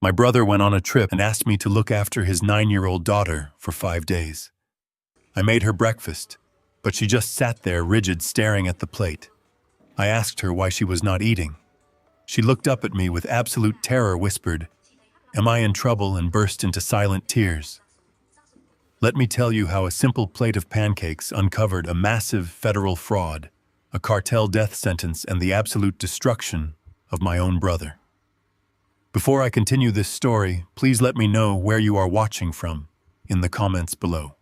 My brother went on a trip and asked me to look after his 9-year-old daughter for 5 days. I made her breakfast, but she just sat there rigid, staring at the plate. I asked her why she was not eating. She looked up at me with absolute terror, whispered, "Am I in trouble?" and burst into silent tears. Let me tell you how a simple plate of pancakes uncovered a massive federal fraud, a cartel death sentence, and the absolute destruction of my own brother. Before I continue this story, please let me know where you are watching from in the comments below.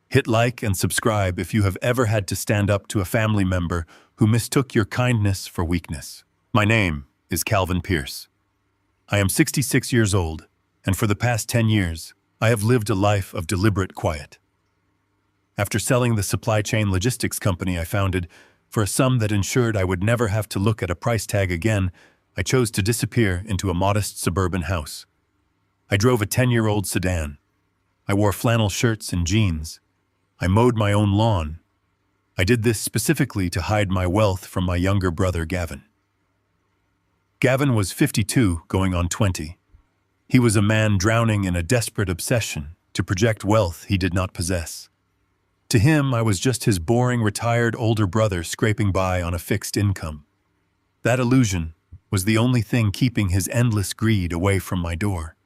Hit like and subscribe if you have ever had to stand up to a family member who mistook your kindness for weakness. My name is Calvin Pierce. I am 66 years old, and for the past 10 years, I have lived a life of deliberate quiet. After selling the supply chain logistics company I founded for a sum that ensured I would never have to look at a price tag again, I chose to disappear into a modest suburban house. I drove a 10-year-old sedan. I wore flannel shirts and jeans. I mowed my own lawn. I did this specifically to hide my wealth from my younger brother, Gavin. Gavin was 52, going on 20. He was a man drowning in a desperate obsession to project wealth he did not possess. To him, I was just his boring, retired older brother scraping by on a fixed income. That illusion was the only thing keeping his endless greed away from my door.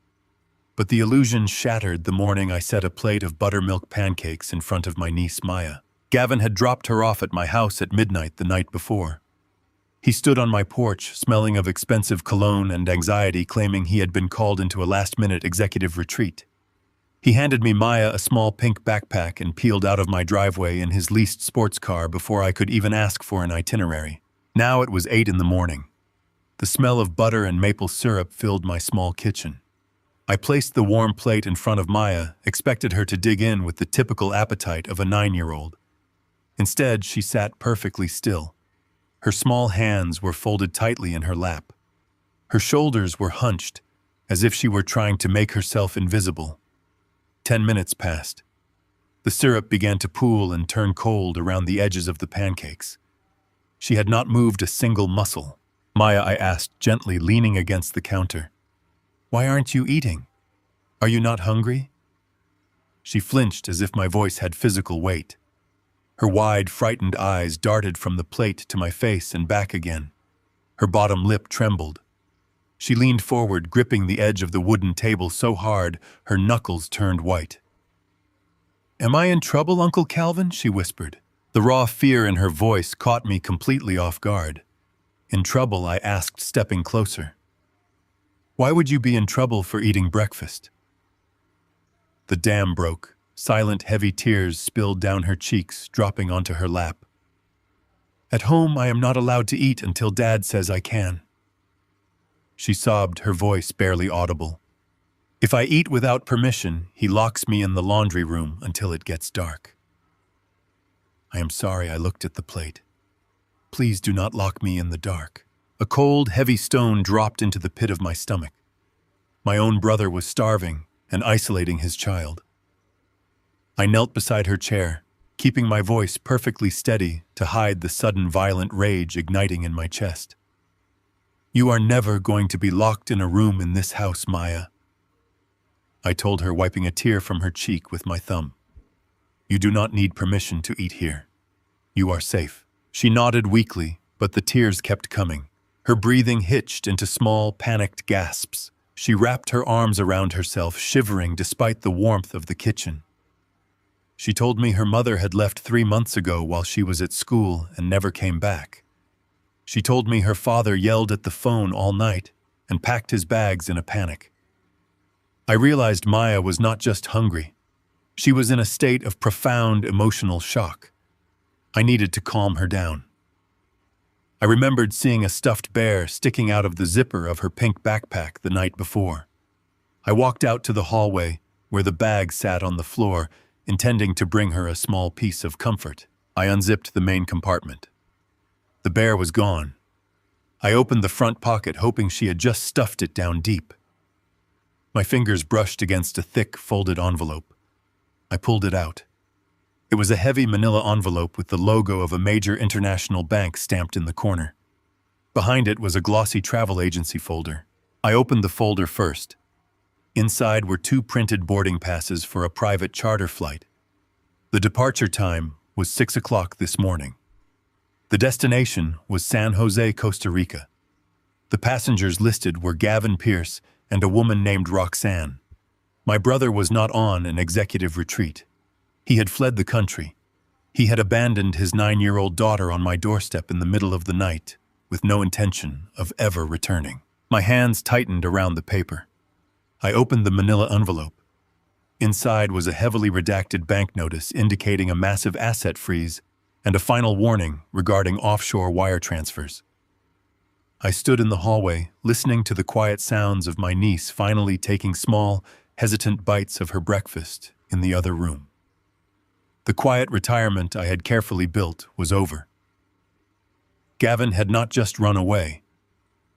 But the illusion shattered the morning I set a plate of buttermilk pancakes in front of my niece Maya. Gavin had dropped her off at my house at midnight the night before. He stood on my porch, smelling of expensive cologne and anxiety, claiming he had been called into a last-minute executive retreat. He handed me Maya a small pink backpack and peeled out of my driveway in his leased sports car before I could even ask for an itinerary. Now it was 8 in the morning. The smell of butter and maple syrup filled my small kitchen. I placed the warm plate in front of Maya, expected her to dig in with the typical appetite of a 9-year-old. Instead, she sat perfectly still. Her small hands were folded tightly in her lap. Her shoulders were hunched, as if she were trying to make herself invisible. 10 minutes passed. The syrup began to pool and turn cold around the edges of the pancakes. She had not moved a single muscle. "Maya," I asked, gently leaning against the counter, "why aren't you eating? Are you not hungry?" She flinched as if my voice had physical weight. Her wide, frightened eyes darted from the plate to my face and back again. Her bottom lip trembled. She leaned forward, gripping the edge of the wooden table so hard her knuckles turned white. "Am I in trouble, Uncle Calvin?" she whispered. The raw fear in her voice caught me completely off guard. "In trouble?" I asked, stepping closer. "Why would you be in trouble for eating breakfast?" The dam broke. Silent, heavy tears spilled down her cheeks, dropping onto her lap. "At home, I am not allowed to eat until Dad says I can." She sobbed, her voice barely audible. "If I eat without permission, he locks me in the laundry room until it gets dark." "I am sorry," I looked at the plate. "Please do not lock me in the dark." A cold, heavy stone dropped into the pit of my stomach. My own brother was starving and isolating his child. I knelt beside her chair, keeping my voice perfectly steady to hide the sudden violent rage igniting in my chest. "You are never going to be locked in a room in this house, Maya," I told her, wiping a tear from her cheek with my thumb. "You do not need permission to eat here. You are safe." She nodded weakly, but the tears kept coming. Her breathing hitched into small, panicked gasps. She wrapped her arms around herself, shivering despite the warmth of the kitchen. She told me her mother had left 3 months ago while she was at school and never came back. She told me her father yelled at the phone all night and packed his bags in a panic. I realized Maya was not just hungry. She was in a state of profound emotional shock. I needed to calm her down. I remembered seeing a stuffed bear sticking out of the zipper of her pink backpack the night before. I walked out to the hallway, where the bag sat on the floor, intending to bring her a small piece of comfort. I unzipped the main compartment. The bear was gone. I opened the front pocket, hoping she had just stuffed it down deep. My fingers brushed against a thick, folded envelope. I pulled it out. It was a heavy manila envelope with the logo of a major international bank stamped in the corner. Behind it was a glossy travel agency folder. I opened the folder first. Inside were 2 printed boarding passes for a private charter flight. The departure time was 6 o'clock this morning. The destination was San Jose, Costa Rica. The passengers listed were Gavin Pierce and a woman named Roxanne. My brother was not on an executive retreat. He had fled the country. He had abandoned his 9-year-old daughter on my doorstep in the middle of the night, with no intention of ever returning. My hands tightened around the paper. I opened the manila envelope. Inside was a heavily redacted bank notice indicating a massive asset freeze and a final warning regarding offshore wire transfers. I stood in the hallway, listening to the quiet sounds of my niece finally taking small, hesitant bites of her breakfast in the other room. The quiet retirement I had carefully built was over. Gavin had not just run away.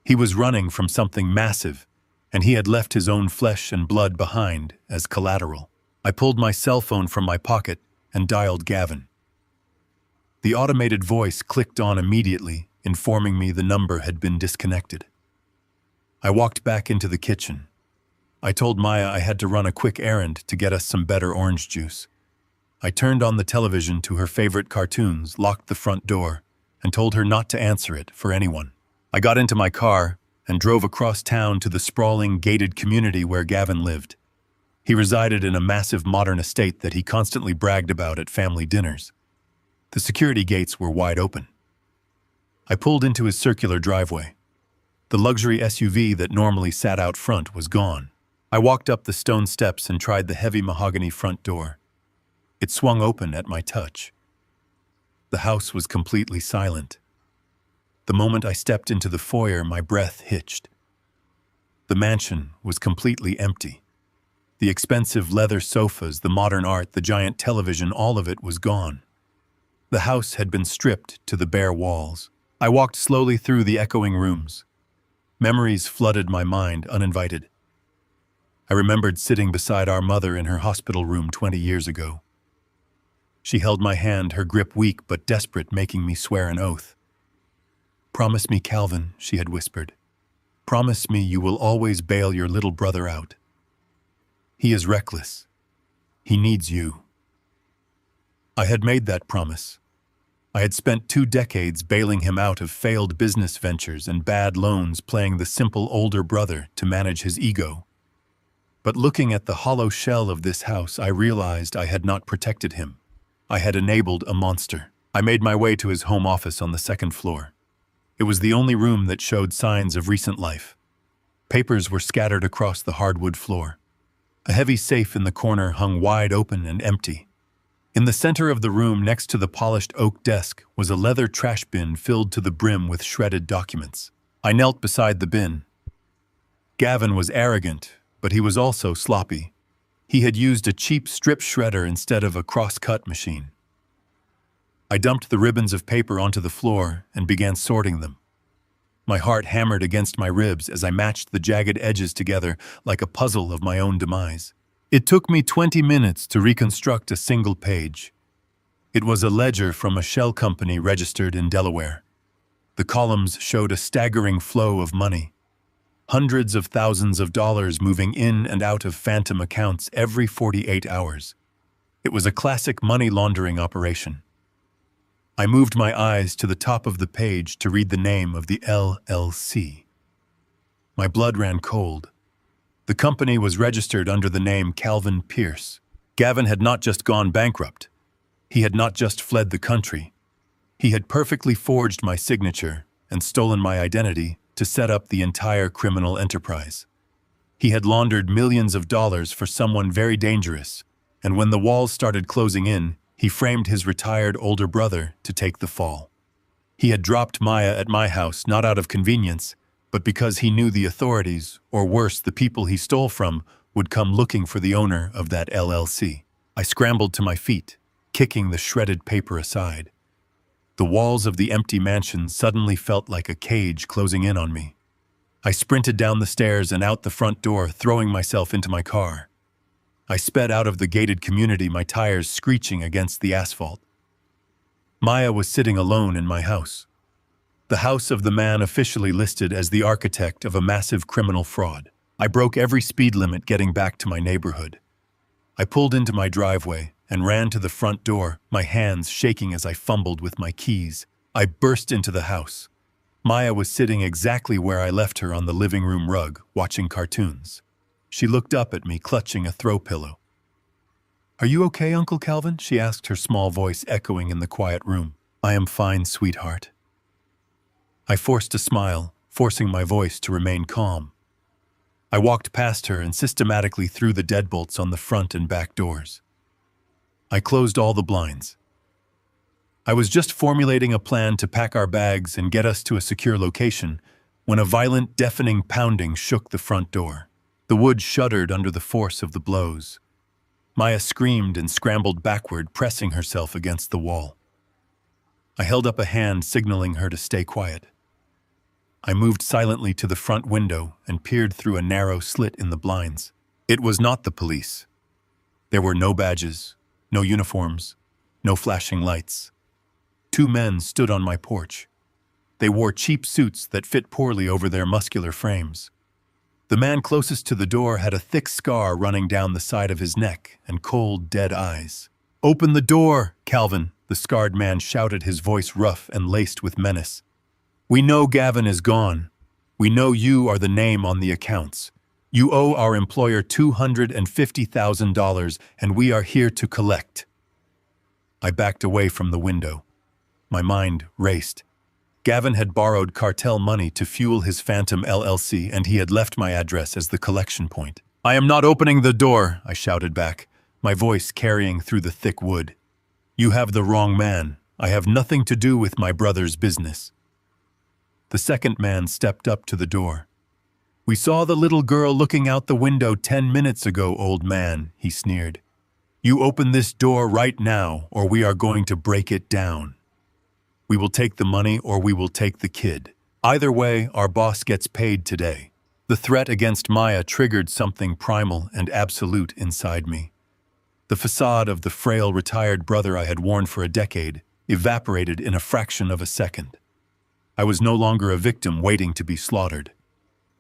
He was running from something massive, and he had left his own flesh and blood behind as collateral. I pulled my cell phone from my pocket and dialed Gavin. The automated voice clicked on immediately, informing me the number had been disconnected. I walked back into the kitchen. I told Maya I had to run a quick errand to get us some better orange juice. I turned on the television to her favorite cartoons, locked the front door, and told her not to answer it for anyone. I got into my car and drove across town to the sprawling, gated community where Gavin lived. He resided in a massive modern estate that he constantly bragged about at family dinners. The security gates were wide open. I pulled into his circular driveway. The luxury SUV that normally sat out front was gone. I walked up the stone steps and tried the heavy mahogany front door. It swung open at my touch. The house was completely silent. The moment I stepped into the foyer, my breath hitched. The mansion was completely empty. The expensive leather sofas, the modern art, the giant television, all of it was gone. The house had been stripped to the bare walls. I walked slowly through the echoing rooms. Memories flooded my mind, uninvited. I remembered sitting beside our mother in her hospital room 20 years ago. She held my hand, her grip weak but desperate, making me swear an oath. "Promise me, Calvin," she had whispered. "Promise me you will always bail your little brother out. He is reckless. He needs you." I had made that promise. I had spent 2 decades bailing him out of failed business ventures and bad loans, playing the simple older brother to manage his ego. But looking at the hollow shell of this house, I realized I had not protected him. I had enabled a monster. I made my way to his home office on the 2nd floor. It was the only room that showed signs of recent life. Papers were scattered across the hardwood floor. A heavy safe in the corner hung wide open and empty. In the center of the room, next to the polished oak desk, was a leather trash bin filled to the brim with shredded documents. I knelt beside the bin. Gavin was arrogant, but he was also sloppy. He had used a cheap strip shredder instead of a cross-cut machine. I dumped the ribbons of paper onto the floor and began sorting them. My heart hammered against my ribs as I matched the jagged edges together like a puzzle of my own demise. It took me 20 minutes to reconstruct a single page. It was a ledger from a shell company registered in Delaware. The columns showed a staggering flow of money. Hundreds of thousands of dollars moving in and out of phantom accounts every 48 hours. It was a classic money laundering operation. I moved my eyes to the top of the page to read the name of the LLC. My blood ran cold. The company was registered under the name Calvin Pierce. Gavin had not just gone bankrupt. He had not just fled the country. He had perfectly forged my signature and stolen my identity to set up the entire criminal enterprise. He had laundered millions of dollars for someone very dangerous, and when the walls started closing in, he framed his retired older brother to take the fall. He had dropped Maya at my house not out of convenience, but because he knew the authorities, or worse, the people he stole from, would come looking for the owner of that LLC. I scrambled to my feet, kicking the shredded paper aside. The walls of the empty mansion suddenly felt like a cage closing in on me. I sprinted down the stairs and out the front door, throwing myself into my car. I sped out of the gated community, my tires screeching against the asphalt. Maya was sitting alone in my house. The house of the man officially listed as the architect of a massive criminal fraud. I broke every speed limit getting back to my neighborhood. I pulled into my driveway and ran to the front door, my hands shaking as I fumbled with my keys. I burst into the house. Maya was sitting exactly where I left her on the living room rug, watching cartoons. She looked up at me, clutching a throw pillow. "Are you okay, Uncle Calvin?" she asked, her small voice echoing in the quiet room. "I am fine, sweetheart." I forced a smile, forcing my voice to remain calm. I walked past her and systematically threw the deadbolts on the front and back doors. I closed all the blinds. I was just formulating a plan to pack our bags and get us to a secure location when a violent, deafening pounding shook the front door. The wood shuddered under the force of the blows. Maya screamed and scrambled backward, pressing herself against the wall. I held up a hand, signaling her to stay quiet. I moved silently to the front window and peered through a narrow slit in the blinds. It was not the police. There were no badges, no uniforms, no flashing lights. Two men stood on my porch. They wore cheap suits that fit poorly over their muscular frames. The man closest to the door had a thick scar running down the side of his neck and cold, dead eyes. "Open the door, Calvin," the scarred man shouted, his voice rough and laced with menace. "We know Gavin is gone. We know you are the name on the accounts. You owe our employer $250,000, and we are here to collect." I backed away from the window. My mind raced. Gavin had borrowed cartel money to fuel his Phantom LLC, and he had left my address as the collection point. "I am not opening the door," I shouted back, my voice carrying through the thick wood. "You have the wrong man. I have nothing to do with my brother's business." The second man stepped up to the door. "We saw the little girl looking out the window 10 minutes ago, old man," he sneered. "You open this door right now, or we are going to break it down. We will take the money or we will take the kid. Either way, our boss gets paid today." The threat against Maya triggered something primal and absolute inside me. The facade of the frail retired brother I had worn for a decade evaporated in a fraction of a second. I was no longer a victim waiting to be slaughtered.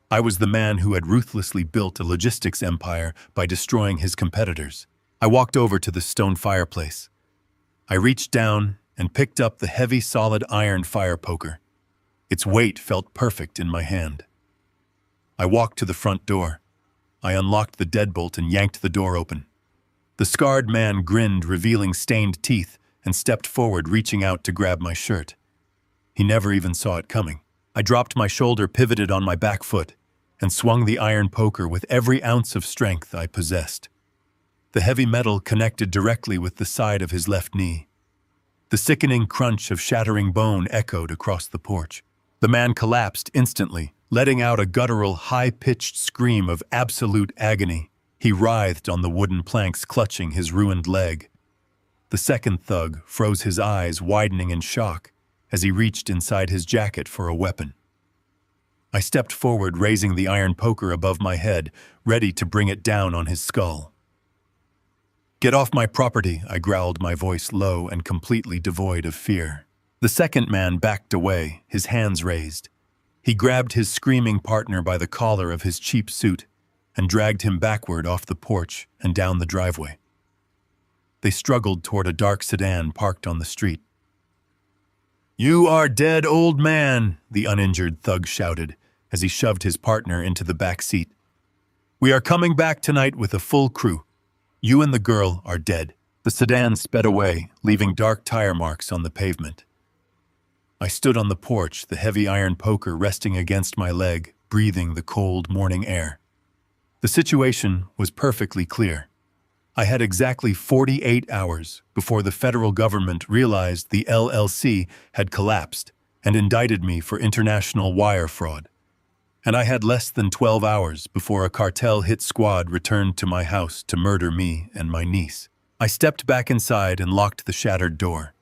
I was the man who had ruthlessly built a logistics empire by destroying his competitors. I walked over to the stone fireplace. I reached down and picked up the heavy, solid iron fire poker. Its weight felt perfect in my hand. I walked to the front door. I unlocked the deadbolt and yanked the door open. The scarred man grinned, revealing stained teeth, and stepped forward, reaching out to grab my shirt. He never even saw it coming. I dropped my shoulder, pivoted on my back foot, and swung the iron poker with every ounce of strength I possessed. The heavy metal connected directly with the side of his left knee. The sickening crunch of shattering bone echoed across the porch. The man collapsed instantly, letting out a guttural, high-pitched scream of absolute agony. He writhed on the wooden planks, clutching his ruined leg. The second thug froze, his eyes widening in shock as he reached inside his jacket for a weapon. I stepped forward, raising the iron poker above my head, ready to bring it down on his skull. "Get off my property," I growled, my voice low and completely devoid of fear. The second man backed away, his hands raised. He grabbed his screaming partner by the collar of his cheap suit and dragged him backward off the porch and down the driveway. They struggled toward a dark sedan parked on the street. "You are dead, old man," the uninjured thug shouted as he shoved his partner into the back seat. "We are coming back tonight with a full crew. You and the girl are dead." The sedan sped away, leaving dark tire marks on the pavement. I stood on the porch, the heavy iron poker resting against my leg, breathing the cold morning air. The situation was perfectly clear. I had exactly 48 hours before the federal government realized the LLC had collapsed and indicted me for international wire fraud. And I had less than 12 hours before a cartel hit squad returned to my house to murder me and my niece. I stepped back inside and locked the shattered door.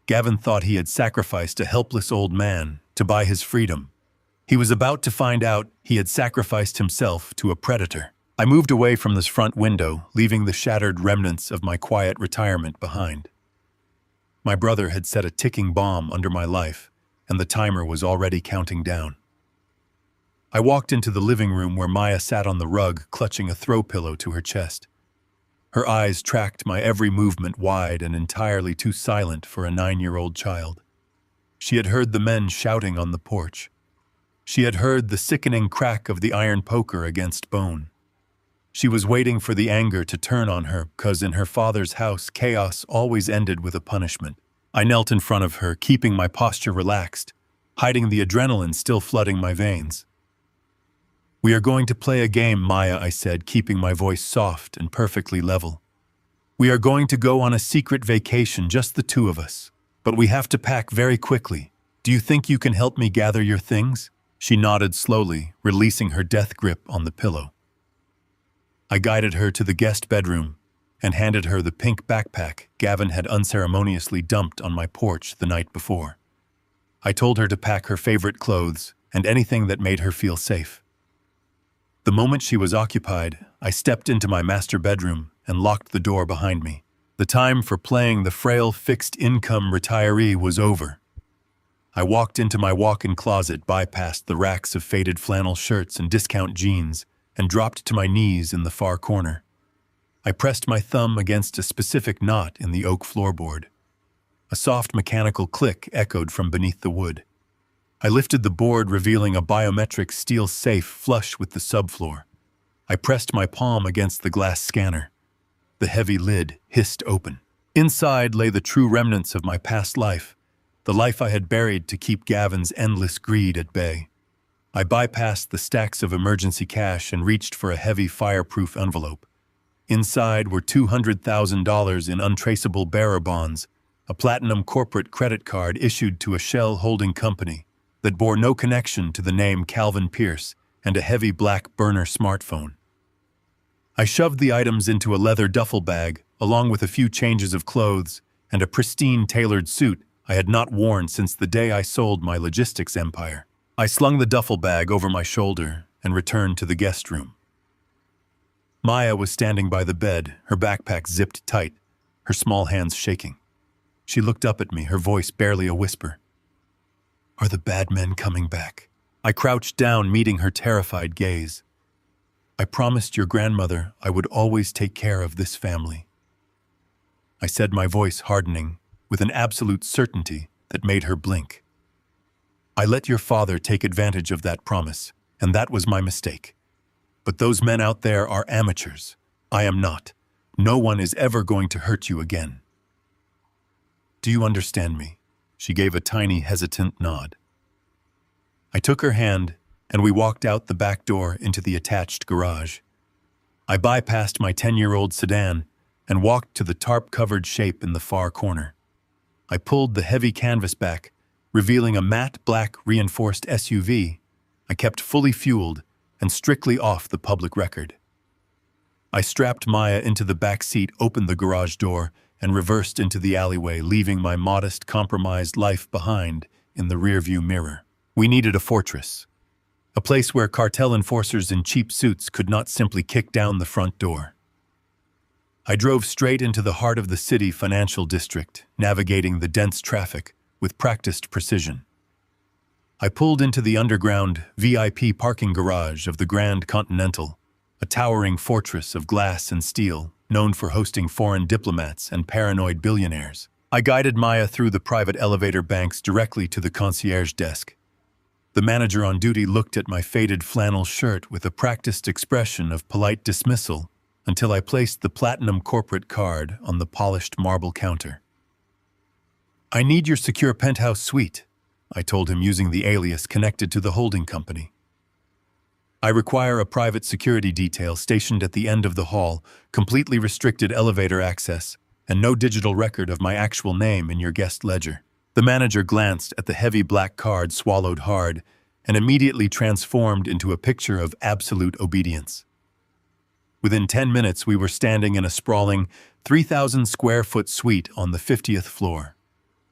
Gavin thought he had sacrificed a helpless old man to buy his freedom. He was about to find out he had sacrificed himself to a predator. I moved away from this front window, leaving the shattered remnants of my quiet retirement behind. My brother had set a ticking bomb under my life, and the timer was already counting down. I walked into the living room where Maya sat on the rug, clutching a throw pillow to her chest. Her eyes tracked my every movement, wide and entirely too silent for a 9-year-old child. She had heard the men shouting on the porch. She had heard the sickening crack of the iron poker against bone. She was waiting for the anger to turn on her, because in her father's house, chaos always ended with a punishment. I knelt in front of her, keeping my posture relaxed, hiding the adrenaline still flooding my veins. "We are going to play a game, Maya," I said, keeping my voice soft and perfectly level. "We are going to go on a secret vacation, just the two of us. But we have to pack very quickly. Do you think you can help me gather your things?" She nodded slowly, releasing her death grip on the pillow. I guided her to the guest bedroom and handed her the pink backpack Gavin had unceremoniously dumped on my porch the night before. I told her to pack her favorite clothes and anything that made her feel safe. The moment she was occupied, I stepped into my master bedroom and locked the door behind me. The time for playing the frail fixed-income retiree was over. I walked into my walk-in closet, bypassed the racks of faded flannel shirts and discount jeans, and dropped to my knees in the far corner. I pressed my thumb against a specific knot in the oak floorboard. A soft mechanical click echoed from beneath the wood. I lifted the board, revealing a biometric steel safe flush with the subfloor. I pressed my palm against the glass scanner. The heavy lid hissed open. Inside lay the true remnants of my past life, the life I had buried to keep Gavin's endless greed at bay. I bypassed the stacks of emergency cash and reached for a heavy fireproof envelope. Inside were $200,000 in untraceable bearer bonds, a platinum corporate credit card issued to a shell holding company that bore no connection to the name Calvin Pierce, and a heavy black burner smartphone. I shoved the items into a leather duffel bag, along with a few changes of clothes and a pristine tailored suit I had not worn since the day I sold my logistics empire. I slung the duffel bag over my shoulder and returned to the guest room. Maya was standing by the bed, her backpack zipped tight, her small hands shaking. She looked up at me, her voice barely a whisper. "Are the bad men coming back?" I crouched down, meeting her terrified gaze. "I promised your grandmother I would always take care of this family," I said, my voice hardening with an absolute certainty that made her blink. "I let your father take advantage of that promise, and that was my mistake. But those men out there are amateurs. I am not. No one is ever going to hurt you again. Do you understand me?" She gave a tiny, hesitant nod. I took her hand, and we walked out the back door into the attached garage. I bypassed my 10-year-old sedan and walked to the tarp-covered shape in the far corner. I pulled the heavy canvas back, revealing a matte black reinforced SUV I kept fully fueled and strictly off the public record. I strapped Maya into the back seat, opened the garage door, and reversed into the alleyway, leaving my modest, compromised life behind in the rearview mirror. We needed a fortress, a place where cartel enforcers in cheap suits could not simply kick down the front door. I drove straight into the heart of the city financial district, navigating the dense traffic with practiced precision. I pulled into the underground VIP parking garage of the Grand Continental, a towering fortress of glass and steel, known for hosting foreign diplomats and paranoid billionaires. I guided Maya through the private elevator banks directly to the concierge desk. The manager on duty looked at my faded flannel shirt with a practiced expression of polite dismissal until I placed the platinum corporate card on the polished marble counter. "I need your secure penthouse suite," I told him, using the alias connected to the holding company. "I require a private security detail stationed at the end of the hall, completely restricted elevator access, and no digital record of my actual name in your guest ledger." The manager glanced at the heavy black card, swallowed hard, and immediately transformed into a picture of absolute obedience. Within 10 minutes, we were standing in a sprawling 3,000-square-foot suite on the 50th floor.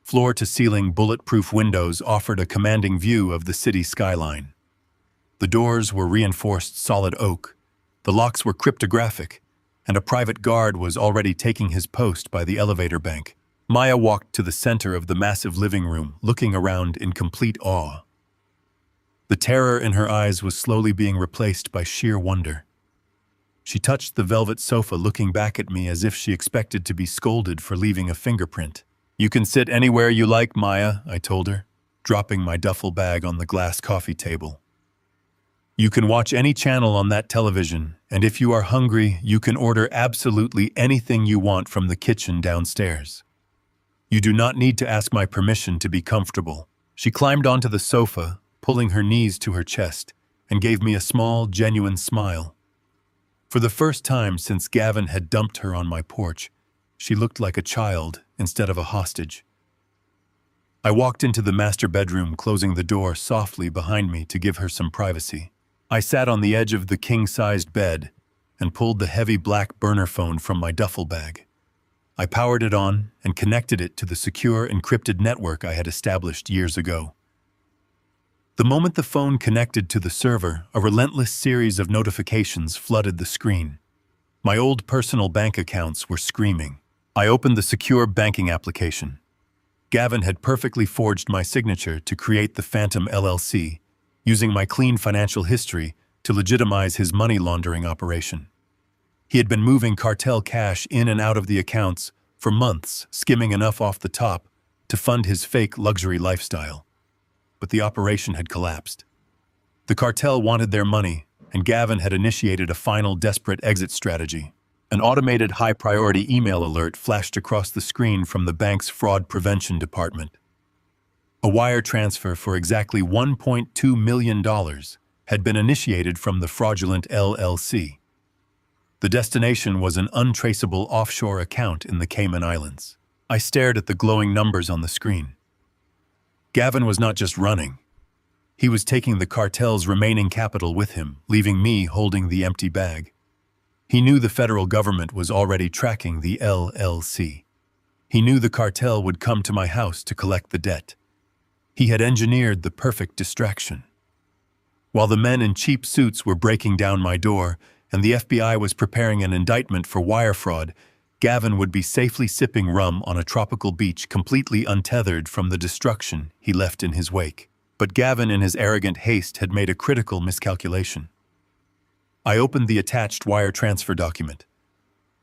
Floor-to-ceiling bulletproof windows offered a commanding view of the city skyline. The doors were reinforced solid oak, the locks were cryptographic, and a private guard was already taking his post by the elevator bank. Maya walked to the center of the massive living room, looking around in complete awe. The terror in her eyes was slowly being replaced by sheer wonder. She touched the velvet sofa, looking back at me as if she expected to be scolded for leaving a fingerprint. "You can sit anywhere you like, Maya," I told her, dropping my duffel bag on the glass coffee table. "You can watch any channel on that television, and if you are hungry, you can order absolutely anything you want from the kitchen downstairs. You do not need to ask my permission to be comfortable." She climbed onto the sofa, pulling her knees to her chest, and gave me a small, genuine smile. For the first time since Gavin had dumped her on my porch, she looked like a child instead of a hostage. I walked into the master bedroom, closing the door softly behind me to give her some privacy. I sat on the edge of the king-sized bed and pulled the heavy black burner phone from my duffel bag. I powered it on and connected it to the secure, encrypted network I had established years ago. The moment the phone connected to the server, a relentless series of notifications flooded the screen. My old personal bank accounts were screaming. I opened the secure banking application. Gavin had perfectly forged my signature to create the Phantom LLC, using my clean financial history to legitimize his money laundering operation. He had been moving cartel cash in and out of the accounts for months, skimming enough off the top to fund his fake luxury lifestyle. But the operation had collapsed. The cartel wanted their money, and Gavin had initiated a final desperate exit strategy. An automated high-priority email alert flashed across the screen from the bank's fraud prevention department. A wire transfer for exactly $1.2 million had been initiated from the fraudulent LLC. The destination was an untraceable offshore account in the Cayman Islands. I stared at the glowing numbers on the screen. Gavin was not just running. He was taking the cartel's remaining capital with him, leaving me holding the empty bag. He knew the federal government was already tracking the LLC. He knew the cartel would come to my house to collect the debt. He had engineered the perfect distraction. While the men in cheap suits were breaking down my door and the FBI was preparing an indictment for wire fraud, Gavin would be safely sipping rum on a tropical beach, completely untethered from the destruction he left in his wake. But Gavin, in his arrogant haste, had made a critical miscalculation. I opened the attached wire transfer document.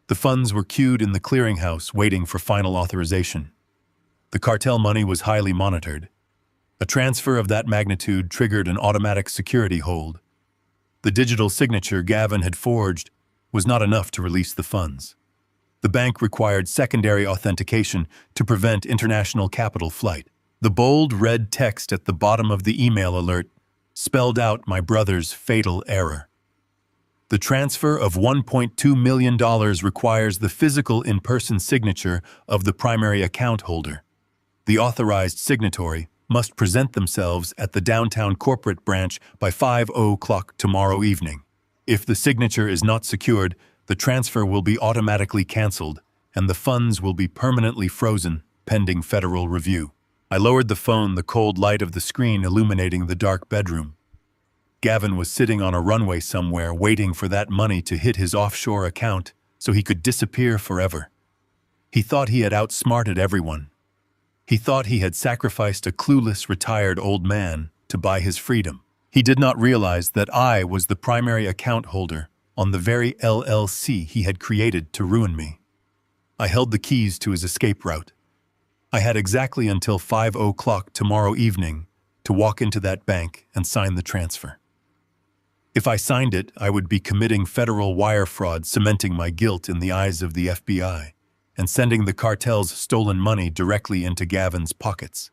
The funds were queued in the clearinghouse, waiting for final authorization. The cartel money was highly monitored. A transfer of that magnitude triggered an automatic security hold. The digital signature Gavin had forged was not enough to release the funds. The bank required secondary authentication to prevent international capital flight. The bold red text at the bottom of the email alert spelled out my brother's fatal error. The transfer of $1.2 million requires the physical in-person signature of the primary account holder. The authorized signatory must present themselves at the downtown corporate branch by 5:00 tomorrow evening. If the signature is not secured, the transfer will be automatically canceled, and the funds will be permanently frozen, pending federal review. I lowered the phone, the cold light of the screen illuminating the dark bedroom. Gavin was sitting on a runway somewhere, waiting for that money to hit his offshore account so he could disappear forever. He thought he had outsmarted everyone. He thought he had sacrificed a clueless, retired old man to buy his freedom. He did not realize that I was the primary account holder on the very LLC he had created to ruin me. I held the keys to his escape route. I had exactly until 5:00 tomorrow evening to walk into that bank and sign the transfer. If I signed it, I would be committing federal wire fraud, cementing my guilt in the eyes of the FBI, and sending the cartel's stolen money directly into Gavin's pockets.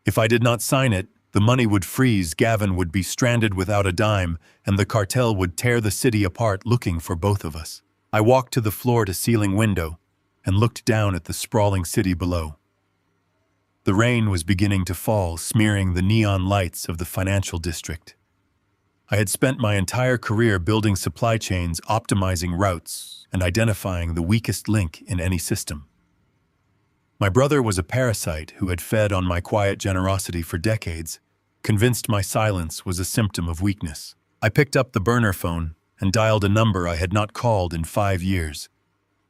If I did not sign it, the money would freeze, Gavin would be stranded without a dime, and the cartel would tear the city apart looking for both of us. I walked to the floor-to-ceiling window and looked down at the sprawling city below. The rain was beginning to fall, smearing the neon lights of the financial district. I had spent my entire career building supply chains, optimizing routes, and identifying the weakest link in any system. My brother was a parasite who had fed on my quiet generosity for decades, convinced my silence was a symptom of weakness. I picked up the burner phone and dialed a number I had not called in 5 years.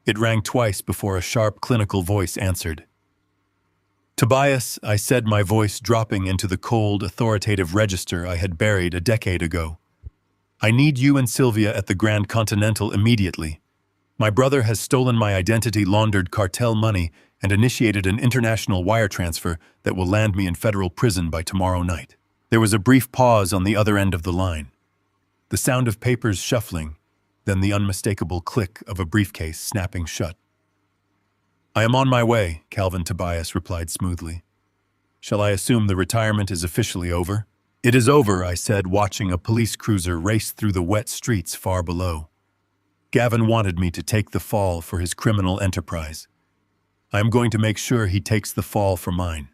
It rang twice before a sharp clinical voice answered. Tobias, I said, my voice dropping into the cold, authoritative register I had buried a decade ago. I need you and Sylvia at the Grand Continental immediately. My brother has stolen my identity, laundered cartel money, and initiated an international wire transfer that will land me in federal prison by tomorrow night. There was a brief pause on the other end of the line. The sound of papers shuffling, then the unmistakable click of a briefcase snapping shut. I am on my way, Calvin Tobias replied smoothly. Shall I assume the retirement is officially over? It is over, I said, watching a police cruiser race through the wet streets far below. Gavin wanted me to take the fall for his criminal enterprise. I am going to make sure he takes the fall for mine.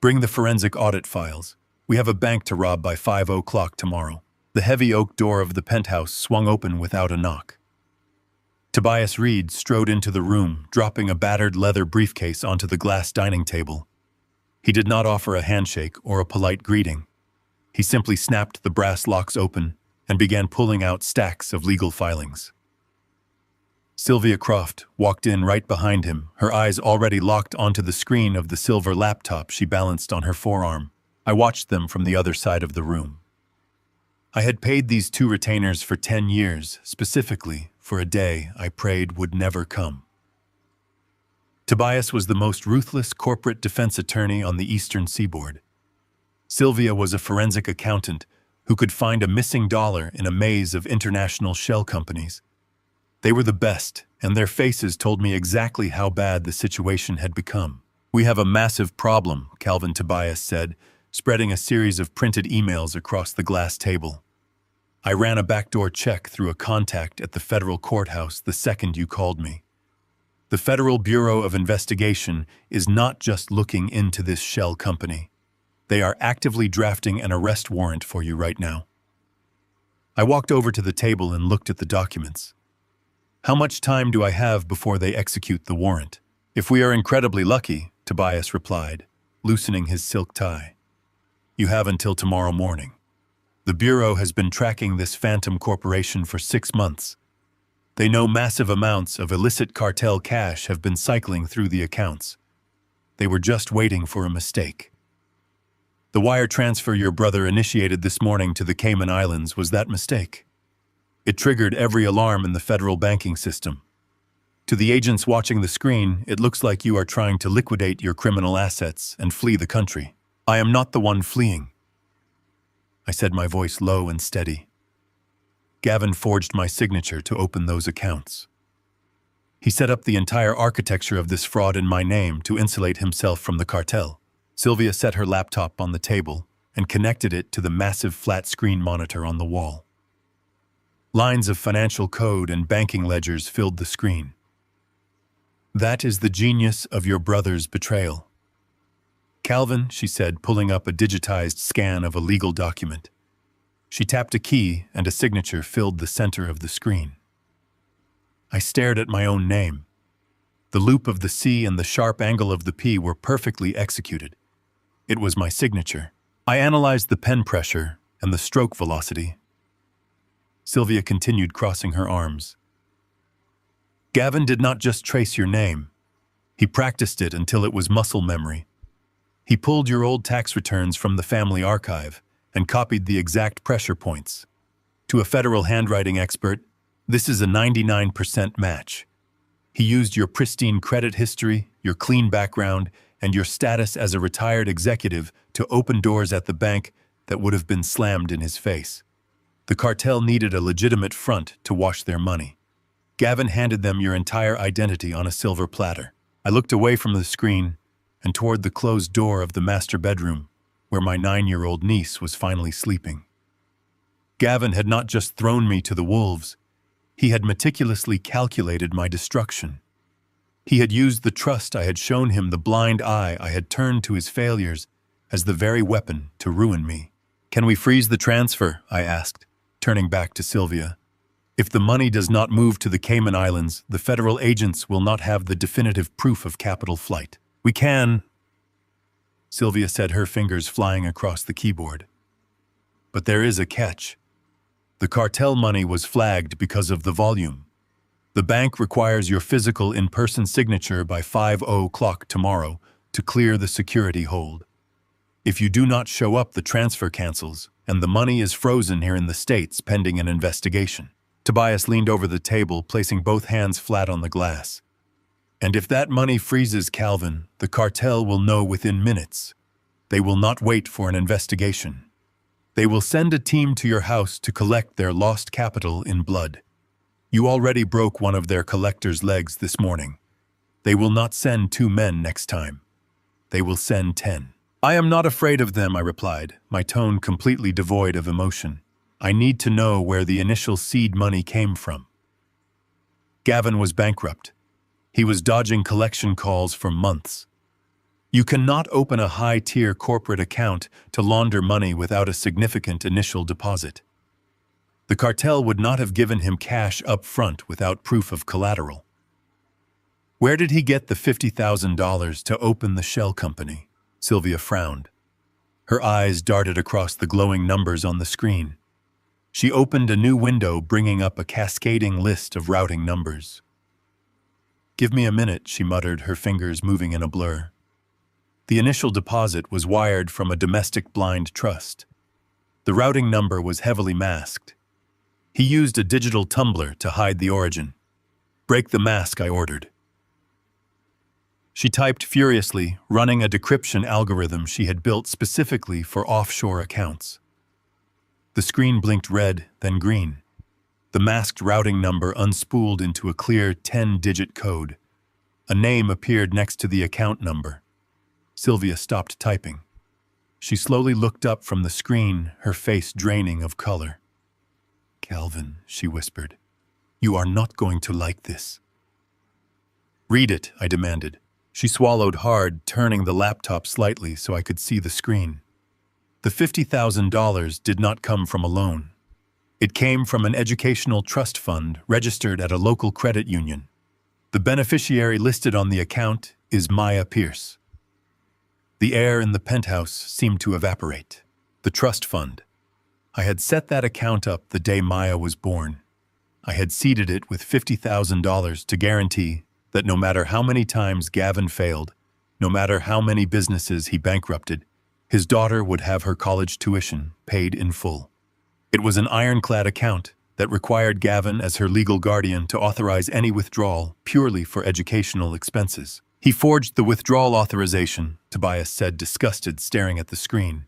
Bring the forensic audit files. We have a bank to rob by 5:00 tomorrow. The heavy oak door of the penthouse swung open without a knock. Tobias Reed strode into the room, dropping a battered leather briefcase onto the glass dining table. He did not offer a handshake or a polite greeting. He simply snapped the brass locks open and began pulling out stacks of legal filings. Sylvia Croft walked in right behind him, her eyes already locked onto the screen of the silver laptop she balanced on her forearm. I watched them from the other side of the room. I had paid these two retainers for 10 years, specifically for a day I prayed would never come. Tobias was the most ruthless corporate defense attorney on the Eastern Seaboard. Sylvia was a forensic accountant who could find a missing dollar in a maze of international shell companies. They were the best, and their faces told me exactly how bad the situation had become. We have a massive problem, Calvin Tobias said, spreading a series of printed emails across the glass table. I ran a backdoor check through a contact at the federal courthouse the second you called me. The Federal Bureau of Investigation is not just looking into this shell company. They are actively drafting an arrest warrant for you right now. I walked over to the table and looked at the documents. How much time do I have before they execute the warrant? If we are incredibly lucky, Tobias replied, loosening his silk tie. You have until tomorrow morning. The Bureau has been tracking this phantom corporation for 6 months. They know massive amounts of illicit cartel cash have been cycling through the accounts. They were just waiting for a mistake. The wire transfer your brother initiated this morning to the Cayman Islands was that mistake. It triggered every alarm in the federal banking system. To the agents watching the screen, it looks like you are trying to liquidate your criminal assets and flee the country. I am not the one fleeing. I said, my voice low and steady. Gavin forged my signature to open those accounts. He set up the entire architecture of this fraud in my name to insulate himself from the cartel. Sylvia set her laptop on the table and connected it to the massive flat screen monitor on the wall. Lines of financial code and banking ledgers filled the screen. That is the genius of your brother's betrayal. Calvin, she said, pulling up a digitized scan of a legal document. She tapped a key and a signature filled the center of the screen. I stared at my own name. The loop of the C and the sharp angle of the P were perfectly executed. It was my signature. I analyzed the pen pressure and the stroke velocity. Sylvia continued, crossing her arms. Gavin did not just trace your name. He practiced it until it was muscle memory. He pulled your old tax returns from the family archive and copied the exact pressure points. To a federal handwriting expert, this is a 99% match. He used your pristine credit history, your clean background, and your status as a retired executive to open doors at the bank that would have been slammed in his face. The cartel needed a legitimate front to wash their money. Gavin handed them your entire identity on a silver platter. I looked away from the screen and toward the closed door of the master bedroom, where my 9-year-old niece was finally sleeping. Gavin had not just thrown me to the wolves, he had meticulously calculated my destruction. He had used the trust I had shown him, the blind eye I had turned to his failures, as the very weapon to ruin me. Can we freeze the transfer? I asked, turning back to Sylvia. If the money does not move to the Cayman Islands, the federal agents will not have the definitive proof of capital flight. We can, Sylvia said, her fingers flying across the keyboard. But there is a catch. The cartel money was flagged because of the volume. The bank requires your physical in-person signature by 5:00 tomorrow to clear the security hold. If you do not show up, the transfer cancels, and the money is frozen here in the States pending an investigation. Tobias leaned over the table, placing both hands flat on the glass. And if that money freezes, Calvin, the cartel will know within minutes. They will not wait for an investigation. They will send a team to your house to collect their lost capital in blood. You already broke one of their collector's legs this morning. They will not send 2 men next time. They will send 10. I am not afraid of them, I replied, my tone completely devoid of emotion. I need to know where the initial seed money came from. Gavin was bankrupt. He was dodging collection calls for months. You cannot open a high-tier corporate account to launder money without a significant initial deposit. The cartel would not have given him cash up front without proof of collateral. Where did he get the $50,000 to open the shell company? Sylvia frowned. Her eyes darted across the glowing numbers on the screen. She opened a new window, bringing up a cascading list of routing numbers. Give me a minute, she muttered, her fingers moving in a blur. The initial deposit was wired from a domestic blind trust. The routing number was heavily masked. He used a digital tumbler to hide the origin. Break the mask, I ordered. She typed furiously, running a decryption algorithm she had built specifically for offshore accounts. The screen blinked red, then green. The masked routing number unspooled into a clear 10-digit code. A name appeared next to the account number. Sylvia stopped typing. She slowly looked up from the screen, her face draining of color. Calvin, she whispered, you are not going to like this. Read it, I demanded. She swallowed hard, turning the laptop slightly so I could see the screen. The $50,000 did not come from a loan. It came from an educational trust fund registered at a local credit union. The beneficiary listed on the account is Maya Pierce. The air in the penthouse seemed to evaporate. The trust fund. I had set that account up the day Maya was born. I had seeded it with $50,000 to guarantee that no matter how many times Gavin failed, no matter how many businesses he bankrupted, his daughter would have her college tuition paid in full. It was an ironclad account that required Gavin as her legal guardian to authorize any withdrawal purely for educational expenses. He forged the withdrawal authorization, Tobias said, disgusted, staring at the screen.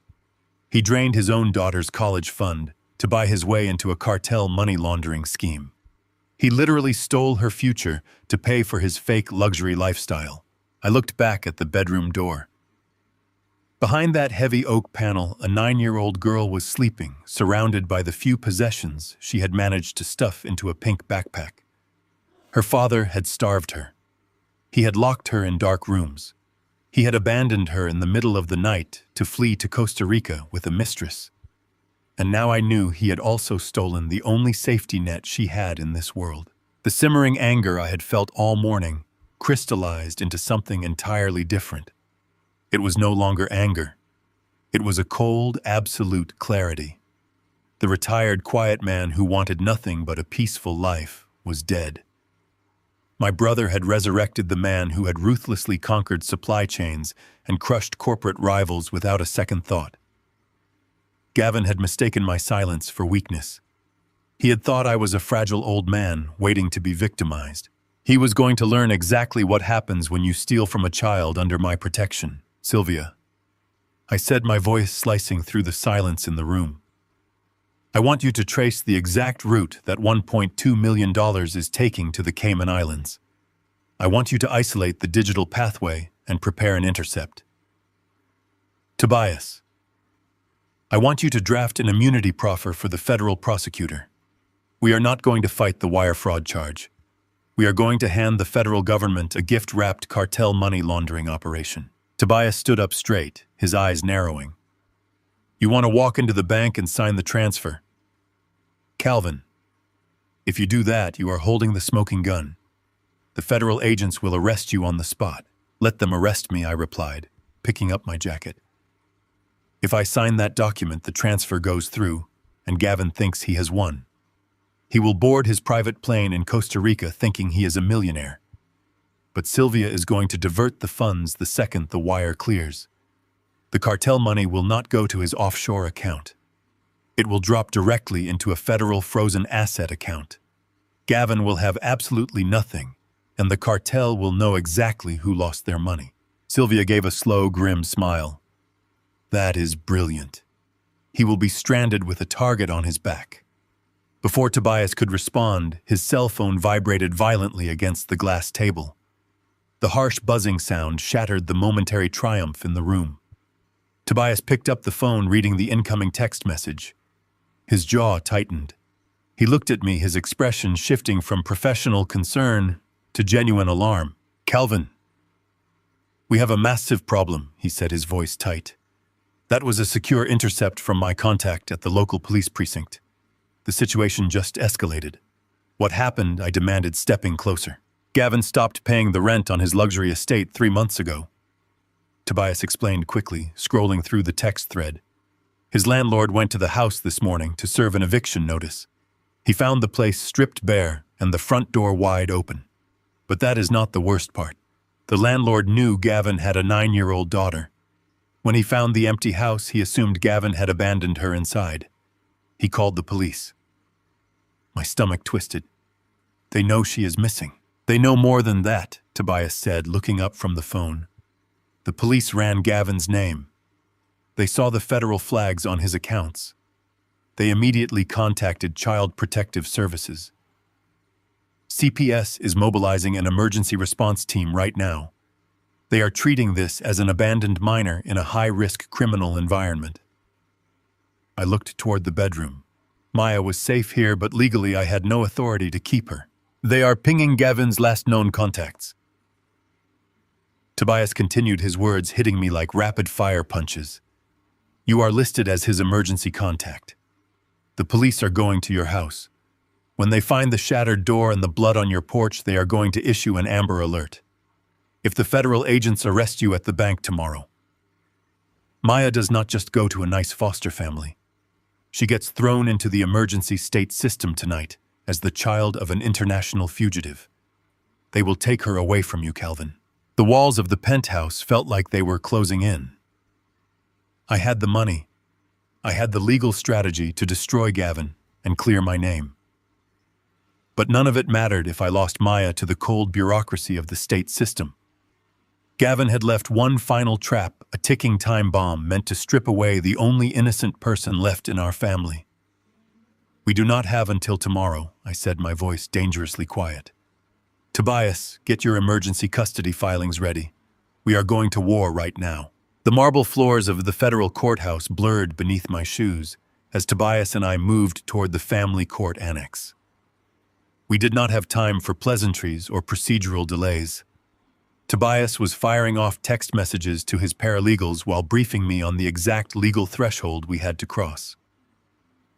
He drained his own daughter's college fund to buy his way into a cartel money laundering scheme. He literally stole her future to pay for his fake luxury lifestyle. I looked back at the bedroom door. Behind that heavy oak panel, a 9-year-old girl was sleeping, surrounded by the few possessions she had managed to stuff into a pink backpack. Her father had starved her. He had locked her in dark rooms. He had abandoned her in the middle of the night to flee to Costa Rica with a mistress. And now I knew he had also stolen the only safety net she had in this world. The simmering anger I had felt all morning crystallized into something entirely different. It was no longer anger. It was a cold, absolute clarity. The retired, quiet man who wanted nothing but a peaceful life was dead. My brother had resurrected the man who had ruthlessly conquered supply chains and crushed corporate rivals without a second thought. Gavin had mistaken my silence for weakness. He had thought I was a fragile old man waiting to be victimized. He was going to learn exactly what happens when you steal from a child under my protection. Sylvia, I said, my voice slicing through the silence in the room. I want you to trace the exact route that $1.2 million is taking to the Cayman Islands. I want you to isolate the digital pathway and prepare an intercept. Tobias, I want you to draft an immunity proffer for the federal prosecutor. We are not going to fight the wire fraud charge. We are going to hand the federal government a gift-wrapped cartel money laundering operation. Tobias stood up straight, his eyes narrowing. You want to walk into the bank and sign the transfer? Calvin, if you do that, you are holding the smoking gun. The federal agents will arrest you on the spot. Let them arrest me, I replied, picking up my jacket. If I sign that document, the transfer goes through, and Gavin thinks he has won. He will board his private plane in Costa Rica thinking he is a millionaire. But Sylvia is going to divert the funds the second the wire clears. The cartel money will not go to his offshore account. It will drop directly into a federal frozen asset account. Gavin will have absolutely nothing, and the cartel will know exactly who lost their money. Sylvia gave a slow, grim smile. That is brilliant. He will be stranded with a target on his back. Before Tobias could respond, his cell phone vibrated violently against the glass table. The harsh buzzing sound shattered the momentary triumph in the room. Tobias picked up the phone, reading the incoming text message. His jaw tightened. He looked at me, his expression shifting from professional concern to genuine alarm. "Calvin, we have a massive problem," he said, his voice tight. "That was a secure intercept from my contact at the local police precinct. The situation just escalated." "What happened?" I demanded, stepping closer. "Gavin stopped paying the rent on his luxury estate 3 months ago." Tobias explained quickly, scrolling through the text thread. His landlord went to the house this morning to serve an eviction notice. He found the place stripped bare and the front door wide open. But that is not the worst part. The landlord knew Gavin had a 9-year-old daughter. When he found the empty house, he assumed Gavin had abandoned her inside. He called the police. My stomach twisted. "They know she is missing." "They know more than that," Tobias said, looking up from the phone. "The police ran Gavin's name. They saw the federal flags on his accounts. They immediately contacted Child Protective Services. CPS is mobilizing an emergency response team right now. They are treating this as an abandoned minor in a high-risk criminal environment." I looked toward the bedroom. Maya was safe here, but legally I had no authority to keep her. "They are pinging Gavin's last known contacts." Tobias continued, his words hitting me like rapid-fire punches. "You are listed as his emergency contact. The police are going to your house. When they find the shattered door and the blood on your porch, they are going to issue an Amber Alert. If the federal agents arrest you at the bank tomorrow." Maya does not just go to a nice foster family. She gets thrown into the emergency state system tonight as the child of an international fugitive. They will take her away from you, Calvin. The walls of the penthouse felt like they were closing in. I had the money. I had the legal strategy to destroy Gavin and clear my name. But none of it mattered if I lost Maya to the cold bureaucracy of the state system. Gavin had left one final trap, a ticking time bomb meant to strip away the only innocent person left in our family. "We do not have until tomorrow," I said, my voice dangerously quiet. "Tobias, get your emergency custody filings ready. We are going to war right now." The marble floors of the federal courthouse blurred beneath my shoes as Tobias and I moved toward the family court annex. We did not have time for pleasantries or procedural delays. Tobias was firing off text messages to his paralegals while briefing me on the exact legal threshold we had to cross.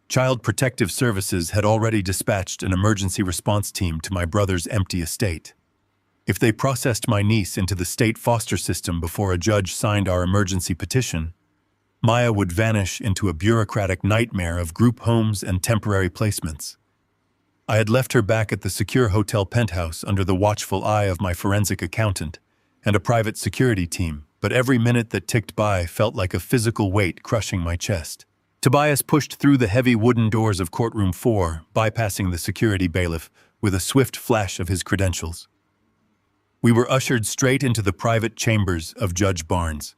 Child Protective Services had already dispatched an emergency response team to my brother's empty estate. If they processed my niece into the state foster system before a judge signed our emergency petition, Maya would vanish into a bureaucratic nightmare of group homes and temporary placements. I had left her back at the secure hotel penthouse under the watchful eye of my forensic accountant and a private security team, but every minute that ticked by felt like a physical weight crushing my chest. Tobias pushed through the heavy wooden doors of courtroom 4, bypassing the security bailiff with a swift flash of his credentials. We were ushered straight into the private chambers of Judge Barnes.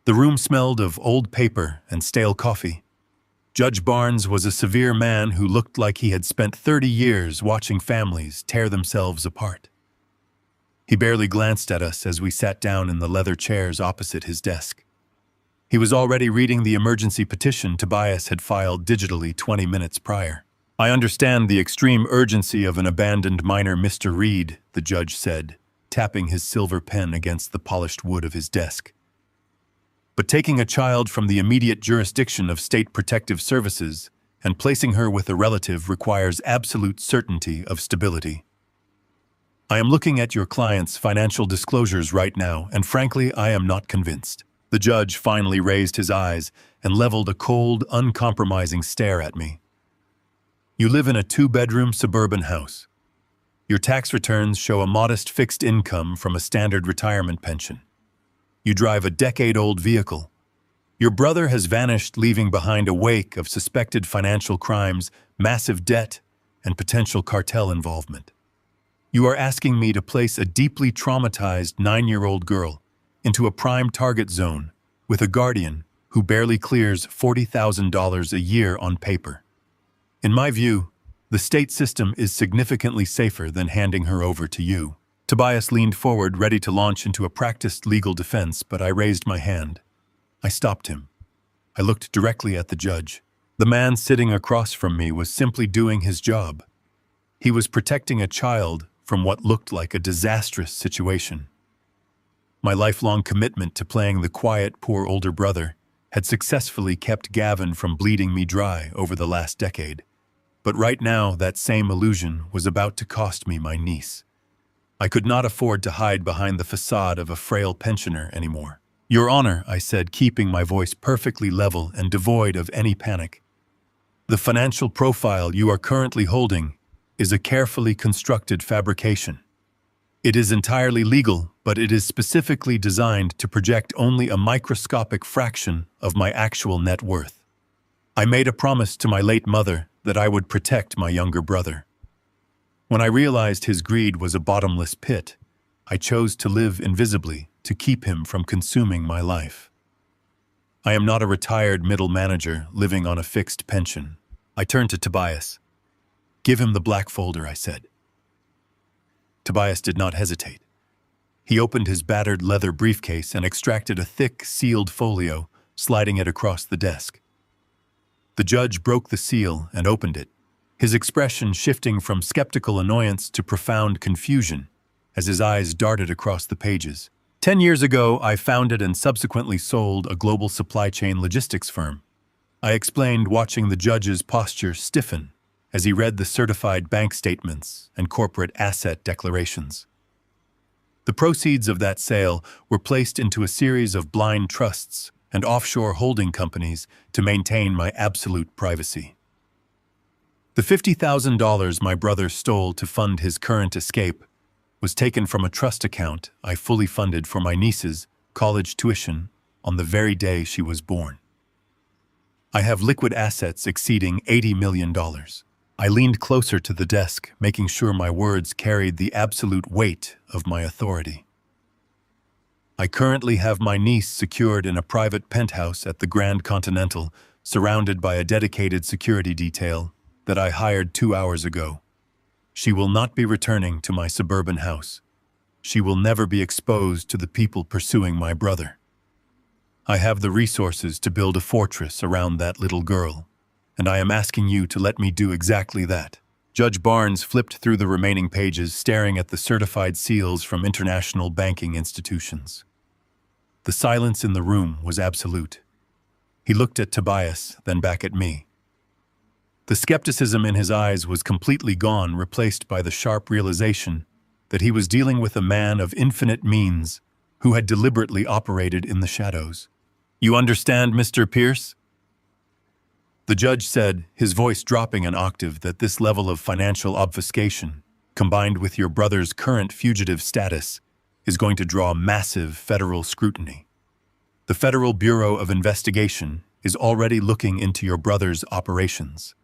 The room smelled of old paper and stale coffee. Judge Barnes was a severe man who looked like he had spent 30 years watching families tear themselves apart. He barely glanced at us as we sat down in the leather chairs opposite his desk. He was already reading the emergency petition Tobias had filed digitally 20 minutes prior. "I understand the extreme urgency of an abandoned minor, Mr. Reed," the judge said, tapping his silver pen against the polished wood of his desk. "But taking a child from the immediate jurisdiction of State Protective Services and placing her with a relative requires absolute certainty of stability. I am looking at your client's financial disclosures right now, and frankly, I am not convinced." The judge finally raised his eyes and leveled a cold, uncompromising stare at me. You live in a 2-bedroom suburban house. Your tax returns show a modest fixed income from a standard retirement pension. You drive a decade-old vehicle. Your brother has vanished, leaving behind a wake of suspected financial crimes, massive debt, and potential cartel involvement. You are asking me to place a deeply traumatized 9-year-old girl into a prime target zone with a guardian who barely clears $40,000 a year on paper. In my view, the state system is significantly safer than handing her over to you. Tobias leaned forward, ready to launch into a practiced legal defense, but I raised my hand. I stopped him. I looked directly at the judge. The man sitting across from me was simply doing his job. He was protecting a child from what looked like a disastrous situation. My lifelong commitment to playing the quiet, poor older brother had successfully kept Gavin from bleeding me dry over the last decade. But right now, that same illusion was about to cost me my niece. I could not afford to hide behind the facade of a frail pensioner anymore. Your Honor, I said, keeping my voice perfectly level and devoid of any panic. The financial profile you are currently holding is a carefully constructed fabrication. It is entirely legal, but it is specifically designed to project only a microscopic fraction of my actual net worth. I made a promise to my late mother that I would protect my younger brother. When I realized his greed was a bottomless pit, I chose to live invisibly to keep him from consuming my life. I am not a retired middle manager living on a fixed pension. I turned to Tobias. Give him the black folder, I said. Tobias did not hesitate. He opened his battered leather briefcase and extracted a thick, sealed folio, sliding it across the desk. The judge broke the seal and opened it, his expression shifting from skeptical annoyance to profound confusion as his eyes darted across the pages. 10 years ago, I founded and subsequently sold a global supply chain logistics firm. I explained, watching the judge's posture stiffen as he read the certified bank statements and corporate asset declarations. The proceeds of that sale were placed into a series of blind trusts and offshore holding companies to maintain my absolute privacy. The $50,000 my brother stole to fund his current escape was taken from a trust account I fully funded for my niece's college tuition on the very day she was born. I have liquid assets exceeding $80 million. I leaned closer to the desk, making sure my words carried the absolute weight of my authority. I currently have my niece secured in a private penthouse at the Grand Continental, surrounded by a dedicated security detail that I hired 2 hours ago. She will not be returning to my suburban house. She will never be exposed to the people pursuing my brother. I have the resources to build a fortress around that little girl, and I am asking you to let me do exactly that. Judge Barnes flipped through the remaining pages, staring at the certified seals from international banking institutions. The silence in the room was absolute. He looked at Tobias, then back at me. The skepticism in his eyes was completely gone, replaced by the sharp realization that he was dealing with a man of infinite means who had deliberately operated in the shadows. You understand, Mr. Pierce? The judge said, his voice dropping an octave, that this level of financial obfuscation, combined with your brother's current fugitive status, is going to draw massive federal scrutiny. The Federal Bureau of Investigation is already looking into your brother's operations.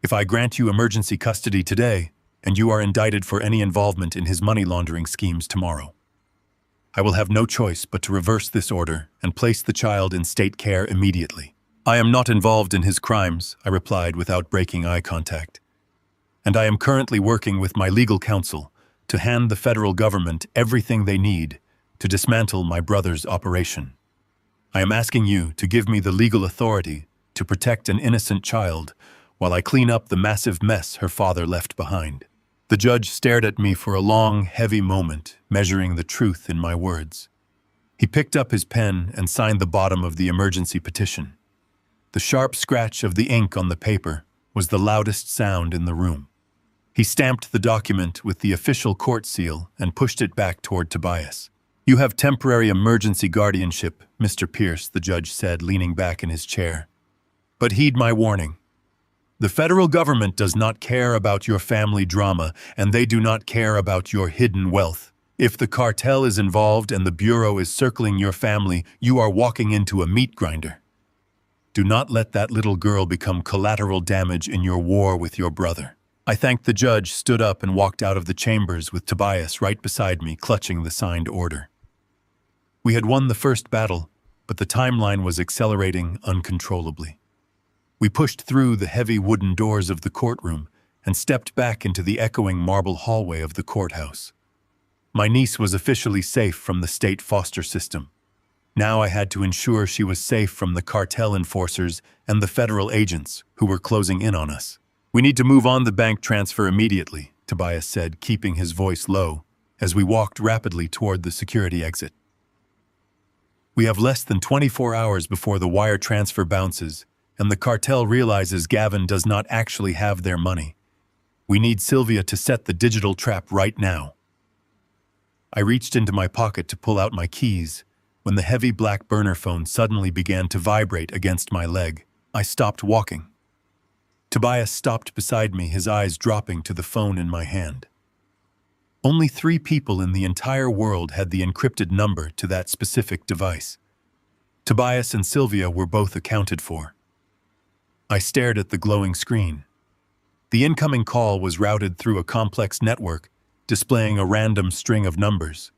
If I grant you emergency custody today, and you are indicted for any involvement in his money laundering schemes tomorrow, I will have no choice but to reverse this order and place the child in state care immediately. I am not involved in his crimes, I replied without breaking eye contact. And I am currently working with my legal counsel to hand the federal government everything they need to dismantle my brother's operation. I am asking you to give me the legal authority to protect an innocent child while I clean up the massive mess her father left behind. The judge stared at me for a long, heavy moment, measuring the truth in my words. He picked up his pen and signed the bottom of the emergency petition. The sharp scratch of the ink on the paper was the loudest sound in the room. He stamped the document with the official court seal and pushed it back toward Tobias. You have temporary emergency guardianship, Mr. Pierce, the judge said, leaning back in his chair. But heed my warning. The federal government does not care about your family drama, and they do not care about your hidden wealth. If the cartel is involved and the Bureau is circling your family, you are walking into a meat grinder. Do not let that little girl become collateral damage in your war with your brother. I thanked the judge, stood up, and walked out of the chambers with Tobias right beside me, clutching the signed order. We had won the first battle, but the timeline was accelerating uncontrollably. We pushed through the heavy wooden doors of the courtroom and stepped back into the echoing marble hallway of the courthouse. My niece was officially safe from the state foster system. Now I had to ensure she was safe from the cartel enforcers and the federal agents who were closing in on us. "We need to move on the bank transfer immediately," Tobias said, keeping his voice low, as we walked rapidly toward the security exit. "We have less than 24 hours before the wire transfer bounces, and the cartel realizes Gavin does not actually have their money. We need Sylvia to set the digital trap right now." I reached into my pocket to pull out my keys when the heavy black burner phone suddenly began to vibrate against my leg. I stopped walking. Tobias stopped beside me, his eyes dropping to the phone in my hand. Only 3 people in the entire world had the encrypted number to that specific device. Tobias and Sylvia were both accounted for. I stared at the glowing screen. The incoming call was routed through a complex network, displaying a random string of numbers.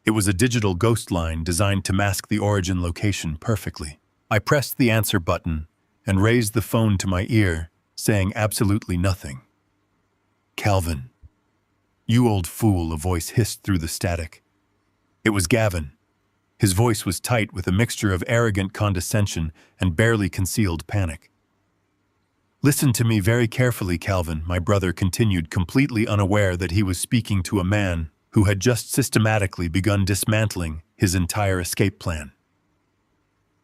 It was a digital ghost line designed to mask the origin location perfectly. I pressed the answer button and raised the phone to my ear, saying absolutely nothing. "Calvin." "You old fool," a voice hissed through the static. It was Gavin. His voice was tight with a mixture of arrogant condescension and barely concealed panic. "Listen to me very carefully, Calvin," my brother continued, completely unaware that he was speaking to a man who had just systematically begun dismantling his entire escape plan.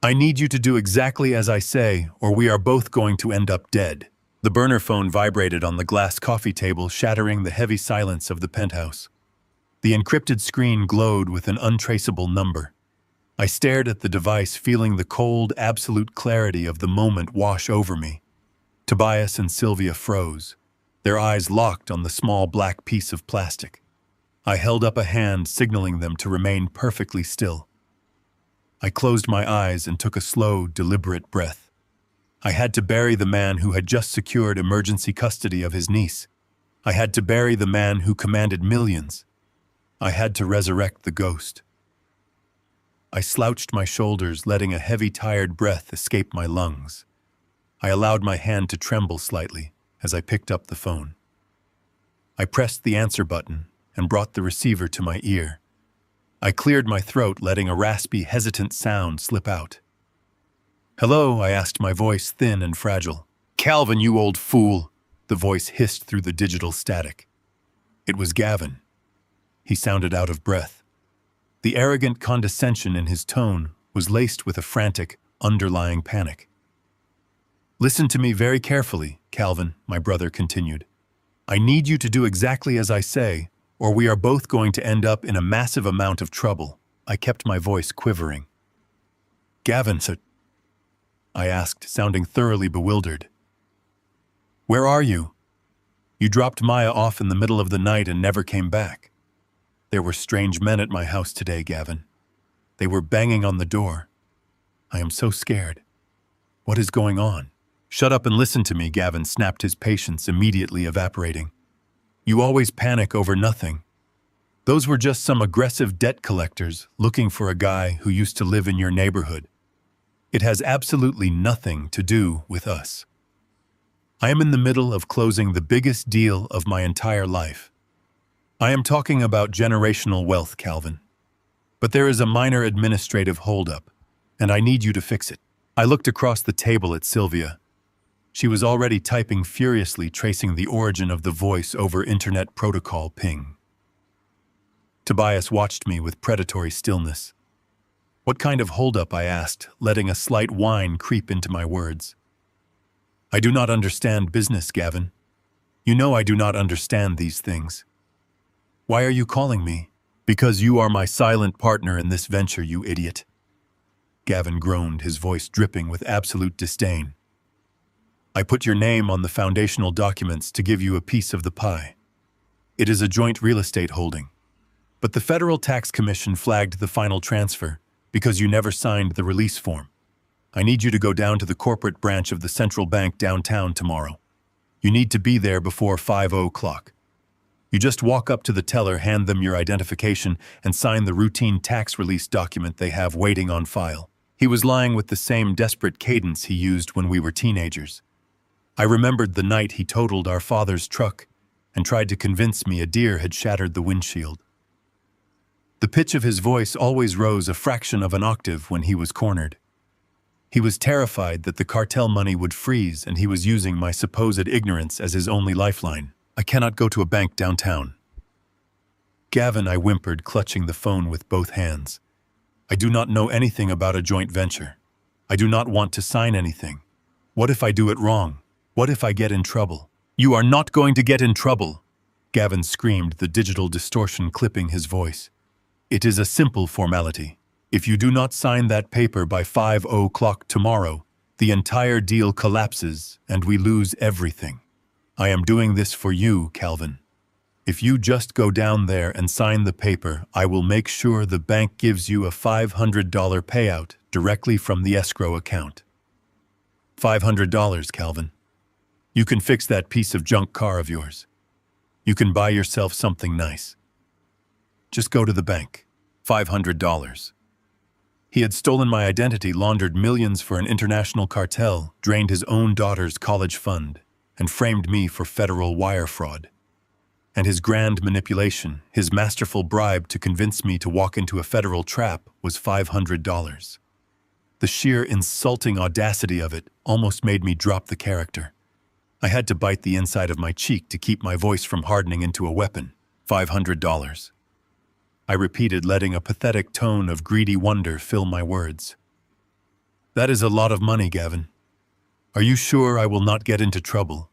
"I need you to do exactly as I say, or we are both going to end up dead." The burner phone vibrated on the glass coffee table, shattering the heavy silence of the penthouse. The encrypted screen glowed with an untraceable number. I stared at the device, feeling the cold, absolute clarity of the moment wash over me. Tobias and Sylvia froze, their eyes locked on the small black piece of plastic. I held up a hand, signaling them to remain perfectly still. I closed my eyes and took a slow, deliberate breath. I had to bury the man who had just secured emergency custody of his niece. I had to bury the man who commanded millions. I had to resurrect the ghost. I slouched my shoulders, letting a heavy, tired breath escape my lungs. I allowed my hand to tremble slightly as I picked up the phone. I pressed the answer button and brought the receiver to my ear. I cleared my throat, letting a raspy, hesitant sound slip out. "Hello," I asked, my voice thin and fragile. "Calvin, you old fool," the voice hissed through the digital static. It was Gavin. He sounded out of breath. The arrogant condescension in his tone was laced with a frantic, underlying panic. "Listen to me very carefully, Calvin," my brother continued. "I need you to do exactly as I say, or we are both going to end up in a massive amount of trouble." I kept my voice quivering. "Gavin, sir," I asked, sounding thoroughly bewildered. "Where are you? You dropped Maya off in the middle of the night and never came back." "There were strange men at my house today, Gavin. They were banging on the door. I am so scared. What is going on?" "Shut up and listen to me," Gavin snapped, his patience immediately evaporating. "You always panic over nothing. Those were just some aggressive debt collectors looking for a guy who used to live in your neighborhood. It has absolutely nothing to do with us. I am in the middle of closing the biggest deal of my entire life. I am talking about generational wealth, Calvin. But there is a minor administrative holdup, and I need you to fix it." I looked across the table at Sylvia. She was already typing furiously, tracing the origin of the voice over internet protocol ping. Tobias watched me with predatory stillness. "What kind of holdup?" I asked, letting a slight whine creep into my words. "I do not understand business, Gavin. You know I do not understand these things." "Why are you calling me?" "Because you are my silent partner in this venture, you idiot." Gavin groaned, his voice dripping with absolute disdain. I put your name on the foundational documents to give you a piece of the pie. It is a joint real estate holding. But the Federal Tax Commission flagged the final transfer because you never signed the release form. I need you to go down to the corporate branch of the central bank downtown tomorrow. You need to be there before 5:00. You just walk up to the teller, hand them your identification, and sign the routine tax release document they have waiting on file. He was lying with the same desperate cadence he used when we were teenagers. I remembered the night he totaled our father's truck and tried to convince me a deer had shattered the windshield. The pitch of his voice always rose a fraction of an octave when he was cornered. He was terrified that the cartel money would freeze, and he was using my supposed ignorance as his only lifeline. I cannot go to a bank downtown. Gavin, I whimpered, clutching the phone with both hands. I do not know anything about a joint venture. I do not want to sign anything. What if I do it wrong? What if I get in trouble? You are not going to get in trouble, Gavin screamed, the digital distortion clipping his voice. It is a simple formality. If you do not sign that paper by 5:00 tomorrow, the entire deal collapses and we lose everything. I am doing this for you, Calvin. If you just go down there and sign the paper, I will make sure the bank gives you a $500 payout directly from the escrow account. $500, Calvin. You can fix that piece of junk car of yours. You can buy yourself something nice. Just go to the bank. $500. He had stolen my identity, laundered millions for an international cartel, drained his own daughter's college fund, and framed me for federal wire fraud. And his grand manipulation, his masterful bribe to convince me to walk into a federal trap, was $500. The sheer insulting audacity of it almost made me drop the character. I had to bite the inside of my cheek to keep my voice from hardening into a weapon. $500. I repeated, letting a pathetic tone of greedy wonder fill my words. That is a lot of money, Gavin. Are you sure I will not get into trouble?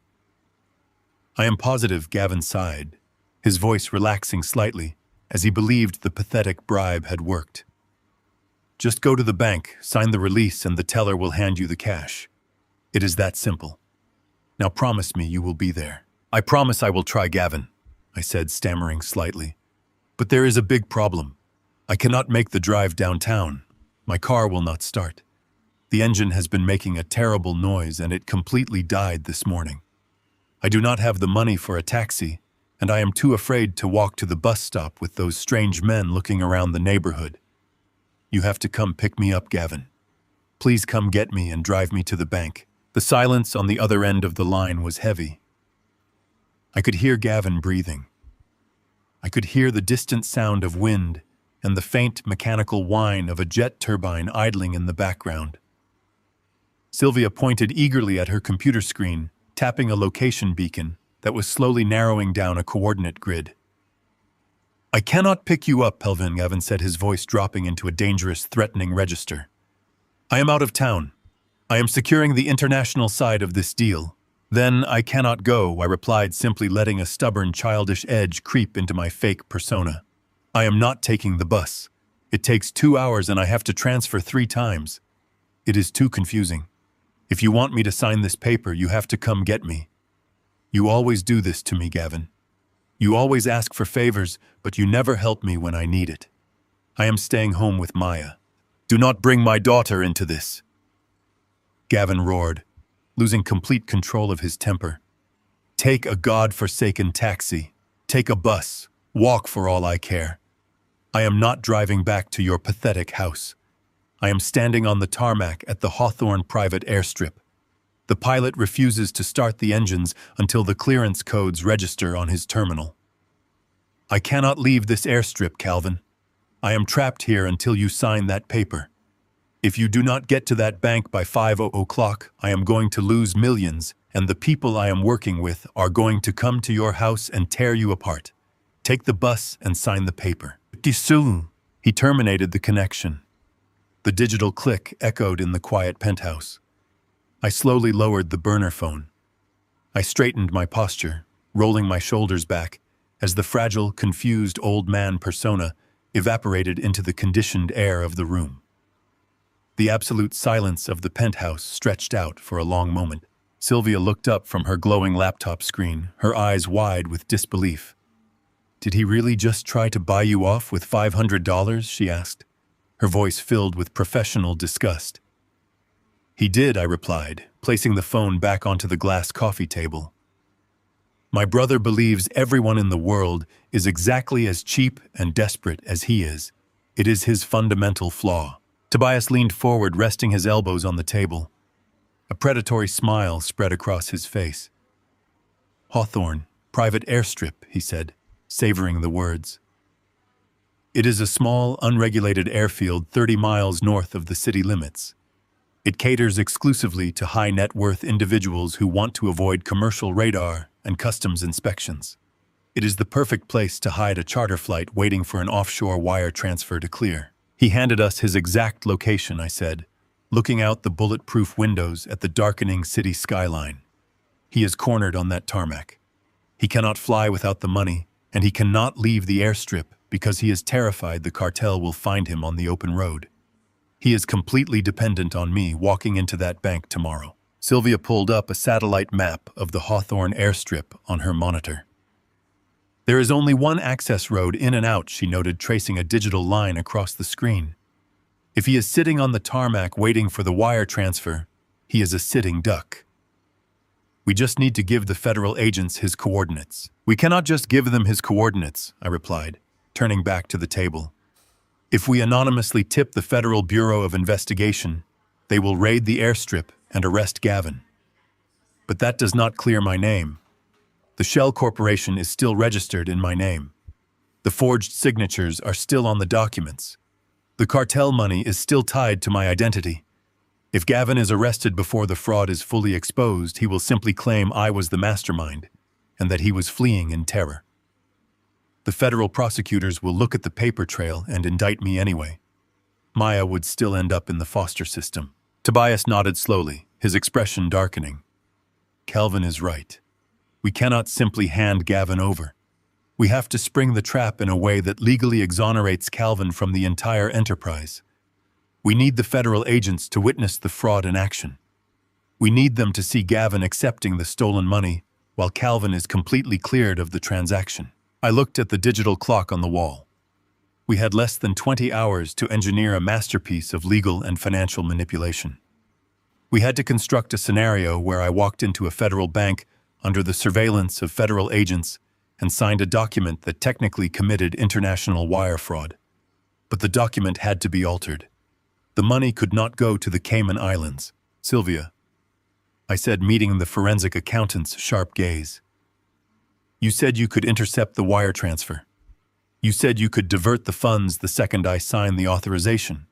I am positive, Gavin sighed, his voice relaxing slightly as he believed the pathetic bribe had worked. Just go to the bank, sign the release, and the teller will hand you the cash. It is that simple. Now promise me you will be there. I promise I will try, Gavin, I said, stammering slightly. But there is a big problem. I cannot make the drive downtown. My car will not start. The engine has been making a terrible noise and it completely died this morning. I do not have the money for a taxi, and I am too afraid to walk to the bus stop with those strange men looking around the neighborhood. You have to come pick me up, Gavin. Please come get me and drive me to the bank. The silence on the other end of the line was heavy. I could hear Gavin breathing. I could hear the distant sound of wind and the faint mechanical whine of a jet turbine idling in the background. Sylvia pointed eagerly at her computer screen, tapping a location beacon that was slowly narrowing down a coordinate grid. I cannot pick you up, Pelvin, Gavin said, his voice dropping into a dangerous, threatening register. I am out of town. I am securing the international side of this deal. Then I cannot go, I replied, simply letting a stubborn, childish edge creep into my fake persona. I am not taking the bus. It takes 2 hours and I have to transfer 3 times. It is too confusing. If you want me to sign this paper, you have to come get me. You always do this to me, Gavin. You always ask for favors, but you never help me when I need it. I am staying home with Maya. Do not bring my daughter into this. Gavin roared, losing complete control of his temper. Take a God-forsaken taxi. Take a bus. Walk for all I care. I am not driving back to your pathetic house. I am standing on the tarmac at the Hawthorne private airstrip. The pilot refuses to start the engines until the clearance codes register on his terminal. I cannot leave this airstrip, Calvin. I am trapped here until you sign that paper. If you do not get to that bank by 5:00, I am going to lose millions, and the people I am working with are going to come to your house and tear you apart. Take the bus and sign the paper. He terminated the connection. The digital click echoed in the quiet penthouse. I slowly lowered the burner phone. I straightened my posture, rolling my shoulders back, as the fragile, confused old man persona evaporated into the conditioned air of the room. The absolute silence of the penthouse stretched out for a long moment. Sylvia looked up from her glowing laptop screen, her eyes wide with disbelief. "Did he really just try to buy you off with $500?" she asked, her voice filled with professional disgust. "He did," I replied, placing the phone back onto the glass coffee table. "My brother believes everyone in the world is exactly as cheap and desperate as he is. It is his fundamental flaw." Tobias leaned forward, resting his elbows on the table. A predatory smile spread across his face. "Hawthorne, private airstrip," he said, savoring the words. "It is a small, unregulated airfield 30 miles north of the city limits. It caters exclusively to high-net-worth individuals who want to avoid commercial radar and customs inspections. It is the perfect place to hide a charter flight waiting for an offshore wire transfer to clear." "He handed us his exact location," I said, looking out the bulletproof windows at the darkening city skyline. "He is cornered on that tarmac. He cannot fly without the money, and he cannot leave the airstrip because he is terrified the cartel will find him on the open road. He is completely dependent on me walking into that bank tomorrow." Sylvia pulled up a satellite map of the Hawthorne airstrip on her monitor. "There is only one access road in and out," she noted, tracing a digital line across the screen. "If he is sitting on the tarmac waiting for the wire transfer, he is a sitting duck. We just need to give the federal agents his coordinates." "We cannot just give them his coordinates," I replied, turning back to the table. "If we anonymously tip the Federal Bureau of Investigation, they will raid the airstrip and arrest Gavin. But that does not clear my name. The Shell Corporation is still registered in my name. The forged signatures are still on the documents. The cartel money is still tied to my identity. If Gavin is arrested before the fraud is fully exposed, he will simply claim I was the mastermind and that he was fleeing in terror. The federal prosecutors will look at the paper trail and indict me anyway. Maya would still end up in the foster system." Tobias nodded slowly, his expression darkening. "Calvin is right. We cannot simply hand Gavin over. We have to spring the trap in a way that legally exonerates Calvin from the entire enterprise. We need the federal agents to witness the fraud in action. We need them to see Gavin accepting the stolen money while Calvin is completely cleared of the transaction." I looked at the digital clock on the wall. We had less than 20 hours to engineer a masterpiece of legal and financial manipulation. We had to construct a scenario where I walked into a federal bank under the surveillance of federal agents and signed a document that technically committed international wire fraud. But the document had to be altered. The money could not go to the Cayman Islands. "Sylvia," I said, meeting the forensic accountant's sharp gaze. "You said you could intercept the wire transfer. You said you could divert the funds the second I signed the authorization."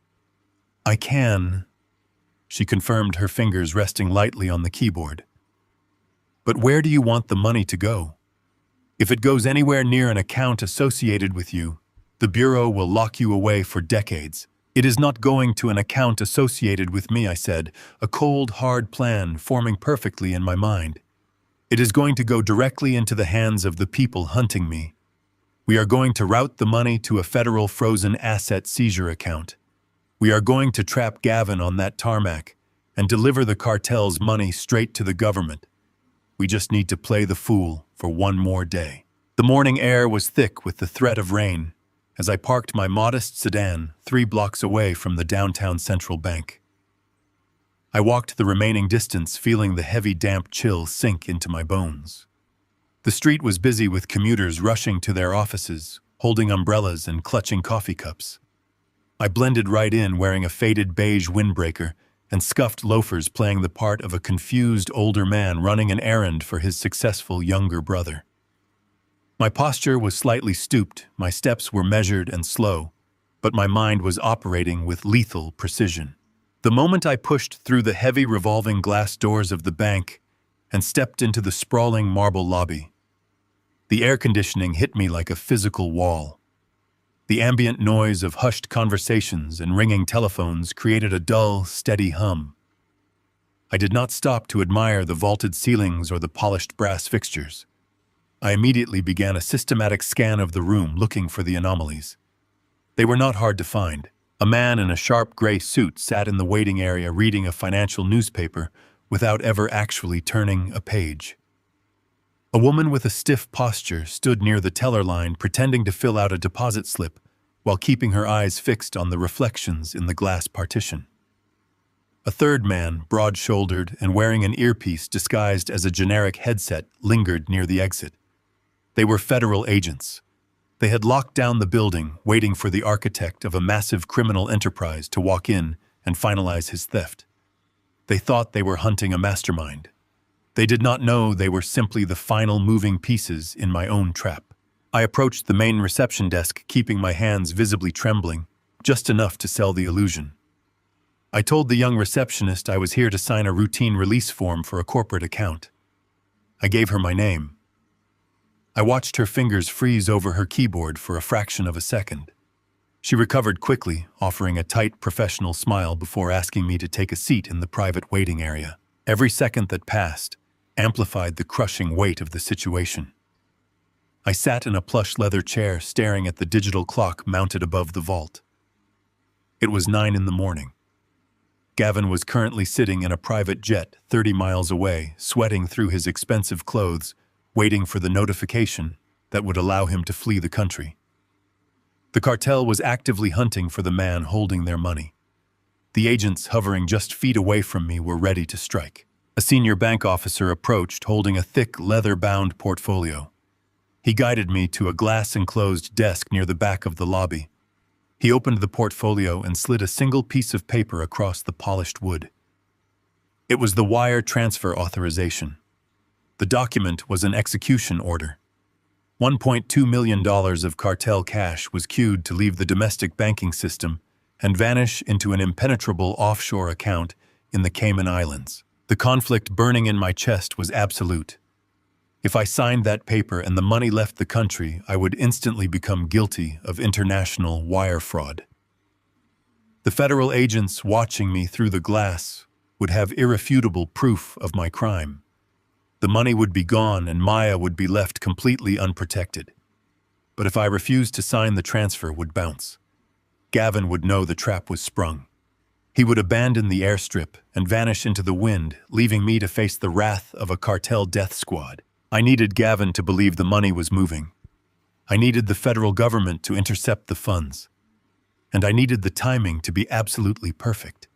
"I can," she confirmed, her fingers resting lightly on the keyboard. "But where do you want the money to go? If it goes anywhere near an account associated with you, the Bureau will lock you away for decades." "It is not going to an account associated with me," I said, a cold, hard plan forming perfectly in my mind. "It is going to go directly into the hands of the people hunting me. We are going to route the money to a federal frozen asset seizure account. We are going to trap Gavin on that tarmac and deliver the cartel's money straight to the government. We just need to play the fool for one more day." The morning air was thick with the threat of rain as I parked my modest sedan 3 blocks away from the downtown Central Bank. I walked the remaining distance, feeling the heavy, damp chill sink into my bones. The street was busy with commuters rushing to their offices, holding umbrellas and clutching coffee cups. I blended right in, wearing a faded beige windbreaker and scuffed loafers, playing the part of a confused older man running an errand for his successful younger brother. My posture was slightly stooped, my steps were measured and slow, but my mind was operating with lethal precision. The moment I pushed through the heavy revolving glass doors of the bank and stepped into the sprawling marble lobby, the air conditioning hit me like a physical wall. The ambient noise of hushed conversations and ringing telephones created a dull, steady hum. I did not stop to admire the vaulted ceilings or the polished brass fixtures. I immediately began a systematic scan of the room, looking for the anomalies. They were not hard to find. A man in a sharp gray suit sat in the waiting area reading a financial newspaper without ever actually turning a page. A woman with a stiff posture stood near the teller line pretending to fill out a deposit slip while keeping her eyes fixed on the reflections in the glass partition. A third man, broad-shouldered and wearing an earpiece disguised as a generic headset, lingered near the exit. They were federal agents. They had locked down the building, waiting for the architect of a massive criminal enterprise to walk in and finalize his theft. They thought they were hunting a mastermind. They did not know they were simply the final moving pieces in my own trap. I approached the main reception desk, keeping my hands visibly trembling, just enough to sell the illusion. I told the young receptionist I was here to sign a routine release form for a corporate account. I gave her my name. I watched her fingers freeze over her keyboard for a fraction of a second. She recovered quickly, offering a tight, professional smile before asking me to take a seat in the private waiting area. Every second that passed amplified the crushing weight of the situation. I sat in a plush leather chair staring at the digital clock mounted above the vault. It was 9 in the morning. Gavin was currently sitting in a private jet 30 miles away, sweating through his expensive clothes, waiting for the notification that would allow him to flee the country. The cartel was actively hunting for the man holding their money. The agents hovering just feet away from me were ready to strike. A senior bank officer approached, holding a thick, leather-bound portfolio. He guided me to a glass-enclosed desk near the back of the lobby. He opened the portfolio and slid a single piece of paper across the polished wood. It was the wire transfer authorization. The document was an execution order. $1.2 million of cartel cash was queued to leave the domestic banking system and vanish into an impenetrable offshore account in the Cayman Islands. The conflict burning in my chest was absolute. If I signed that paper and the money left the country, I would instantly become guilty of international wire fraud. The federal agents watching me through the glass would have irrefutable proof of my crime. The money would be gone and Maya would be left completely unprotected. But if I refused to sign, the transfer would bounce. Gavin would know the trap was sprung. He would abandon the airstrip and vanish into the wind, leaving me to face the wrath of a cartel death squad. I needed Gavin to believe the money was moving. I needed the federal government to intercept the funds. And I needed the timing to be absolutely perfect.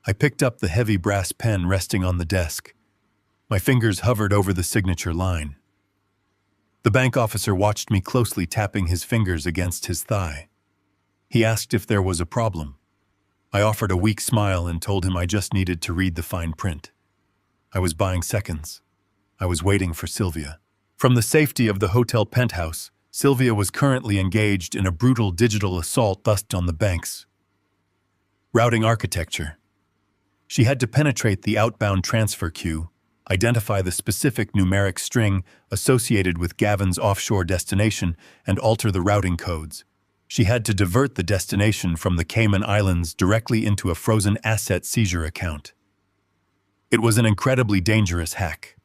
I picked up the heavy brass pen resting on the desk. My fingers hovered over the signature line. The bank officer watched me closely, tapping his fingers against his thigh. He asked if there was a problem. I offered a weak smile and told him I just needed to read the fine print. I was buying seconds. I was waiting for Sylvia. From the safety of the hotel penthouse, Sylvia was currently engaged in a brutal digital assault bust on the banks. Routing architecture. She had to penetrate the outbound transfer queue, identify the specific numeric string associated with Gavin's offshore destination, and alter the routing codes. She had to divert the destination from the Cayman Islands directly into a frozen asset seizure account. It was an incredibly dangerous hack.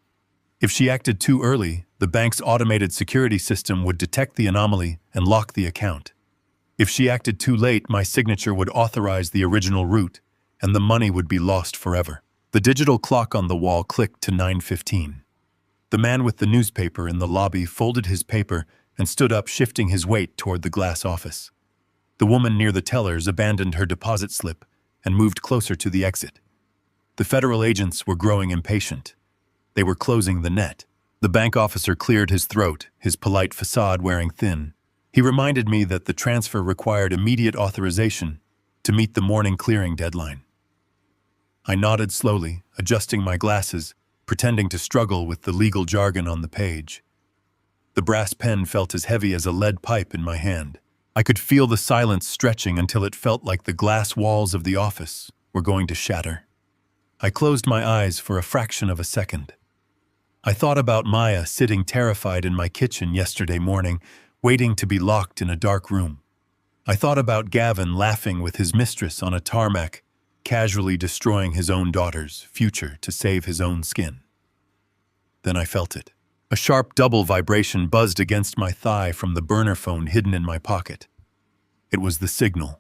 If she acted too early, the bank's automated security system would detect the anomaly and lock the account. If she acted too late, my signature would authorize the original route, and the money would be lost forever. The digital clock on the wall clicked to 9:15. The man with the newspaper in the lobby folded his paper and stood up, shifting his weight toward the glass office. The woman near the tellers abandoned her deposit slip and moved closer to the exit. The federal agents were growing impatient. They were closing the net. The bank officer cleared his throat, his polite facade wearing thin. He reminded me that the transfer required immediate authorization to meet the morning clearing deadline. I nodded slowly, adjusting my glasses, pretending to struggle with the legal jargon on the page. The brass pen felt as heavy as a lead pipe in my hand. I could feel the silence stretching until it felt like the glass walls of the office were going to shatter. I closed my eyes for a fraction of a second. I thought about Maya sitting terrified in my kitchen yesterday morning, waiting to be locked in a dark room. I thought about Gavin laughing with his mistress on a tarmac, casually destroying his own daughter's future to save his own skin. Then I felt it. A sharp double vibration buzzed against my thigh from the burner phone hidden in my pocket. It was the signal.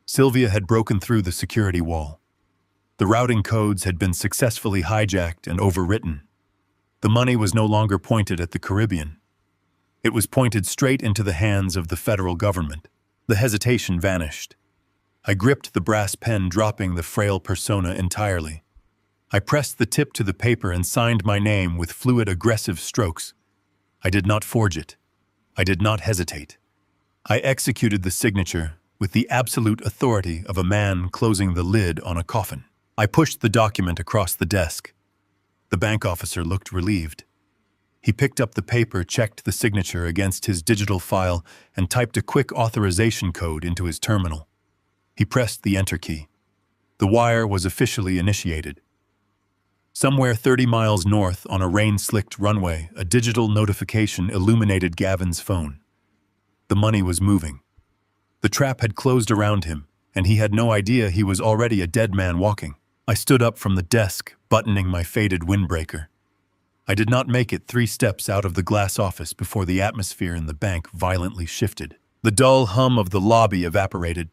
Sylvia had broken through the security wall. The routing codes had been successfully hijacked and overwritten. The money was no longer pointed at the Caribbean. It was pointed straight into the hands of the federal government. The hesitation vanished. I gripped the brass pen, dropping the frail persona entirely. I pressed the tip to the paper and signed my name with fluid, aggressive strokes. I did not forge it. I did not hesitate. I executed the signature with the absolute authority of a man closing the lid on a coffin. I pushed the document across the desk. The bank officer looked relieved. He picked up the paper, checked the signature against his digital file, and typed a quick authorization code into his terminal. He pressed the enter key. The wire was officially initiated. Somewhere 30 miles north on a rain-slicked runway, a digital notification illuminated Gavin's phone. The money was moving. The trap had closed around him, and he had no idea he was already a dead man walking. I stood up from the desk, buttoning my faded windbreaker. I did not make it 3 steps out of the glass office before the atmosphere in the bank violently shifted. The dull hum of the lobby evaporated.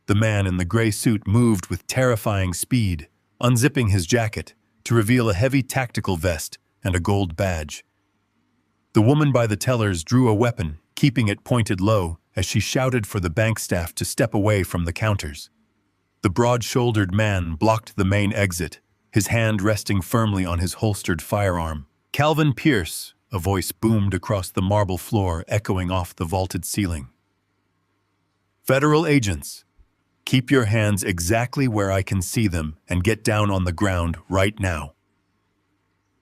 The man in the gray suit moved with terrifying speed, unzipping his jacket to reveal a heavy tactical vest and a gold badge. The woman by the tellers drew a weapon, keeping it pointed low as she shouted for the bank staff to step away from the counters. The broad-shouldered man blocked the main exit, his hand resting firmly on his holstered firearm. "Calvin Pierce," a voice boomed across the marble floor, echoing off the vaulted ceiling. "Federal agents, keep your hands exactly where I can see them and get down on the ground right now."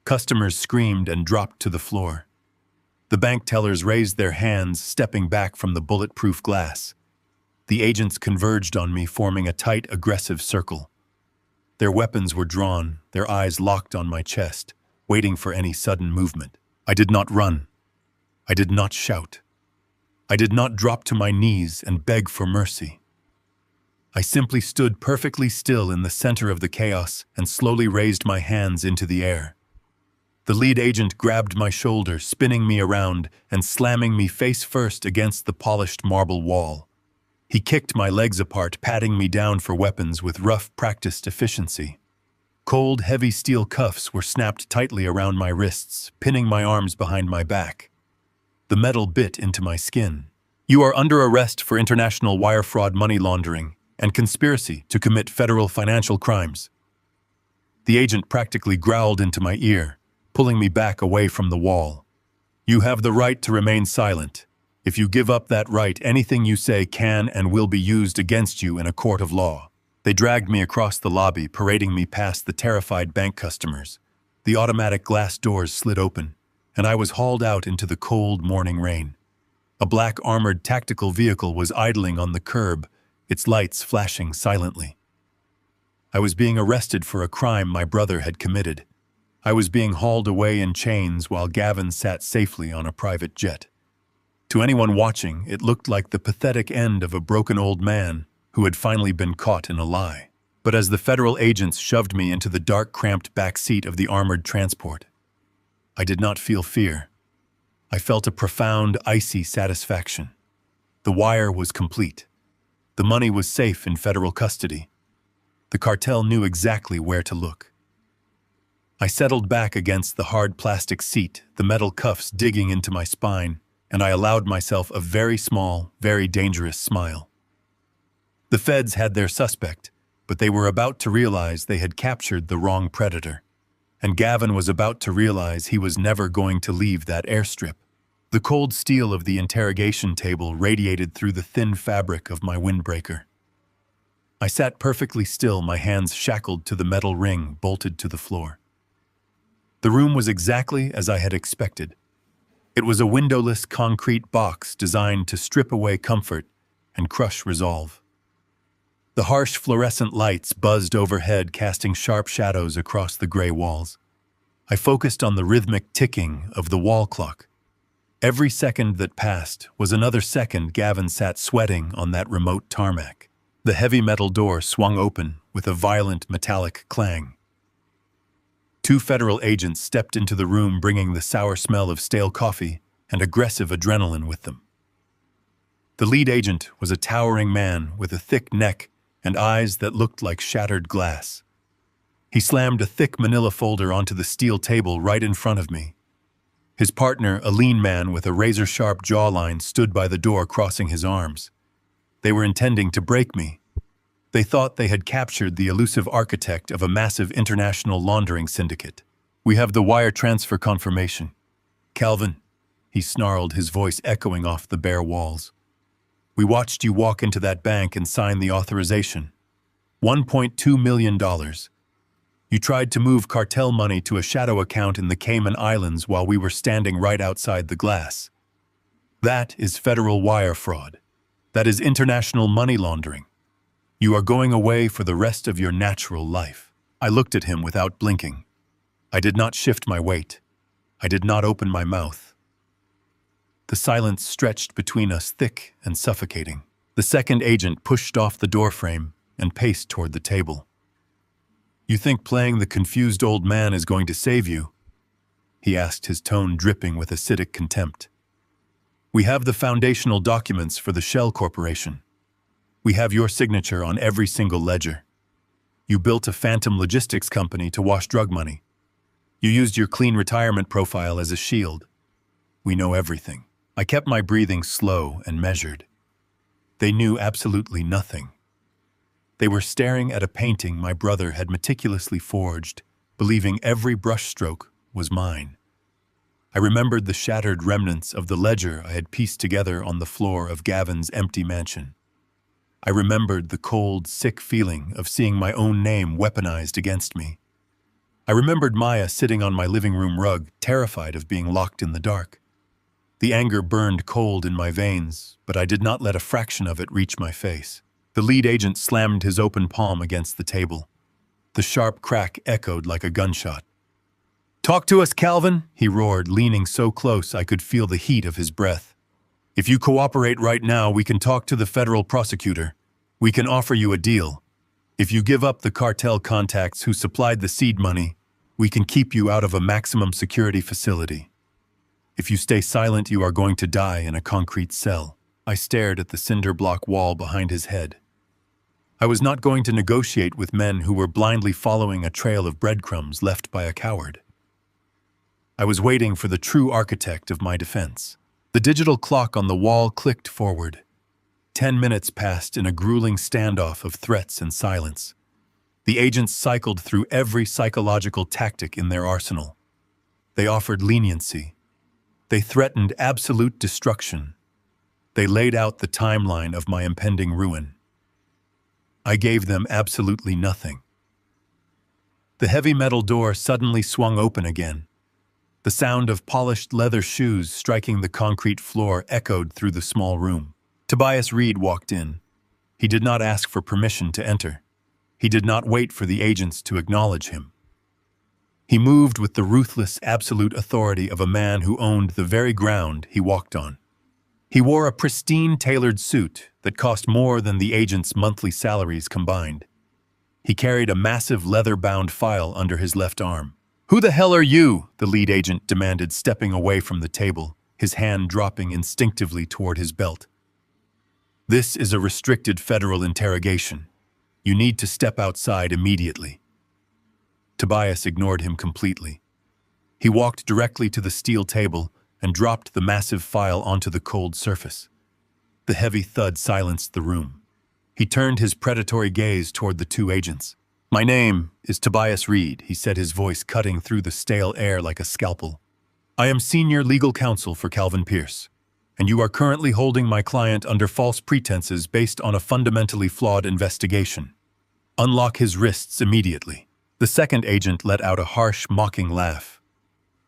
Customers screamed and dropped to the floor. The bank tellers raised their hands, stepping back from the bulletproof glass. The agents converged on me, forming a tight, aggressive circle. Their weapons were drawn, their eyes locked on my chest, waiting for any sudden movement. I did not run. I did not shout. I did not drop to my knees and beg for mercy. I simply stood perfectly still in the center of the chaos and slowly raised my hands into the air. The lead agent grabbed my shoulder, spinning me around and slamming me face first against the polished marble wall. He kicked my legs apart, patting me down for weapons with rough, practiced efficiency. Cold, heavy steel cuffs were snapped tightly around my wrists, pinning my arms behind my back. The metal bit into my skin. "You are under arrest for international wire fraud, money laundering, and conspiracy to commit federal financial crimes." The agent practically growled into my ear, pulling me back away from the wall. "You have the right to remain silent. If you give up that right, anything you say can and will be used against you in a court of law." They dragged me across the lobby, parading me past the terrified bank customers. The automatic glass doors slid open, and I was hauled out into the cold morning rain. A black armored tactical vehicle was idling on the curb, its lights flashing silently. I was being arrested for a crime my brother had committed. I was being hauled away in chains while Gavin sat safely on a private jet. To anyone watching, it looked like the pathetic end of a broken old man who had finally been caught in a lie. But as the federal agents shoved me into the dark, cramped back seat of the armored transport, I did not feel fear. I felt a profound, icy satisfaction. The wire was complete. The money was safe in federal custody. The cartel knew exactly where to look. I settled back against the hard plastic seat, the metal cuffs digging into my spine, and I allowed myself a very small, very dangerous smile. The feds had their suspect, but they were about to realize they had captured the wrong predator. And Gavin was about to realize he was never going to leave that airstrip. The cold steel of the interrogation table radiated through the thin fabric of my windbreaker. I sat perfectly still, my hands shackled to the metal ring bolted to the floor. The room was exactly as I had expected. It was a windowless concrete box designed to strip away comfort and crush resolve. The harsh fluorescent lights buzzed overhead, casting sharp shadows across the gray walls. I focused on the rhythmic ticking of the wall clock. Every second that passed was another second Gavin sat sweating on that remote tarmac. The heavy metal door swung open with a violent metallic clang. 2 federal agents stepped into the room, bringing the sour smell of stale coffee and aggressive adrenaline with them. The lead agent was a towering man with a thick neck and eyes that looked like shattered glass. He slammed a thick manila folder onto the steel table right in front of me. His partner, a lean man with a razor-sharp jawline, stood by the door crossing his arms. They were intending to break me. They thought they had captured the elusive architect of a massive international laundering syndicate. "We have the wire transfer confirmation. Calvin," he snarled, his voice echoing off the bare walls. "We watched you walk into that bank and sign the authorization. $1.2 million. You tried to move cartel money to a shadow account in the Cayman Islands while we were standing right outside the glass. That is federal wire fraud. That is international money laundering. You are going away for the rest of your natural life." I looked at him without blinking. I did not shift my weight. I did not open my mouth. The silence stretched between us, thick and suffocating. The second agent pushed off the doorframe and paced toward the table. "You think playing the confused old man is going to save you?" he asked, his tone dripping with acidic contempt. "We have the foundational documents for the Shell Corporation. We have your signature on every single ledger. You built a phantom logistics company to wash drug money. You used your clean retirement profile as a shield. We know everything." I kept my breathing slow and measured. They knew absolutely nothing. They were staring at a painting my brother had meticulously forged, believing every brushstroke was mine. I remembered the shattered remnants of the ledger I had pieced together on the floor of Gavin's empty mansion. I remembered the cold, sick feeling of seeing my own name weaponized against me. I remembered Maya sitting on my living room rug, terrified of being locked in the dark. The anger burned cold in my veins, but I did not let a fraction of it reach my face. The lead agent slammed his open palm against the table. The sharp crack echoed like a gunshot. "Talk to us, Calvin," he roared, leaning so close I could feel the heat of his breath. "If you cooperate right now, we can talk to the federal prosecutor. We can offer you a deal. If you give up the cartel contacts who supplied the seed money, we can keep you out of a maximum security facility. If you stay silent, you are going to die in a concrete cell." I stared at the cinder block wall behind his head. I was not going to negotiate with men who were blindly following a trail of breadcrumbs left by a coward. I was waiting for the true architect of my defense. The digital clock on the wall clicked forward. 10 minutes passed in a grueling standoff of threats and silence. The agents cycled through every psychological tactic in their arsenal. They offered leniency. They threatened absolute destruction. They laid out the timeline of my impending ruin. I gave them absolutely nothing. The heavy metal door suddenly swung open again. The sound of polished leather shoes striking the concrete floor echoed through the small room. Tobias Reed walked in. He did not ask for permission to enter. He did not wait for the agents to acknowledge him. He moved with the ruthless, absolute authority of a man who owned the very ground he walked on. He wore a pristine, tailored suit that cost more than the agents' monthly salaries combined. He carried a massive leather-bound file under his left arm. "Who the hell are you?" the lead agent demanded, stepping away from the table, his hand dropping instinctively toward his belt. "This is a restricted federal interrogation. You need to step outside immediately." Tobias ignored him completely. He walked directly to the steel table and dropped the massive file onto the cold surface. The heavy thud silenced the room. He turned his predatory gaze toward the two agents. "My name is Tobias Reed," he said, his voice cutting through the stale air like a scalpel. "I am senior legal counsel for Calvin Pierce, and you are currently holding my client under false pretenses based on a fundamentally flawed investigation. Unlock his wrists immediately." The second agent let out a harsh, mocking laugh.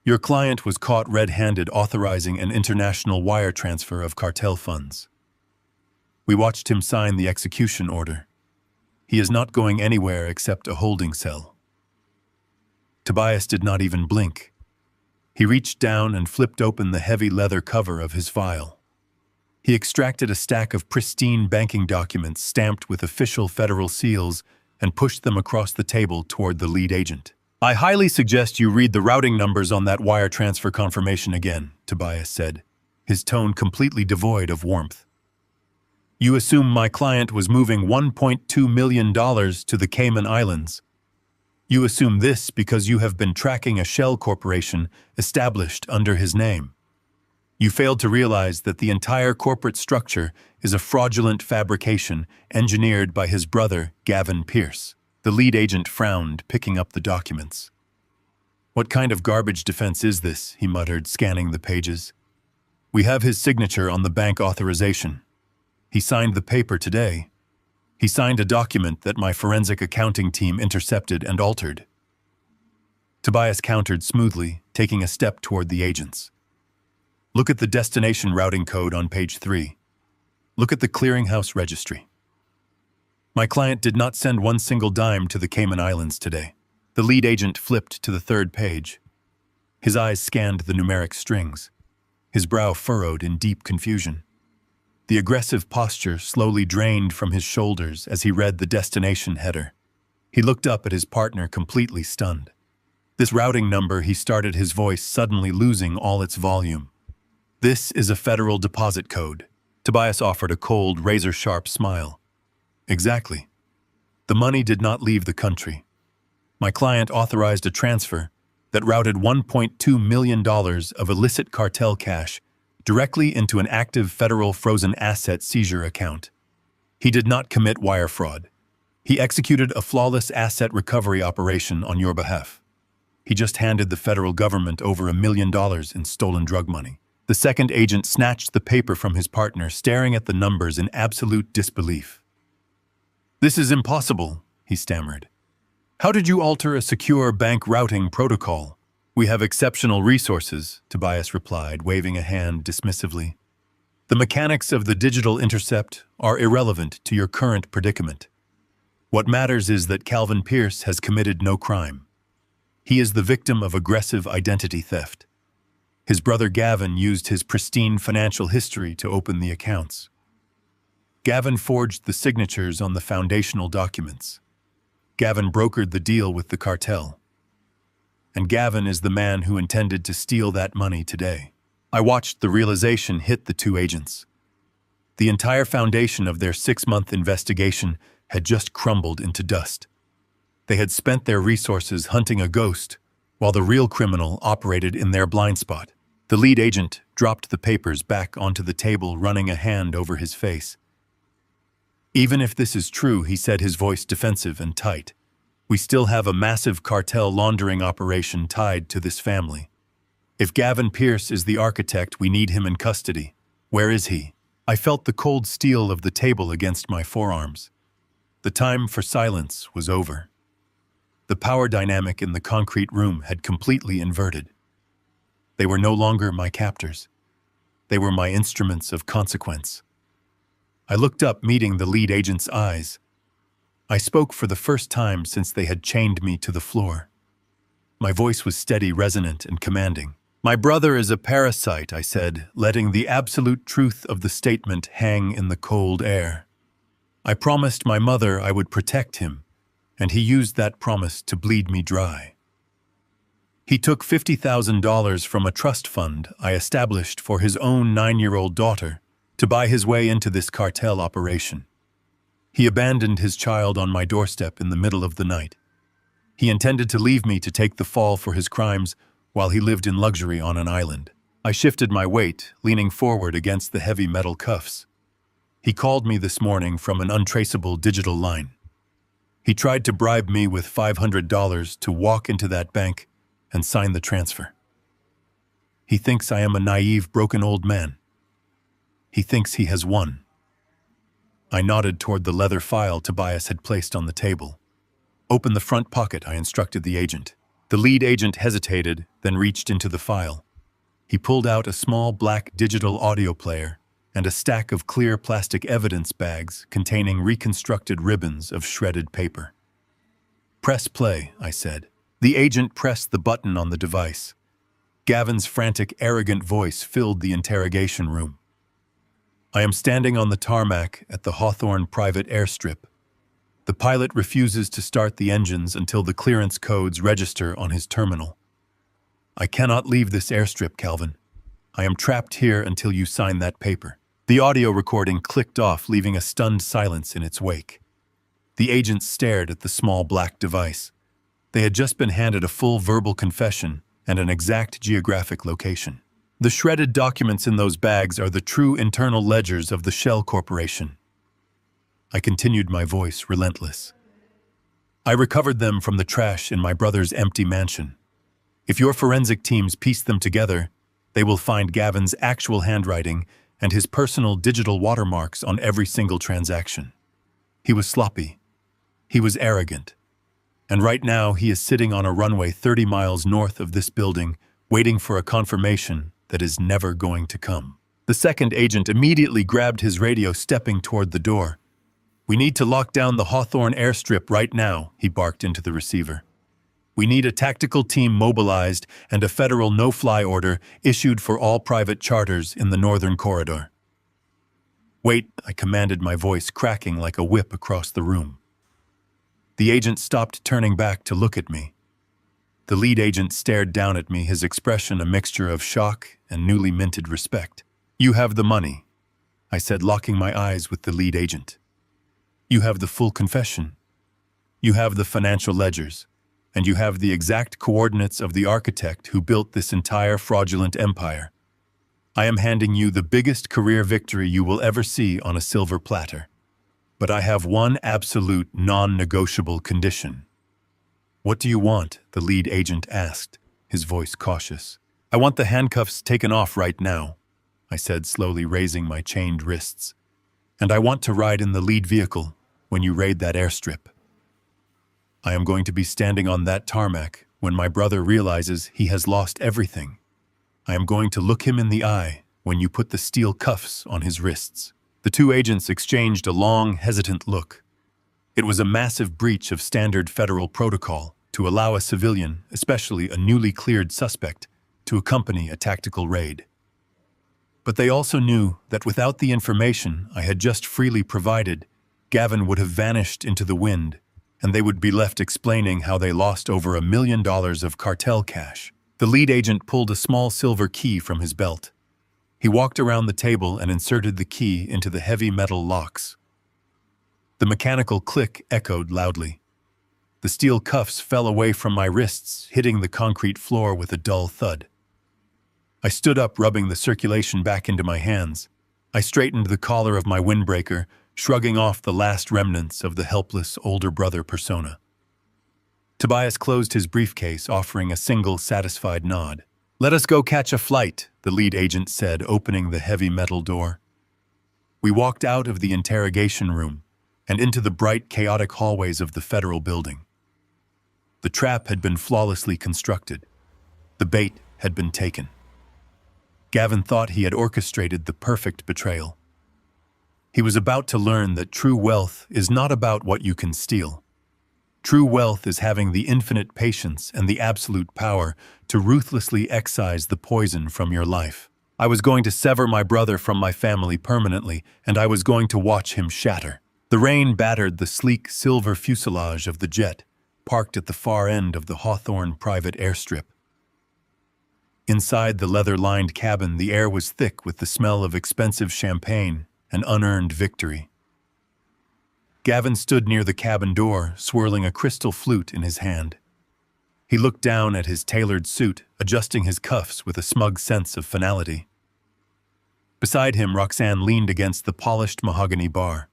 "Your client was caught red-handed authorizing an international wire transfer of cartel funds. We watched him sign the execution order. He is not going anywhere except a holding cell." Tobias did not even blink. He reached down and flipped open the heavy leather cover of his file. He extracted a stack of pristine banking documents stamped with official federal seals and pushed them across the table toward the lead agent. "I highly suggest you read the routing numbers on that wire transfer confirmation again," Tobias said, his tone completely devoid of warmth. "You assume my client was moving $1.2 million to the Cayman Islands. You assume this because you have been tracking a shell corporation established under his name. You failed to realize that the entire corporate structure is a fraudulent fabrication engineered by his brother, Gavin Pierce. The lead agent frowned, picking up the documents. "What kind of garbage defense is this?" he muttered, scanning the pages. "We have his signature on the bank authorization. He signed the paper today. He signed a document that my forensic accounting team intercepted and altered." Tobias countered smoothly, taking a step toward the agents. "Look at the destination routing code on page 3. Look at the clearinghouse registry. My client did not send one single dime to the Cayman Islands today." The lead agent flipped to the third page. His eyes scanned the numeric strings. His brow furrowed in deep confusion. The aggressive posture slowly drained from his shoulders as he read the destination header. He looked up at his partner, completely stunned. "This routing number," he started, his voice suddenly losing all its volume. "This is a federal deposit code." Tobias offered a cold, razor-sharp smile. "Exactly. The money did not leave the country. My client authorized a transfer that routed $1.2 million of illicit cartel cash directly into an active federal frozen asset seizure account. He did not commit wire fraud. He executed a flawless asset recovery operation on your behalf. He just handed the federal government over $1 million in stolen drug money." The second agent snatched the paper from his partner, staring at the numbers in absolute disbelief. "This is impossible," he stammered. "How did you alter a secure bank routing protocol?" "We have exceptional resources," Tobias replied, waving a hand dismissively. "The mechanics of the digital intercept are irrelevant to your current predicament. What matters is that Calvin Pierce has committed no crime. He is the victim of aggressive identity theft. His brother Gavin used his pristine financial history to open the accounts. Gavin forged the signatures on the foundational documents. Gavin brokered the deal with the cartel. And Gavin is the man who intended to steal that money today." I watched the realization hit the two agents. The entire foundation of their 6-month investigation had just crumbled into dust. They had spent their resources hunting a ghost, while the real criminal operated in their blind spot. The lead agent dropped the papers back onto the table, running a hand over his face. "Even if this is true," he said, his voice defensive and tight, "we still have a massive cartel laundering operation tied to this family. If Gavin Pierce is the architect, we need him in custody. Where is he?" I felt the cold steel of the table against my forearms. The time for silence was over. The power dynamic in the concrete room had completely inverted. They were no longer my captors. They were my instruments of consequence. I looked up, meeting the lead agent's eyes. I spoke for the first time since they had chained me to the floor. My voice was steady, resonant, and commanding. "My brother is a parasite," I said, letting the absolute truth of the statement hang in the cold air. I promised my mother I would protect him, and he used that promise to bleed me dry. He took $50,000 from a trust fund I established for his own 9-year-old daughter to buy his way into this cartel operation. He abandoned his child on my doorstep in the middle of the night. He intended to leave me to take the fall for his crimes while he lived in luxury on an island. I shifted my weight, leaning forward against the heavy metal cuffs. He called me this morning from an untraceable digital line. He tried to bribe me with $500 to walk into that bank and sign the transfer. He thinks I am a naive, broken old man. He thinks he has won. I nodded toward the leather file Tobias had placed on the table. "Open the front pocket," I instructed the agent. The lead agent hesitated, then reached into the file. He pulled out a small black digital audio player and a stack of clear plastic evidence bags containing reconstructed ribbons of shredded paper. "Press play," I said. The agent pressed the button on the device. Gavin's frantic, arrogant voice filled the interrogation room. "I am standing on the tarmac at the Hawthorne private airstrip. The pilot refuses to start the engines until the clearance codes register on his terminal. I cannot leave this airstrip, Calvin. I am trapped here until you sign that paper." The audio recording clicked off, leaving a stunned silence in its wake. The agent stared at the small black device. They had just been handed a full verbal confession and an exact geographic location. The shredded documents in those bags are the true internal ledgers of the Shell Corporation. I continued, my voice relentless. I recovered them from the trash in my brother's empty mansion. If your forensic teams piece them together, they will find Gavin's actual handwriting and his personal digital watermarks on every single transaction. He was sloppy. He was arrogant. And right now he is sitting on a runway 30 miles north of this building, waiting for a confirmation that is never going to come. The second agent immediately grabbed his radio, stepping toward the door. "We need to lock down the Hawthorne airstrip right now," he barked into the receiver. "We need a tactical team mobilized and a federal no-fly order issued for all private charters in the northern corridor." "Wait," I commanded, my voice cracking like a whip across the room. The agent stopped, turning back to look at me. The lead agent stared down at me, his expression a mixture of shock and newly minted respect. "You have the money," I said, locking my eyes with the lead agent. "You have the full confession. You have the financial ledgers. And you have the exact coordinates of the architect who built this entire fraudulent empire. I am handing you the biggest career victory you will ever see on a silver platter. But I have one absolute, non-negotiable condition." "What do you want?" the lead agent asked, his voice cautious. "I want the handcuffs taken off right now," I said, slowly raising my chained wrists. "And I want to ride in the lead vehicle when you raid that airstrip. I am going to be standing on that tarmac when my brother realizes he has lost everything. I am going to look him in the eye when you put the steel cuffs on his wrists." The two agents exchanged a long, hesitant look. It was a massive breach of standard federal protocol to allow a civilian, especially a newly cleared suspect, to accompany a tactical raid. But they also knew that without the information I had just freely provided, Gavin would have vanished into the wind, and they would be left explaining how they lost over $1 million of cartel cash. The lead agent pulled a small silver key from his belt. He walked around the table and inserted the key into the heavy metal locks. The mechanical click echoed loudly. The steel cuffs fell away from my wrists, hitting the concrete floor with a dull thud. I stood up, rubbing the circulation back into my hands. I straightened the collar of my windbreaker, shrugging off the last remnants of the helpless older brother persona. Tobias closed his briefcase, offering a single satisfied nod. "Let us go catch a flight," the lead agent said, opening the heavy metal door. We walked out of the interrogation room and into the bright, chaotic hallways of the federal building. The trap had been flawlessly constructed. The bait had been taken. Gavin thought he had orchestrated the perfect betrayal. He was about to learn that true wealth is not about what you can steal. True wealth is having the infinite patience and the absolute power to ruthlessly excise the poison from your life. I was going to sever my brother from my family permanently, and I was going to watch him shatter. The rain battered the sleek silver fuselage of the jet, parked at the far end of the Hawthorne private airstrip. Inside the leather-lined cabin, the air was thick with the smell of expensive champagne and unearned victory. Gavin stood near the cabin door, swirling a crystal flute in his hand. He looked down at his tailored suit, adjusting his cuffs with a smug sense of finality. Beside him, Roxanne leaned against the polished mahogany bar.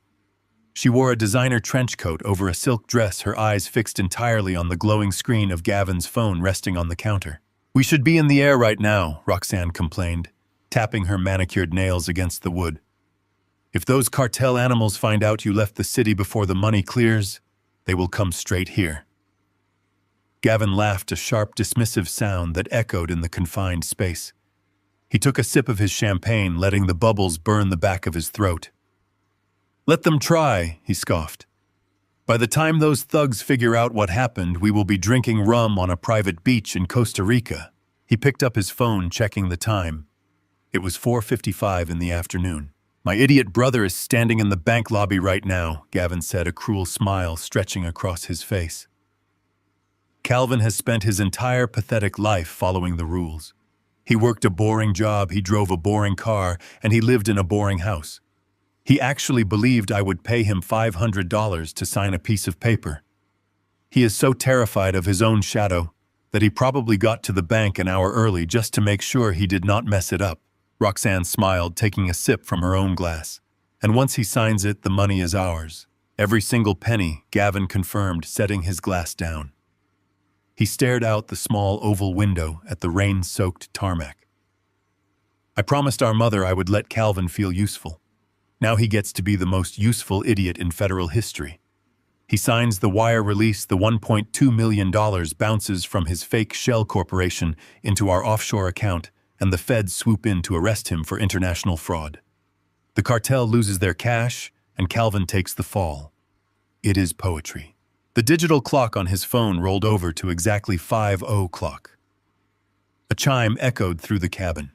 She wore a designer trench coat over a silk dress, her eyes fixed entirely on the glowing screen of Gavin's phone resting on the counter. "We should be in the air right now," Roxanne complained, tapping her manicured nails against the wood. "If those cartel animals find out you left the city before the money clears, they will come straight here." Gavin laughed, a sharp, dismissive sound that echoed in the confined space. He took a sip of his champagne, letting the bubbles burn the back of his throat. "Let them try," he scoffed. "By the time those thugs figure out what happened, we will be drinking rum on a private beach in Costa Rica." He picked up his phone, checking the time. It was 4:55 in the afternoon. "My idiot brother is standing in the bank lobby right now," Gavin said, a cruel smile stretching across his face. Calvin has spent his entire pathetic life following the rules. He worked a boring job, he drove a boring car, and he lived in a boring house. He actually believed I would pay him $500 to sign a piece of paper. He is so terrified of his own shadow that he probably got to the bank an hour early just to make sure he did not mess it up. Roxanne smiled, taking a sip from her own glass. And once he signs it, the money is ours. Every single penny, Gavin confirmed, setting his glass down. He stared out the small oval window at the rain-soaked tarmac. I promised our mother I would let Calvin feel useful. Now he gets to be the most useful idiot in federal history. He signs the wire release, the $1.2 million bounces from his fake shell corporation into our offshore account, and the feds swoop in to arrest him for international fraud. The cartel loses their cash, and Calvin takes the fall. It is poetry. The digital clock on his phone rolled over to exactly 5:00. A chime echoed through the cabin.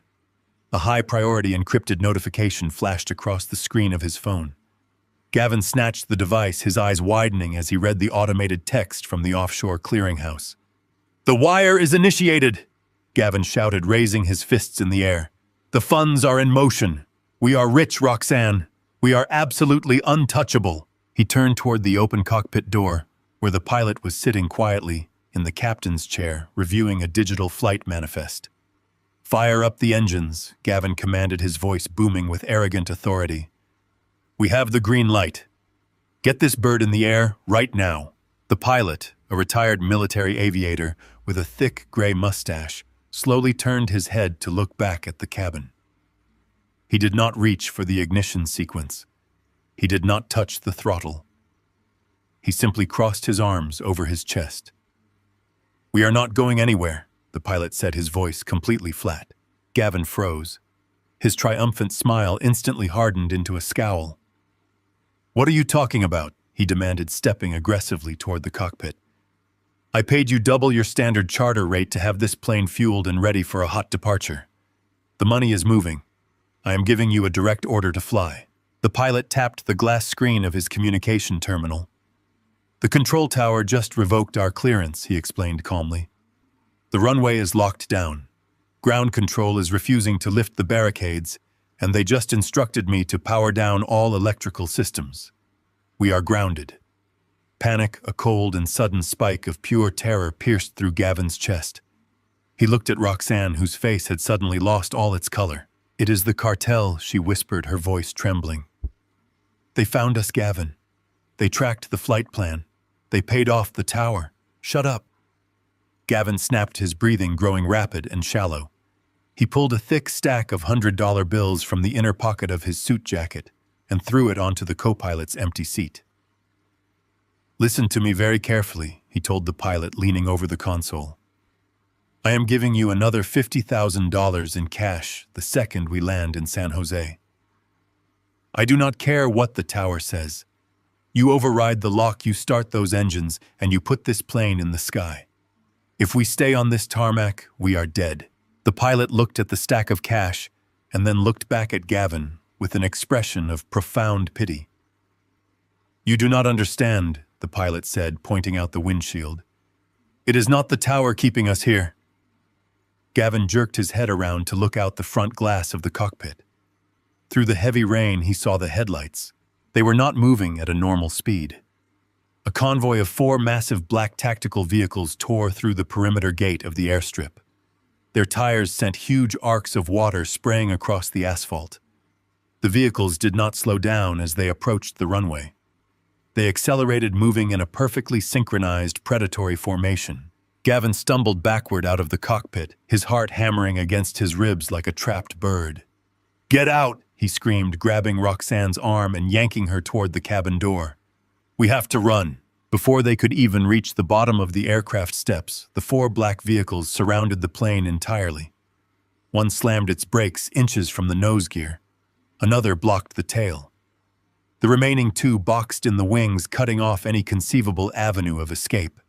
A high-priority encrypted notification flashed across the screen of his phone. Gavin snatched the device, his eyes widening as he read the automated text from the offshore clearinghouse. "The wire is initiated!" Gavin shouted, raising his fists in the air. "The funds are in motion. We are rich, Roxanne. We are absolutely untouchable." He turned toward the open cockpit door, where the pilot was sitting quietly in the captain's chair, reviewing a digital flight manifest. "Fire up the engines," Gavin commanded, his voice booming with arrogant authority. "We have the green light. Get this bird in the air right now." The pilot, a retired military aviator with a thick gray mustache, slowly turned his head to look back at the cabin. He did not reach for the ignition sequence. He did not touch the throttle. He simply crossed his arms over his chest. "We are not going anywhere," the pilot said, his voice completely flat. Gavin froze. His triumphant smile instantly hardened into a scowl. "What are you talking about?" he demanded, stepping aggressively toward the cockpit. "I paid you double your standard charter rate to have this plane fueled and ready for a hot departure. The money is moving. I am giving you a direct order to fly." The pilot tapped the glass screen of his communication terminal. "The control tower just revoked our clearance," he explained calmly. "The runway is locked down. Ground control is refusing to lift the barricades, and they just instructed me to power down all electrical systems. We are grounded." Panic, a cold and sudden spike of pure terror pierced through Gavin's chest. He looked at Roxanne, whose face had suddenly lost all its color. "It is the cartel," she whispered, her voice trembling. "They found us, Gavin. They tracked the flight plan. They paid off the tower. Shut up." Gavin snapped, his breathing growing rapid and shallow. He pulled a thick stack of $100 bills from the inner pocket of his suit jacket and threw it onto the co-pilot's empty seat. "Listen to me very carefully," he told the pilot, leaning over the console. "I am giving you another $50,000 in cash the second we land in San Jose. I do not care what the tower says. You override the lock, you start those engines, and you put this plane in the sky. If we stay on this tarmac, we are dead." The pilot looked at the stack of cash and then looked back at Gavin with an expression of profound pity. "You do not understand," the pilot said, pointing out the windshield. "It is not the tower keeping us here." Gavin jerked his head around to look out the front glass of the cockpit. Through the heavy rain, he saw the headlights. They were not moving at a normal speed. A convoy of 4 massive black tactical vehicles tore through the perimeter gate of the airstrip. Their tires sent huge arcs of water spraying across the asphalt. The vehicles did not slow down as they approached the runway. They accelerated, moving in a perfectly synchronized predatory formation. Gavin stumbled backward out of the cockpit, his heart hammering against his ribs like a trapped bird. "Get out!" he screamed, grabbing Roxanne's arm and yanking her toward the cabin door. "We have to run." Before they could even reach the bottom of the aircraft steps, the 4 black vehicles surrounded the plane entirely. One slammed its brakes inches from the nose gear. Another blocked the tail. The remaining 2 boxed in the wings, cutting off any conceivable avenue of escape.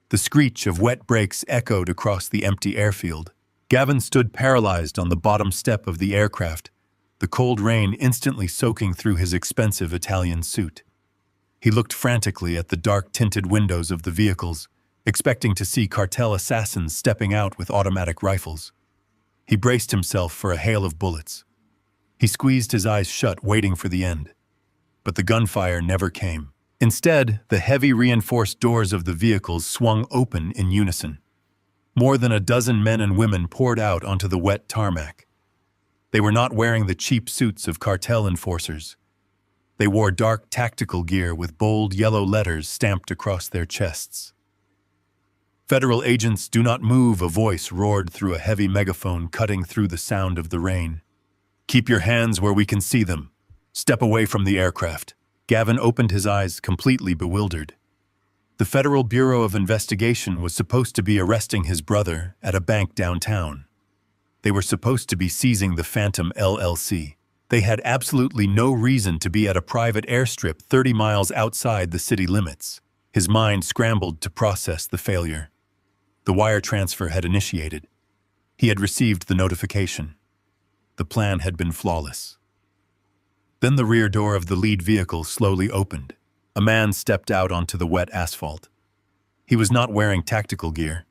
The screech of wet brakes echoed across the empty airfield. Gavin stood paralyzed on the bottom step of the aircraft, the cold rain instantly soaking through his expensive Italian suit. He looked frantically at the dark-tinted windows of the vehicles, expecting to see cartel assassins stepping out with automatic rifles. He braced himself for a hail of bullets. He squeezed his eyes shut, waiting for the end. But the gunfire never came. Instead, the heavy reinforced doors of the vehicles swung open in unison. More than a dozen men and women poured out onto the wet tarmac. They were not wearing the cheap suits of cartel enforcers. They wore dark tactical gear with bold yellow letters stamped across their chests. "Federal agents, do not move," a voice roared through a heavy megaphone cutting through the sound of the rain. "Keep your hands where we can see them. Step away from the aircraft." Gavin opened his eyes, completely bewildered. The Federal Bureau of Investigation was supposed to be arresting his brother at a bank downtown. They were supposed to be seizing the Phantom LLC. They had absolutely no reason to be at a private airstrip 30 miles outside the city limits. His mind scrambled to process the failure. The wire transfer had initiated. He had received the notification. The plan had been flawless. Then the rear door of the lead vehicle slowly opened. A man stepped out onto the wet asphalt. He was not wearing tactical gear.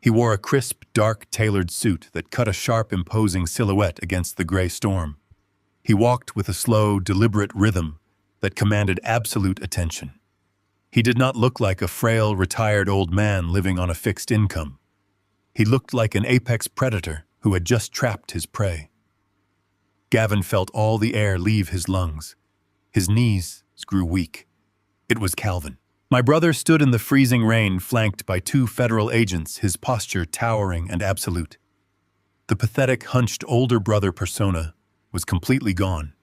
He wore a crisp, dark, tailored suit that cut a sharp, imposing silhouette against the gray storm. He walked with a slow, deliberate rhythm that commanded absolute attention. He did not look like a frail, retired old man living on a fixed income. He looked like an apex predator who had just trapped his prey. Gavin felt all the air leave his lungs. His knees grew weak. It was Calvin. My brother stood in the freezing rain, flanked by 2 federal agents, his posture towering and absolute. The pathetic, hunched older brother persona was completely gone.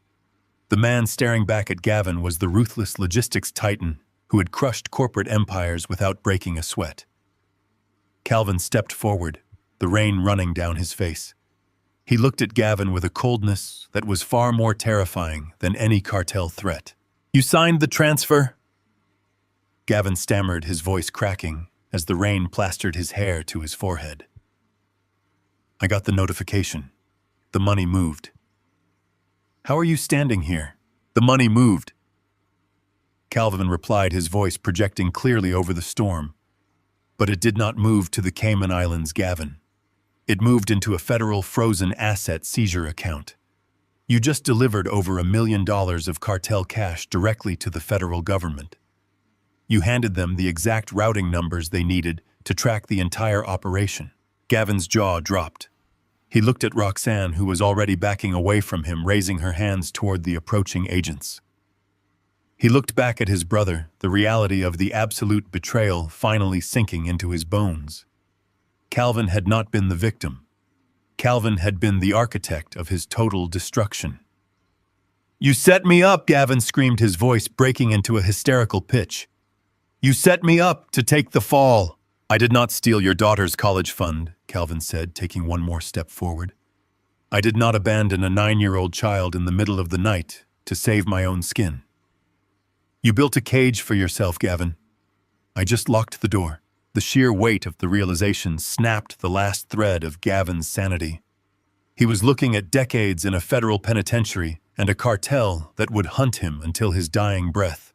The man staring back at Gavin was the ruthless logistics titan who had crushed corporate empires without breaking a sweat. Calvin stepped forward, the rain running down his face. He looked at Gavin with a coldness that was far more terrifying than any cartel threat. "You signed the transfer?" Gavin stammered, his voice cracking as the rain plastered his hair to his forehead. "I got the notification. The money moved." "How are you standing here?" "The money moved." Calvin replied, his voice projecting clearly over the storm. But it did not move to the Cayman Islands, Gavin. It moved into a federal frozen asset seizure account. You just delivered over $1 million of cartel cash directly to the federal government. You handed them the exact routing numbers they needed to track the entire operation. Gavin's jaw dropped. He looked at Roxanne, who was already backing away from him, raising her hands toward the approaching agents. He looked back at his brother, the reality of the absolute betrayal finally sinking into his bones. Calvin had not been the victim. Calvin had been the architect of his total destruction. "You set me up!" Gavin screamed, his voice breaking into a hysterical pitch. "You set me up to take the fall." "I did not steal your daughter's college fund," Calvin said, taking one more step forward. "I did not abandon a 9-year-old child in the middle of the night to save my own skin. You built a cage for yourself, Gavin. I just locked the door." The sheer weight of the realization snapped the last thread of Gavin's sanity. He was looking at decades in a federal penitentiary and a cartel that would hunt him until his dying breath.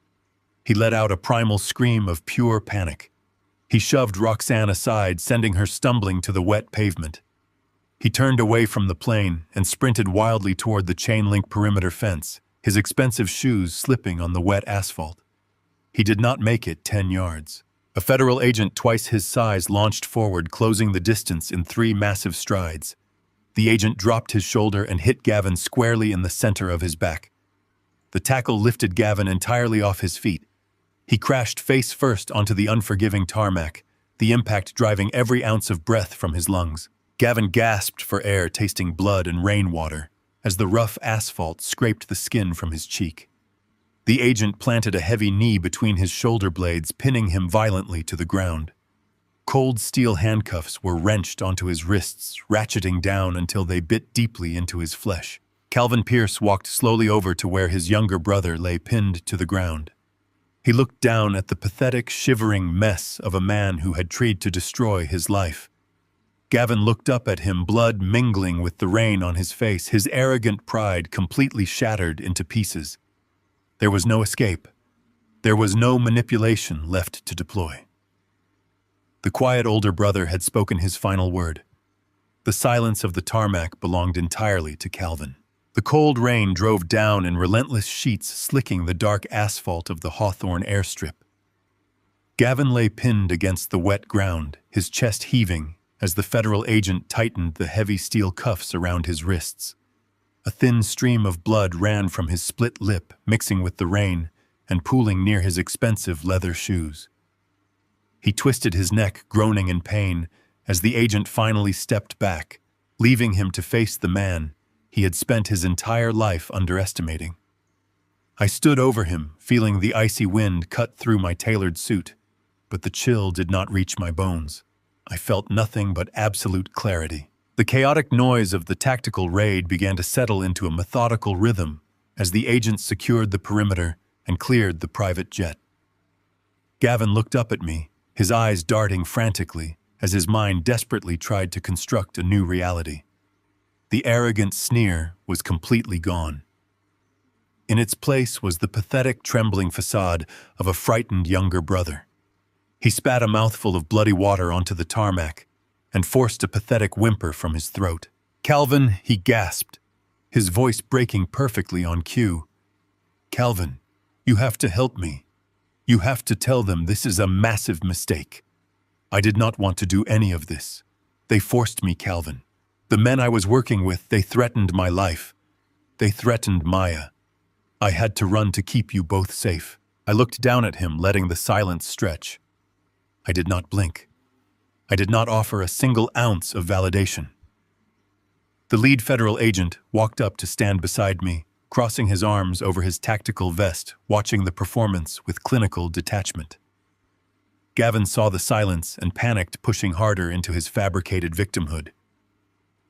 He let out a primal scream of pure panic. He shoved Roxanne aside, sending her stumbling to the wet pavement. He turned away from the plane and sprinted wildly toward the chain-link perimeter fence, his expensive shoes slipping on the wet asphalt. He did not make it 10 yards. A federal agent twice his size launched forward, closing the distance in 3 massive strides. The agent dropped his shoulder and hit Gavin squarely in the center of his back. The tackle lifted Gavin entirely off his feet. He crashed face first onto the unforgiving tarmac, the impact driving every ounce of breath from his lungs. Gavin gasped for air, tasting blood and rainwater, as the rough asphalt scraped the skin from his cheek. The agent planted a heavy knee between his shoulder blades, pinning him violently to the ground. Cold steel handcuffs were wrenched onto his wrists, ratcheting down until they bit deeply into his flesh. Calvin Pierce walked slowly over to where his younger brother lay pinned to the ground. He looked down at the pathetic, shivering mess of a man who had tried to destroy his life. Gavin looked up at him, blood mingling with the rain on his face, his arrogant pride completely shattered into pieces. There was no escape. There was no manipulation left to deploy. The quiet older brother had spoken his final word. The silence of the tarmac belonged entirely to Calvin. The cold rain drove down in relentless sheets, slicking the dark asphalt of the Hawthorne airstrip. Gavin lay pinned against the wet ground, his chest heaving as the federal agent tightened the heavy steel cuffs around his wrists. A thin stream of blood ran from his split lip, mixing with the rain and pooling near his expensive leather shoes. He twisted his neck, groaning in pain, as the agent finally stepped back, leaving him to face the man he had spent his entire life underestimating. I stood over him, feeling the icy wind cut through my tailored suit, but the chill did not reach my bones. I felt nothing but absolute clarity. The chaotic noise of the tactical raid began to settle into a methodical rhythm as the agents secured the perimeter and cleared the private jet. Gavin looked up at me, his eyes darting frantically as his mind desperately tried to construct a new reality. The arrogant sneer was completely gone. In its place was the pathetic, trembling facade of a frightened younger brother. He spat a mouthful of bloody water onto the tarmac and forced a pathetic whimper from his throat. "Calvin," he gasped, his voice breaking perfectly on cue. "Calvin, you have to help me. You have to tell them this is a massive mistake. I did not want to do any of this. They forced me, Calvin. The men I was working with, they threatened my life. They threatened Maya. I had to run to keep you both safe." I looked down at him, letting the silence stretch. I did not blink. I did not offer a single ounce of validation. The lead federal agent walked up to stand beside me, crossing his arms over his tactical vest, watching the performance with clinical detachment. Gavin saw the silence and panicked, pushing harder into his fabricated victimhood.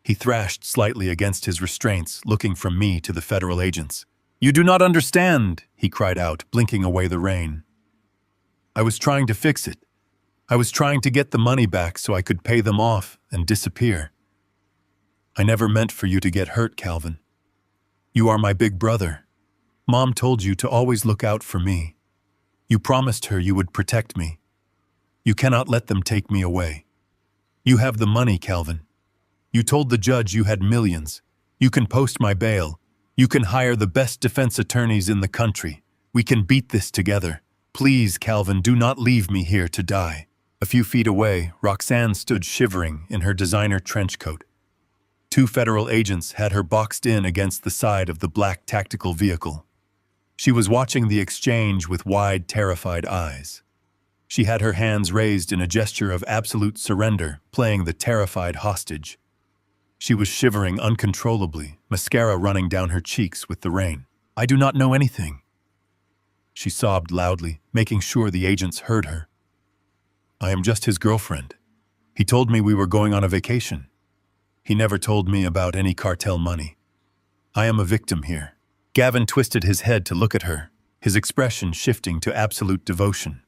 He thrashed slightly against his restraints, looking from me to the federal agents. "You do not understand," he cried out, blinking away the rain. "I was trying to fix it. I was trying to get the money back so I could pay them off and disappear. I never meant for you to get hurt, Calvin. You are my big brother. Mom told you to always look out for me. You promised her you would protect me. You cannot let them take me away. You have the money, Calvin. You told the judge you had millions. You can post my bail. You can hire the best defense attorneys in the country. We can beat this together. Please, Calvin, do not leave me here to die." A few feet away, Roxanne stood shivering in her designer trench coat. Two federal agents had her boxed in against the side of the black tactical vehicle. She was watching the exchange with wide, terrified eyes. She had her hands raised in a gesture of absolute surrender, playing the terrified hostage. She was shivering uncontrollably, mascara running down her cheeks with the rain. "I do not know anything." She sobbed loudly, making sure the agents heard her. "I am just his girlfriend. He told me we were going on a vacation. He never told me about any cartel money. I am a victim here." Gavin twisted his head to look at her, his expression shifting to absolute devotion.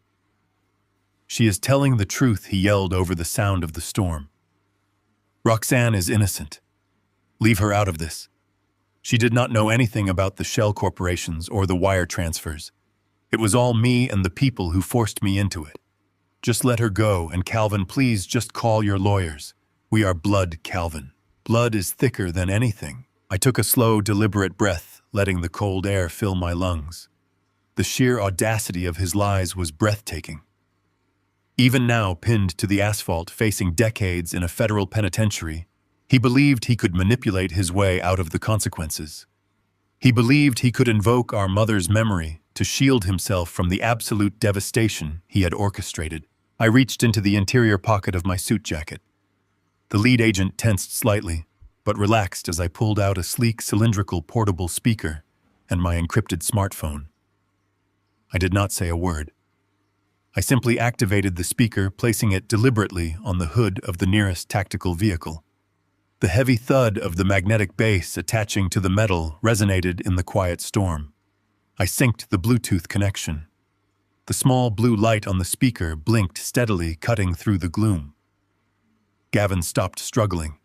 "She is telling the truth," he yelled over the sound of the storm. "Roxanne is innocent. Leave her out of this. She did not know anything about the shell corporations or the wire transfers. It was all me and the people who forced me into it. Just let her go, and Calvin, please just call your lawyers. We are blood, Calvin. Blood is thicker than anything." I took a slow, deliberate breath, letting the cold air fill my lungs. The sheer audacity of his lies was breathtaking. Even now, pinned to the asphalt, facing decades in a federal penitentiary, he believed he could manipulate his way out of the consequences. He believed he could invoke our mother's memory to shield himself from the absolute devastation he had orchestrated. I reached into the interior pocket of my suit jacket. The lead agent tensed slightly, but relaxed as I pulled out a sleek, cylindrical portable speaker and my encrypted smartphone. I did not say a word. I simply activated the speaker, placing it deliberately on the hood of the nearest tactical vehicle. The heavy thud of the magnetic base attaching to the metal resonated in the quiet storm. I synced the Bluetooth connection. The small blue light on the speaker blinked steadily, cutting through the gloom. Gavin stopped struggling.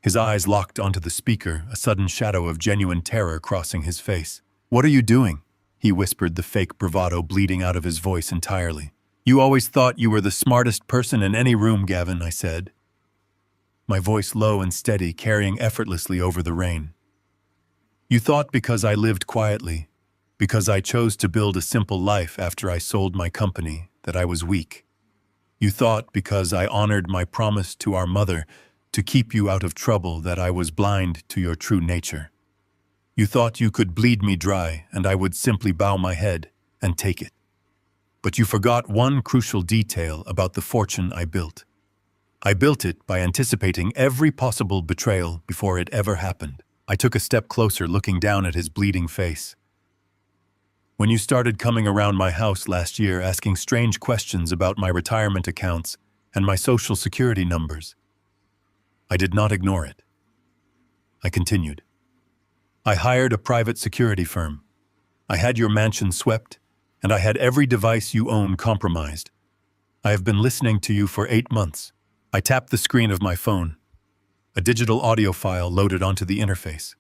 His eyes locked onto the speaker, a sudden shadow of genuine terror crossing his face. "What are you doing?" he whispered, the fake bravado bleeding out of his voice entirely. "You always thought you were the smartest person in any room, Gavin," I said, my voice low and steady, carrying effortlessly over the rain. You thought because I lived quietly, because I chose to build a simple life after I sold my company, that I was weak. You thought because I honored my promise to our mother to keep you out of trouble that I was blind to your true nature. You thought you could bleed me dry and I would simply bow my head and take it. But you forgot one crucial detail about the fortune I built. I built it by anticipating every possible betrayal before it ever happened. I took a step closer, looking down at his bleeding face. When you started coming around my house last year asking strange questions about my retirement accounts and my social security numbers, I did not ignore it. I continued. I hired a private security firm. I had your mansion swept, and I had every device you own compromised. I have been listening to you for 8 months. I tapped the screen of my phone. A digital audio file loaded onto the interface.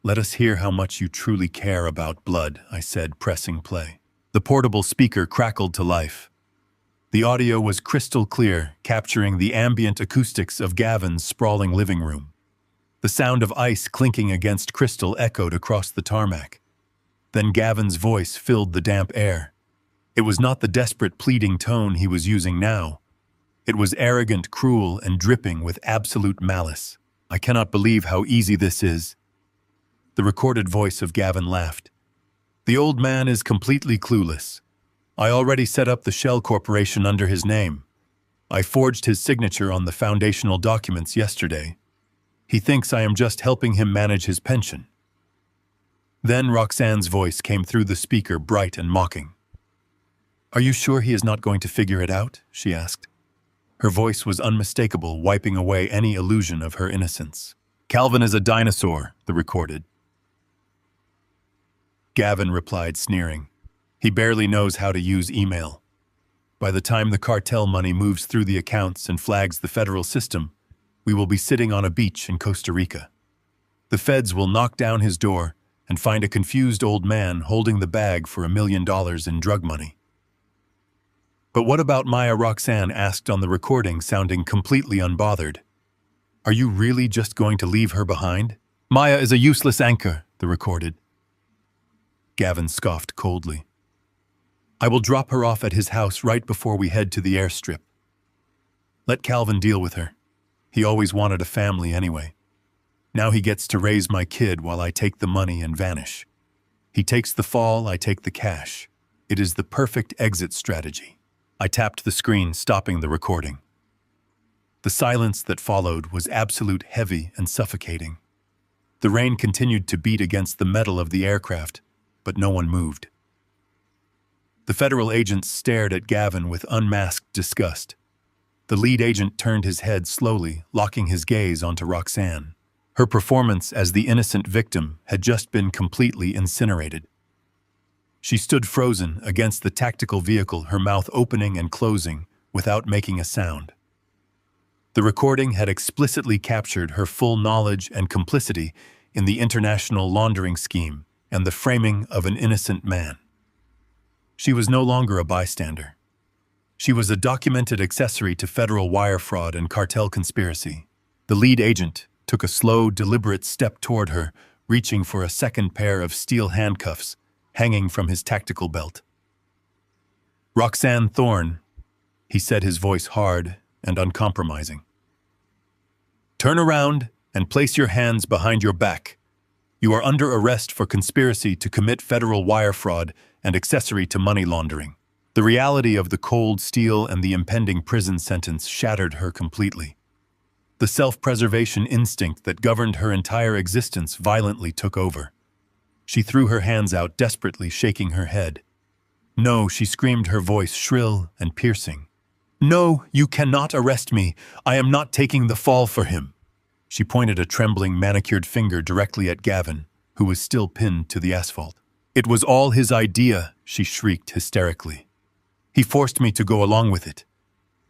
Let us hear how much you truly care about blood, I said, pressing play. The portable speaker crackled to life. The audio was crystal clear, capturing the ambient acoustics of Gavin's sprawling living room. The sound of ice clinking against crystal echoed across the tarmac. Then Gavin's voice filled the damp air. It was not the desperate pleading tone he was using now. It was arrogant, cruel, and dripping with absolute malice. I cannot believe how easy this is. The recorded voice of Gavin laughed. The old man is completely clueless. I already set up the Shell Corporation under his name. I forged his signature on the foundational documents yesterday. He thinks I am just helping him manage his pension. Then Roxanne's voice came through the speaker, bright and mocking. Are you sure he is not going to figure it out? She asked. Her voice was unmistakable, wiping away any illusion of her innocence. Calvin is a dinosaur, the recorded. Gavin replied, sneering. He barely knows how to use email. By the time the cartel money moves through the accounts and flags the federal system, we will be sitting on a beach in Costa Rica. The feds will knock down his door and find a confused old man holding the bag for $1 million in drug money. But what about Maya? Roxanne asked on the recording, sounding completely unbothered. Are you really just going to leave her behind? Maya is a useless anchor, the recorded. Gavin scoffed coldly. I will drop her off at his house right before we head to the airstrip. Let Calvin deal with her. He always wanted a family anyway. Now he gets to raise my kid while I take the money and vanish. He takes the fall, I take the cash. It is the perfect exit strategy. I tapped the screen, stopping the recording. The silence that followed was absolute, heavy and suffocating. The rain continued to beat against the metal of the aircraft, but no one moved. The federal agents stared at Gavin with unmasked disgust. The lead agent turned his head slowly, locking his gaze onto Roxanne. Her performance as the innocent victim had just been completely incinerated. She stood frozen against the tactical vehicle, her mouth opening and closing without making a sound. The recording had explicitly captured her full knowledge and complicity in the international laundering scheme and the framing of an innocent man. She was no longer a bystander. She was a documented accessory to federal wire fraud and cartel conspiracy. The lead agent took a slow, deliberate step toward her, reaching for a second pair of steel handcuffs hanging from his tactical belt. Roxanne Thorne, he said, his voice hard and uncompromising. Turn around and place your hands behind your back. You are under arrest for conspiracy to commit federal wire fraud and accessory to money laundering. The reality of the cold steel and the impending prison sentence shattered her completely. The self-preservation instinct that governed her entire existence violently took over. She threw her hands out, desperately shaking her head. No, she screamed, her voice shrill and piercing. No, you cannot arrest me. I am not taking the fall for him. She pointed a trembling, manicured finger directly at Gavin, who was still pinned to the asphalt. It was all his idea, she shrieked hysterically. He forced me to go along with it.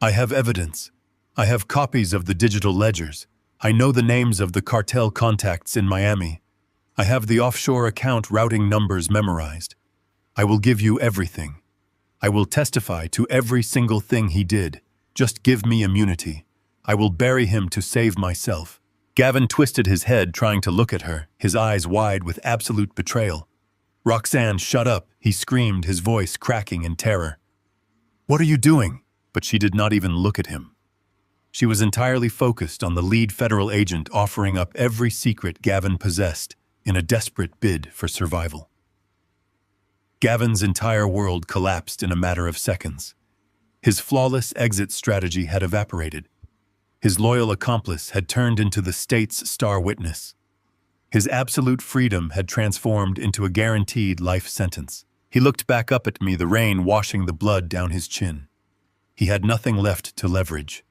I have evidence. I have copies of the digital ledgers. I know the names of the cartel contacts in Miami. I have the offshore account routing numbers memorized. I will give you everything. I will testify to every single thing he did. Just give me immunity. I will bury him to save myself. Gavin twisted his head, trying to look at her, his eyes wide with absolute betrayal. "Roxanne, shut up," he screamed, his voice cracking in terror. "What are you doing?" But she did not even look at him. She was entirely focused on the lead federal agent offering up every secret Gavin possessed in a desperate bid for survival. Gavin's entire world collapsed in a matter of seconds. His flawless exit strategy had evaporated. His loyal accomplice had turned into the state's star witness. His absolute freedom had transformed into a guaranteed life sentence. He looked back up at me, the rain washing the blood down his chin. He had nothing left to leverage.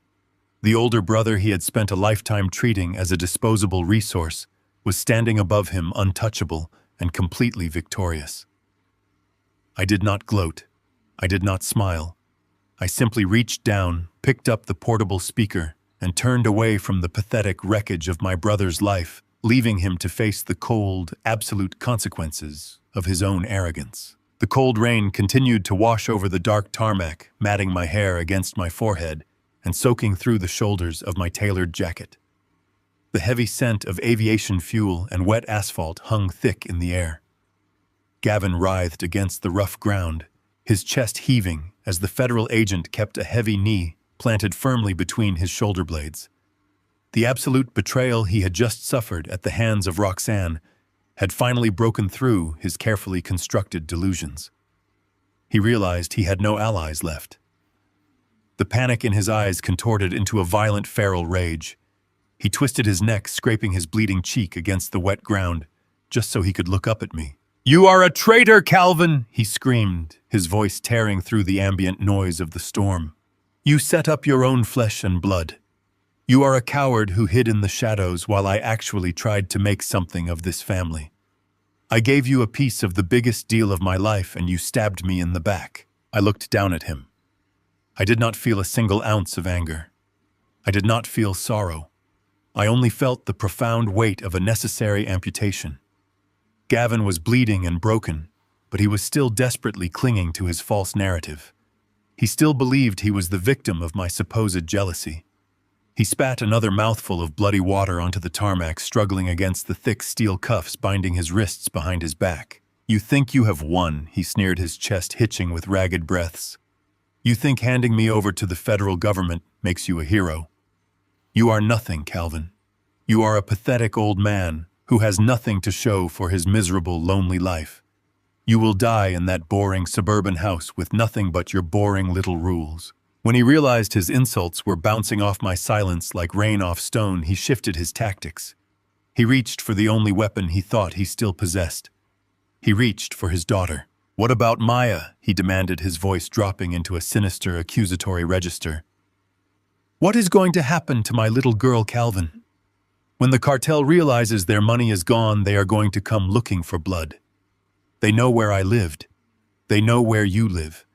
The older brother he had spent a lifetime treating as a disposable resource was standing above him, untouchable and completely victorious. I did not gloat. I did not smile. I simply reached down, picked up the portable speaker, and turned away from the pathetic wreckage of my brother's life, leaving him to face the cold, absolute consequences of his own arrogance. The cold rain continued to wash over the dark tarmac, matting my hair against my forehead and soaking through the shoulders of my tailored jacket. The heavy scent of aviation fuel and wet asphalt hung thick in the air. Gavin writhed against the rough ground, his chest heaving as the federal agent kept a heavy knee planted firmly between his shoulder blades. The absolute betrayal he had just suffered at the hands of Roxanne had finally broken through his carefully constructed delusions. He realized he had no allies left. The panic in his eyes contorted into a violent feral rage. He twisted his neck, scraping his bleeding cheek against the wet ground, just so he could look up at me. "You are a traitor, Calvin!" he screamed, his voice tearing through the ambient noise of the storm. "You set up your own flesh and blood. You are a coward who hid in the shadows while I actually tried to make something of this family. I gave you a piece of the biggest deal of my life and you stabbed me in the back." I looked down at him. I did not feel a single ounce of anger. I did not feel sorrow. I only felt the profound weight of a necessary amputation. Gavin was bleeding and broken, but he was still desperately clinging to his false narrative. He still believed he was the victim of my supposed jealousy. He spat another mouthful of bloody water onto the tarmac, struggling against the thick steel cuffs binding his wrists behind his back. "You think you have won," he sneered, his chest hitching with ragged breaths. "You think handing me over to the federal government makes you a hero. You are nothing, Calvin. You are a pathetic old man who has nothing to show for his miserable, lonely life. You will die in that boring suburban house with nothing but your boring little rules." When he realized his insults were bouncing off my silence like rain off stone, he shifted his tactics. He reached for the only weapon he thought he still possessed. He reached for his daughter. "What about Maya?" he demanded, his voice dropping into a sinister, accusatory register. "What is going to happen to my little girl, Calvin? When the cartel realizes their money is gone, they are going to come looking for blood. They know where I lived. They know where you live.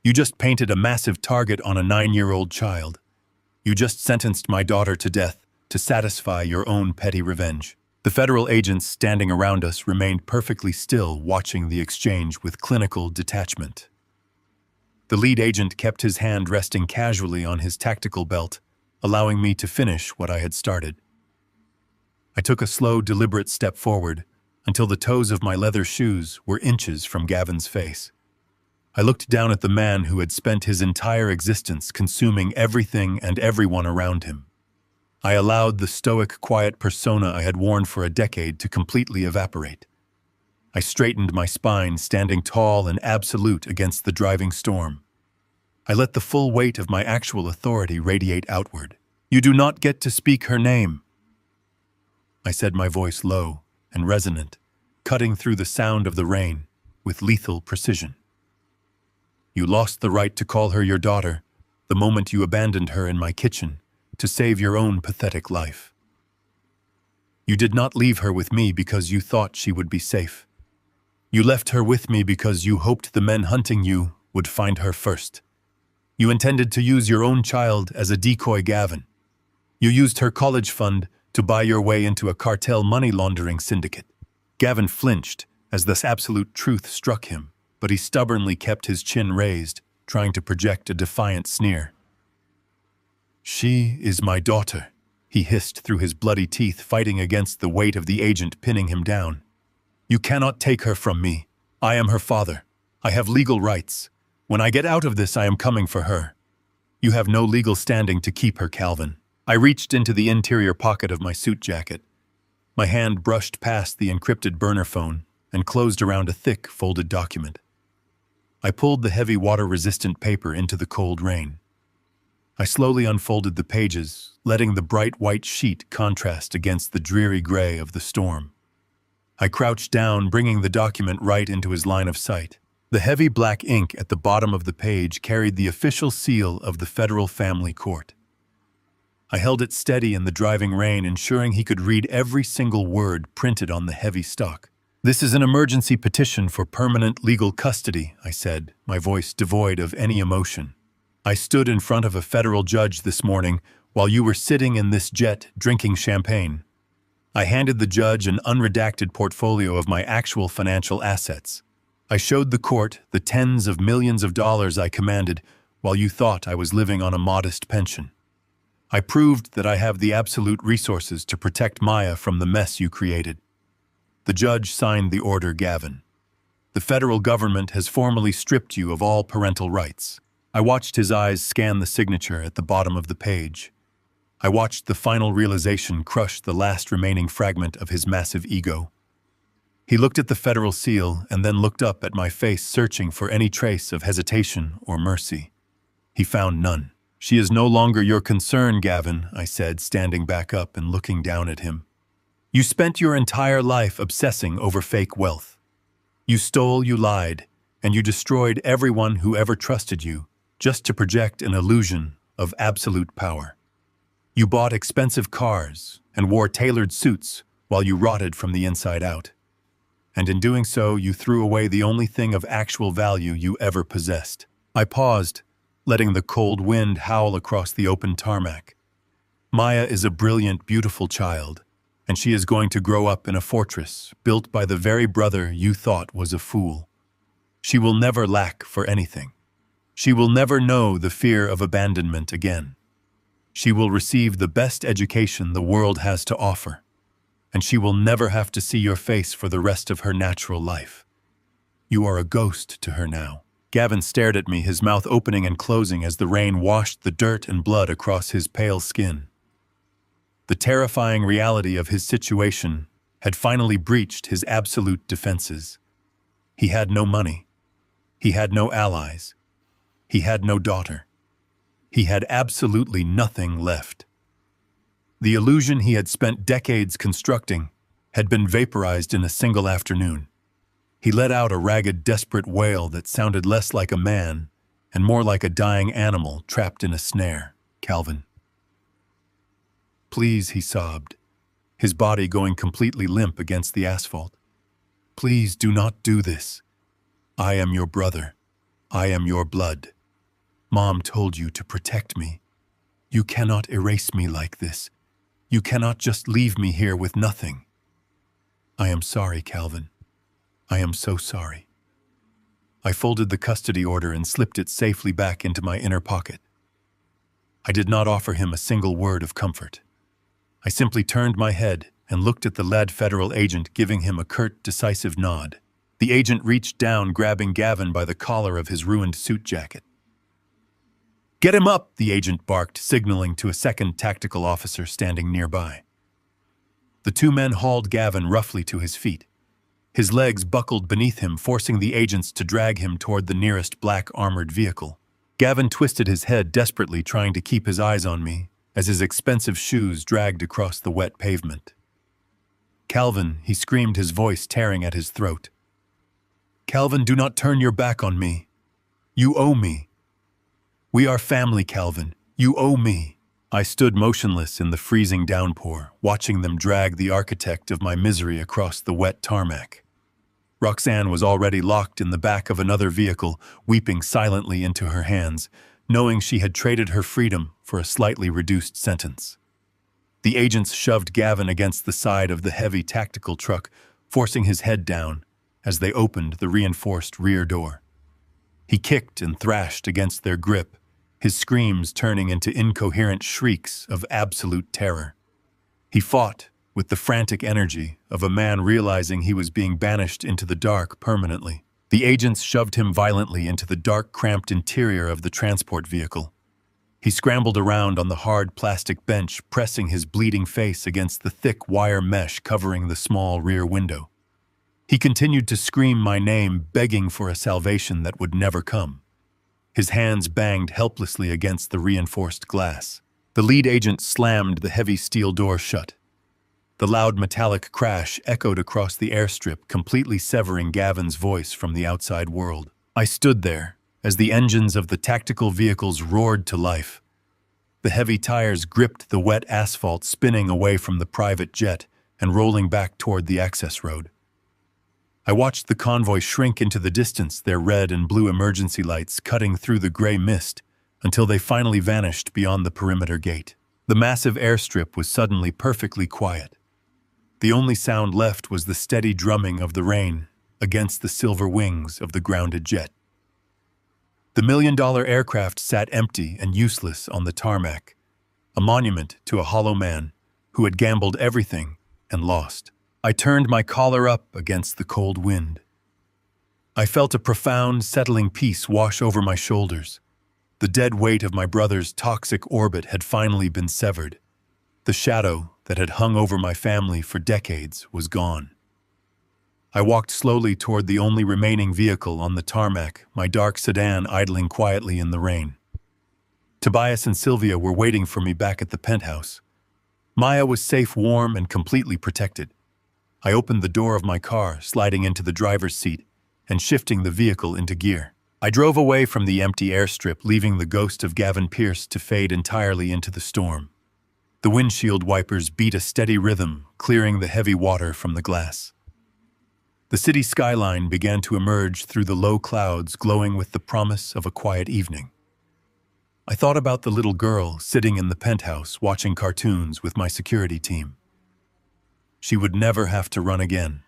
You just painted a massive target on a 9-year-old child. You just sentenced my daughter to death to satisfy your own petty revenge." The federal agents standing around us remained perfectly still, watching the exchange with clinical detachment. The lead agent kept his hand resting casually on his tactical belt, allowing me to finish what I had started. I took a slow, deliberate step forward until the toes of my leather shoes were inches from Gavin's face. I looked down at the man who had spent his entire existence consuming everything and everyone around him. I allowed the stoic, quiet persona I had worn for a decade to completely evaporate. I straightened my spine, standing tall and absolute against the driving storm. I let the full weight of my actual authority radiate outward. "You do not get to speak her name," I said, my voice low and resonant, cutting through the sound of the rain with lethal precision. "You lost the right to call her your daughter the moment you abandoned her in my kitchen to save your own pathetic life. You did not leave her with me because you thought she would be safe. You left her with me because you hoped the men hunting you would find her first. You intended to use your own child as a decoy, Gavin. You used her college fund to buy your way into a cartel money laundering syndicate." Gavin flinched as this absolute truth struck him, but he stubbornly kept his chin raised, trying to project a defiant sneer. "She is my daughter," he hissed through his bloody teeth, fighting against the weight of the agent pinning him down. "You cannot take her from me. I am her father. I have legal rights. When I get out of this, I am coming for her. You have no legal standing to keep her, Calvin." I reached into the interior pocket of my suit jacket. My hand brushed past the encrypted burner phone and closed around a thick, folded document. I pulled the heavy water-resistant paper into the cold rain. I slowly unfolded the pages, letting the bright white sheet contrast against the dreary gray of the storm. I crouched down, bringing the document right into his line of sight. The heavy black ink at the bottom of the page carried the official seal of the Federal Family Court. I held it steady in the driving rain, ensuring he could read every single word printed on the heavy stock. "This is an emergency petition for permanent legal custody," I said, my voice devoid of any emotion. "I stood in front of a federal judge this morning while you were sitting in this jet drinking champagne." I handed the judge an unredacted portfolio of my actual financial assets. I showed the court the tens of millions of dollars I commanded while you thought I was living on a modest pension. I proved that I have the absolute resources to protect Maya from the mess you created. The judge signed the order, Gavin. The federal government has formally stripped you of all parental rights. I watched his eyes scan the signature at the bottom of the page. I watched the final realization crush the last remaining fragment of his massive ego. He looked at the federal seal and then looked up at my face, searching for any trace of hesitation or mercy. He found none. "She is no longer your concern, Gavin," I said, standing back up and looking down at him. "You spent your entire life obsessing over fake wealth. You stole, you lied, and you destroyed everyone who ever trusted you, just to project an illusion of absolute power. You bought expensive cars and wore tailored suits while you rotted from the inside out. And in doing so, you threw away the only thing of actual value you ever possessed." I paused, letting the cold wind howl across the open tarmac. "Maya is a brilliant, beautiful child, and she is going to grow up in a fortress built by the very brother you thought was a fool. She will never lack for anything. She will never know the fear of abandonment again. She will receive the best education the world has to offer, and she will never have to see your face for the rest of her natural life. You are a ghost to her now." Gavin stared at me, his mouth opening and closing as the rain washed the dirt and blood across his pale skin. The terrifying reality of his situation had finally breached his absolute defenses. He had no money. He had no allies. He had no daughter. He had absolutely nothing left. The illusion he had spent decades constructing had been vaporized in a single afternoon. He let out a ragged, desperate wail that sounded less like a man and more like a dying animal trapped in a snare. "Calvin. Please," he sobbed, his body going completely limp against the asphalt. "Please do not do this. I am your brother. I am your blood. Mom told you to protect me. You cannot erase me like this. You cannot just leave me here with nothing. I am sorry, Calvin. I am so sorry." I folded the custody order and slipped it safely back into my inner pocket. I did not offer him a single word of comfort. I simply turned my head and looked at the lad federal agent, giving him a curt, decisive nod. The agent reached down, grabbing Gavin by the collar of his ruined suit jacket. "Get him up," the agent barked, signaling to a second tactical officer standing nearby. The two men hauled Gavin roughly to his feet. His legs buckled beneath him, forcing the agents to drag him toward the nearest black armored vehicle. Gavin twisted his head desperately, trying to keep his eyes on me, as his expensive shoes dragged across the wet pavement. "Calvin," he screamed, his voice tearing at his throat. "Calvin, do not turn your back on me. You owe me. We are family, Calvin. You owe me." I stood motionless in the freezing downpour, watching them drag the architect of my misery across the wet tarmac. Roxanne was already locked in the back of another vehicle, weeping silently into her hands, knowing she had traded her freedom for a slightly reduced sentence. The agents shoved Gavin against the side of the heavy tactical truck, forcing his head down as they opened the reinforced rear door. He kicked and thrashed against their grip, his screams turning into incoherent shrieks of absolute terror. He fought with the frantic energy of a man realizing he was being banished into the dark permanently. The agents shoved him violently into the dark, cramped interior of the transport vehicle. He scrambled around on the hard plastic bench, pressing his bleeding face against the thick wire mesh covering the small rear window. He continued to scream my name, begging for a salvation that would never come. His hands banged helplessly against the reinforced glass. The lead agent slammed the heavy steel door shut. The loud metallic crash echoed across the airstrip, completely severing Gavin's voice from the outside world. I stood there as the engines of the tactical vehicles roared to life. The heavy tires gripped the wet asphalt, spinning away from the private jet and rolling back toward the access road. I watched the convoy shrink into the distance, their red and blue emergency lights cutting through the gray mist until they finally vanished beyond the perimeter gate. The massive airstrip was suddenly perfectly quiet. The only sound left was the steady drumming of the rain against the silver wings of the grounded jet. The million-dollar aircraft sat empty and useless on the tarmac, a monument to a hollow man who had gambled everything and lost. I turned my collar up against the cold wind. I felt a profound, settling peace wash over my shoulders. The dead weight of my brother's toxic orbit had finally been severed. The shadow that had hung over my family for decades was gone. I walked slowly toward the only remaining vehicle on the tarmac, my dark sedan idling quietly in the rain. Tobias and Sylvia were waiting for me back at the penthouse. Maya was safe, warm, and completely protected. I opened the door of my car, sliding into the driver's seat and shifting the vehicle into gear. I drove away from the empty airstrip, leaving the ghost of Gavin Pierce to fade entirely into the storm. The windshield wipers beat a steady rhythm, clearing the heavy water from the glass. The city skyline began to emerge through the low clouds, glowing with the promise of a quiet evening. I thought about the little girl sitting in the penthouse watching cartoons with my security team. She would never have to run again.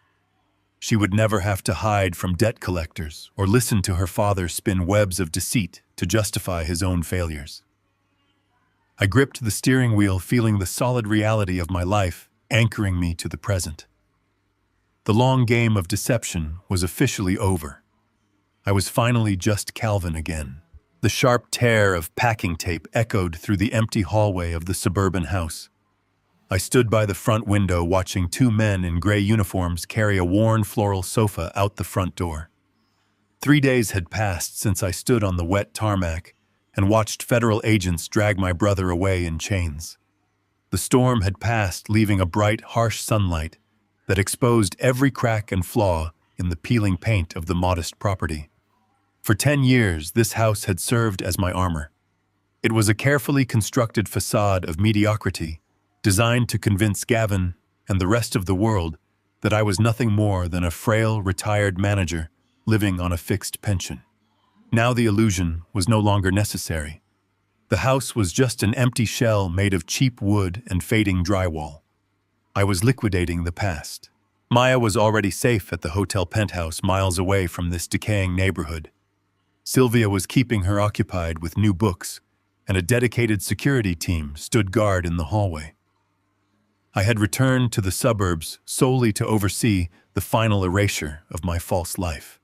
She would never have to hide from debt collectors or listen to her father spin webs of deceit to justify his own failures. I gripped the steering wheel, feeling the solid reality of my life anchoring me to the present. The long game of deception was officially over. I was finally just Calvin again. The sharp tear of packing tape echoed through the empty hallway of the suburban house. I stood by the front window watching two men in gray uniforms carry a worn floral sofa out the front door. 3 days had passed since I stood on the wet tarmac and watched federal agents drag my brother away in chains. The storm had passed, leaving a bright, harsh sunlight that exposed every crack and flaw in the peeling paint of the modest property. For 10 years, this house had served as my armor. It was a carefully constructed facade of mediocrity, designed to convince Gavin and the rest of the world that I was nothing more than a frail, retired manager living on a fixed pension. Now the illusion was no longer necessary. The house was just an empty shell made of cheap wood and fading drywall. I was liquidating the past. Maya was already safe at the hotel penthouse miles away from this decaying neighborhood. Sylvia was keeping her occupied with new books, and a dedicated security team stood guard in the hallway. I had returned to the suburbs solely to oversee the final erasure of my false life.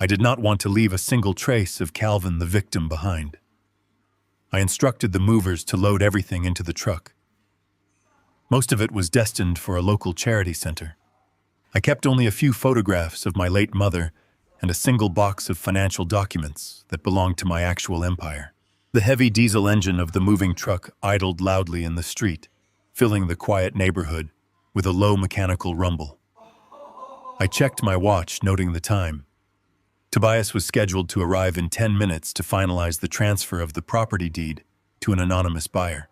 I did not want to leave a single trace of Calvin the victim behind. I instructed the movers to load everything into the truck. Most of it was destined for a local charity center. I kept only a few photographs of my late mother and a single box of financial documents that belonged to my actual empire. The heavy diesel engine of the moving truck idled loudly in the street, filling the quiet neighborhood with a low mechanical rumble. I checked my watch, noting the time. Tobias was scheduled to arrive in 10 minutes to finalize the transfer of the property deed to an anonymous buyer.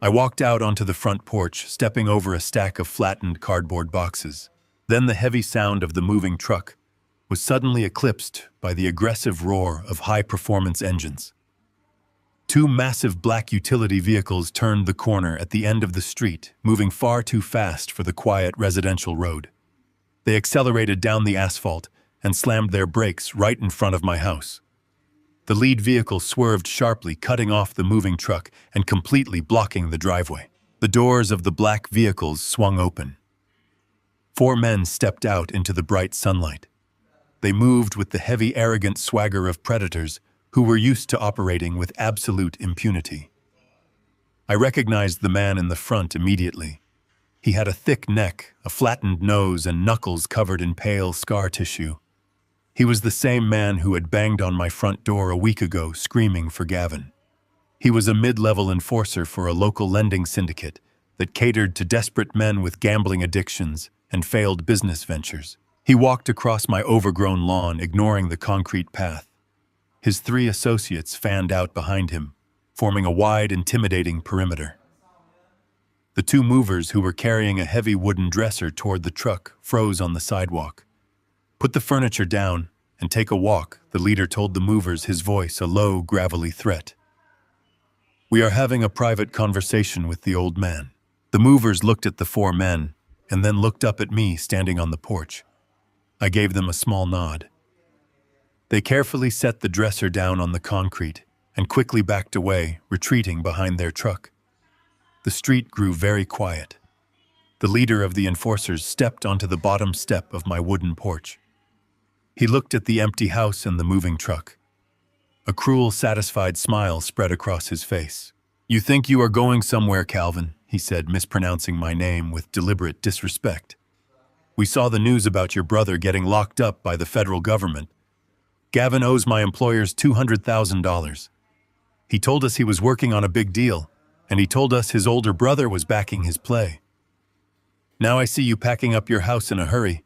I walked out onto the front porch, stepping over a stack of flattened cardboard boxes. Then the heavy sound of the moving truck was suddenly eclipsed by the aggressive roar of high-performance engines. 2 massive black utility vehicles turned the corner at the end of the street, moving far too fast for the quiet residential road. They accelerated down the asphalt and slammed their brakes right in front of my house. The lead vehicle swerved sharply, cutting off the moving truck and completely blocking the driveway. The doors of the black vehicles swung open. 4 men stepped out into the bright sunlight. They moved with the heavy, arrogant swagger of predators who were used to operating with absolute impunity. I recognized the man in the front immediately. He had a thick neck, a flattened nose, and knuckles covered in pale scar tissue. He was the same man who had banged on my front door a week ago, screaming for Gavin. He was a mid-level enforcer for a local lending syndicate that catered to desperate men with gambling addictions and failed business ventures. He walked across my overgrown lawn, ignoring the concrete path. His 3 associates fanned out behind him, forming a wide, intimidating perimeter. The 2 movers who were carrying a heavy wooden dresser toward the truck froze on the sidewalk. "Put the furniture down and take a walk," the leader told the movers, his voice a low, gravelly threat. "We are having a private conversation with the old man." The movers looked at the 4 men and then looked up at me standing on the porch. I gave them a small nod. They carefully set the dresser down on the concrete and quickly backed away, retreating behind their truck. The street grew very quiet. The leader of the enforcers stepped onto the bottom step of my wooden porch. He looked at the empty house and the moving truck. A cruel, satisfied smile spread across his face. "You think you are going somewhere, Calvin," he said, mispronouncing my name with deliberate disrespect. "We saw the news about your brother getting locked up by the federal government. Gavin owes my employers $200,000. He told us he was working on a big deal, and he told us his older brother was backing his play. Now I see you packing up your house in a hurry.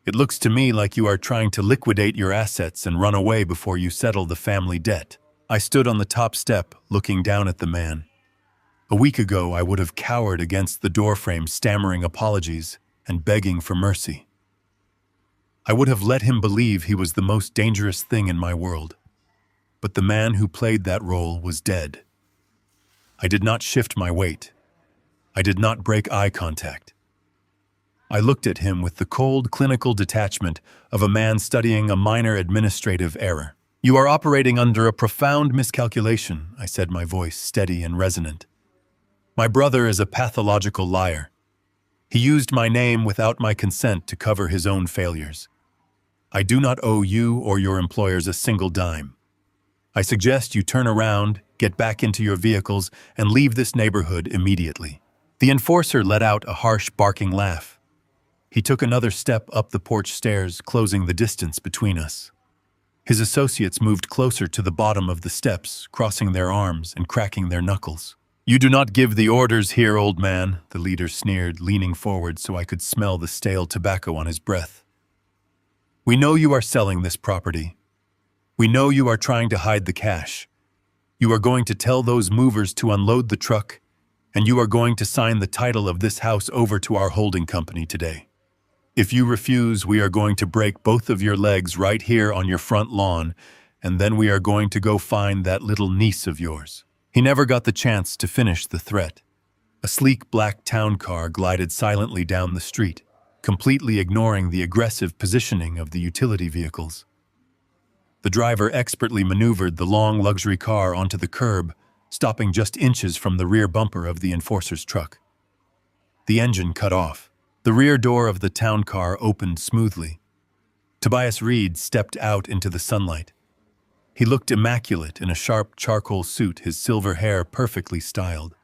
It looks to me like you are trying to liquidate your assets and run away before you settle the family debt." I stood on the top step, looking down at the man. A week ago, I would have cowered against the doorframe, stammering apologies and begging for mercy. I would have let him believe he was the most dangerous thing in my world. But the man who played that role was dead. I did not shift my weight. I did not break eye contact. I looked at him with the cold, clinical detachment of a man studying a minor administrative error. "You are operating under a profound miscalculation," I said, my voice steady and resonant. "My brother is a pathological liar. He used my name without my consent to cover his own failures. I do not owe you or your employers a single dime. I suggest you turn around, get back into your vehicles, and leave this neighborhood immediately." The enforcer let out a harsh, barking laugh. He took another step up the porch stairs, closing the distance between us. His associates moved closer to the bottom of the steps, crossing their arms and cracking their knuckles. "You do not give the orders here, old man," the leader sneered, leaning forward so I could smell the stale tobacco on his breath. "We know you are selling this property. We know you are trying to hide the cash. You are going to tell those movers to unload the truck, and you are going to sign the title of this house over to our holding company today. If you refuse, we are going to break both of your legs right here on your front lawn, and then we are going to go find that little niece of yours." He never got the chance to finish the threat. A sleek black town car glided silently down the street, completely ignoring the aggressive positioning of the utility vehicles. The driver expertly maneuvered the long luxury car onto the curb, stopping just inches from the rear bumper of the enforcer's truck. The engine cut off. The rear door of the town car opened smoothly. Tobias Reed stepped out into the sunlight. He looked immaculate in a sharp charcoal suit, his silver hair perfectly styled.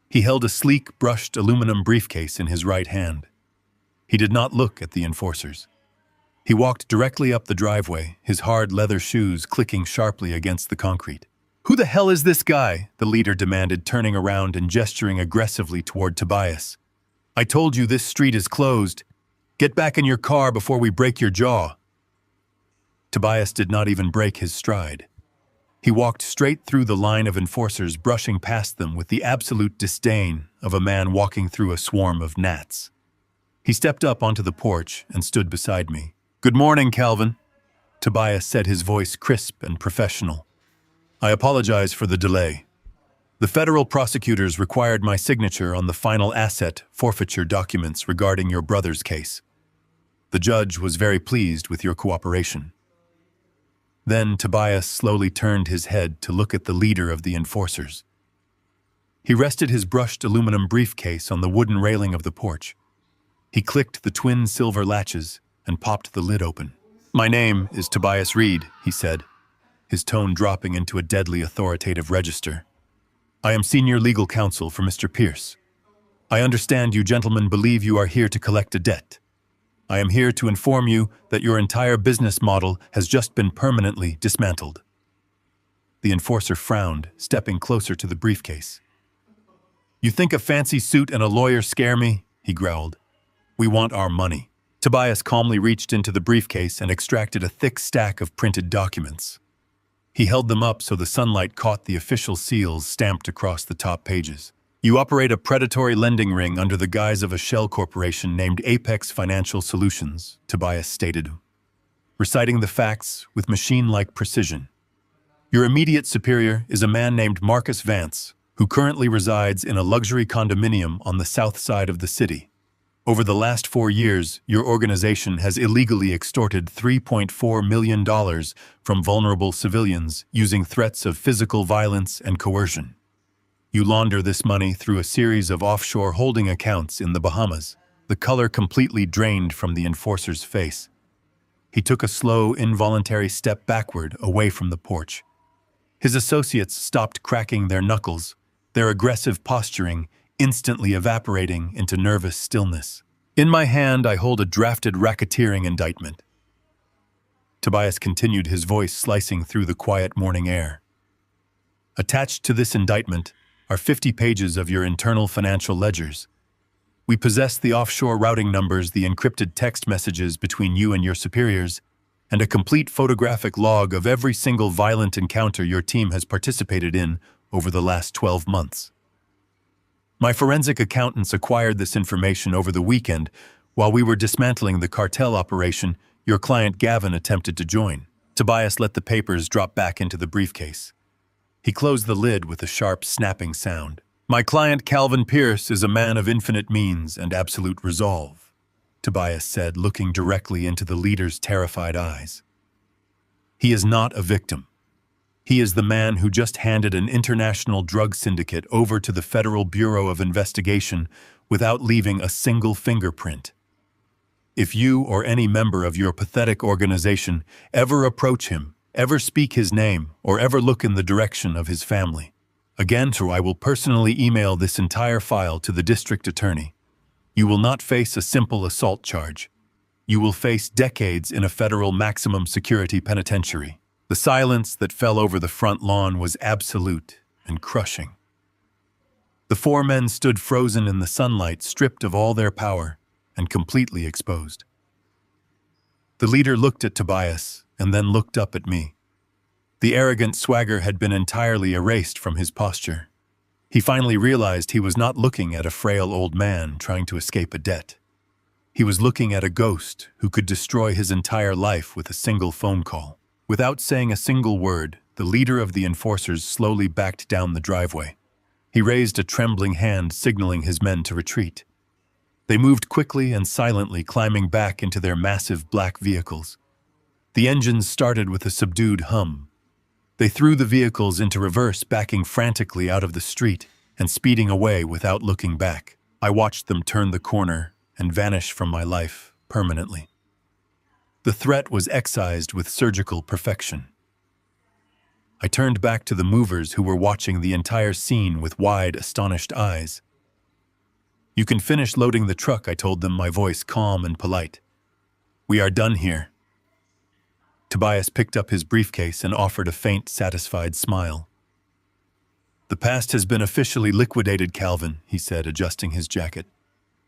He held a sleek, brushed aluminum briefcase in his right hand. He did not look at the enforcers. He walked directly up the driveway, his hard leather shoes clicking sharply against the concrete. "Who the hell is this guy?" the leader demanded, turning around and gesturing aggressively toward Tobias. "I told you this street is closed. Get back in your car before we break your jaw." Tobias did not even break his stride. He walked straight through the line of enforcers, brushing past them with the absolute disdain of a man walking through a swarm of gnats. He stepped up onto the porch and stood beside me. "Good morning, Calvin," Tobias said, his voice crisp and professional. "I apologize for the delay. The federal prosecutors required my signature on the final asset forfeiture documents regarding your brother's case. The judge was very pleased with your cooperation." Then Tobias slowly turned his head to look at the leader of the enforcers. He rested his brushed aluminum briefcase on the wooden railing of the porch. He clicked the twin silver latches and popped the lid open. "My name is Tobias Reed," he said, his tone dropping into a deadly authoritative register. "I am senior legal counsel for Mr. Pierce. I understand you gentlemen believe you are here to collect a debt. I am here to inform you that your entire business model has just been permanently dismantled." The enforcer frowned, stepping closer to the briefcase. "You think a fancy suit and a lawyer scare me?" he growled. "We want our money." Tobias calmly reached into the briefcase and extracted a thick stack of printed documents. He held them up so the sunlight caught the official seals stamped across the top pages. "You operate a predatory lending ring under the guise of a shell corporation named Apex Financial Solutions," Tobias stated, reciting the facts with machine-like precision. "Your immediate superior is a man named Marcus Vance, who currently resides in a luxury condominium on the south side of the city. Over the last 4 years, your organization has illegally extorted $3.4 million from vulnerable civilians using threats of physical violence and coercion. You launder this money through a series of offshore holding accounts in the Bahamas." The color completely drained from the enforcer's face. He took a slow, involuntary step backward away from the porch. His associates stopped cracking their knuckles, their aggressive posturing instantly evaporating into nervous stillness. "In my hand, I hold a drafted racketeering indictment." Tobias continued, his voice slicing through the quiet morning air. "Attached to this indictment are 50 pages of your internal financial ledgers. We possess the offshore routing numbers, the encrypted text messages between you and your superiors, and a complete photographic log of every single violent encounter your team has participated in over the last 12 months. My forensic accountants acquired this information over the weekend while we were dismantling the cartel operation your client Gavin attempted to join." Tobias let the papers drop back into the briefcase. He closed the lid with a sharp, snapping sound. "My client Calvin Pierce is a man of infinite means and absolute resolve," Tobias said, looking directly into the leader's terrified eyes. "He is not a victim. He is the man who just handed an international drug syndicate over to the Federal Bureau of Investigation without leaving a single fingerprint. If you or any member of your pathetic organization ever approach him, ever speak his name, or ever look in the direction of his family, again, I will personally email this entire file to the district attorney. You will not face a simple assault charge. You will face decades in a federal maximum security penitentiary." The silence that fell over the front lawn was absolute and crushing. The 4 men stood frozen in the sunlight, stripped of all their power and completely exposed. The leader looked at Tobias and then looked up at me. The arrogant swagger had been entirely erased from his posture. He finally realized he was not looking at a frail old man trying to escape a debt. He was looking at a ghost who could destroy his entire life with a single phone call. Without saying a single word, the leader of the enforcers slowly backed down the driveway. He raised a trembling hand, signaling his men to retreat. They moved quickly and silently, climbing back into their massive black vehicles. The engines started with a subdued hum. They threw the vehicles into reverse, backing frantically out of the street and speeding away without looking back. I watched them turn the corner and vanish from my life permanently. The threat was excised with surgical perfection. I turned back to the movers who were watching the entire scene with wide, astonished eyes. "You can finish loading the truck," I told them, my voice calm and polite. "We are done here." Tobias picked up his briefcase and offered a faint, satisfied smile. "The past has been officially liquidated, Calvin," he said, adjusting his jacket.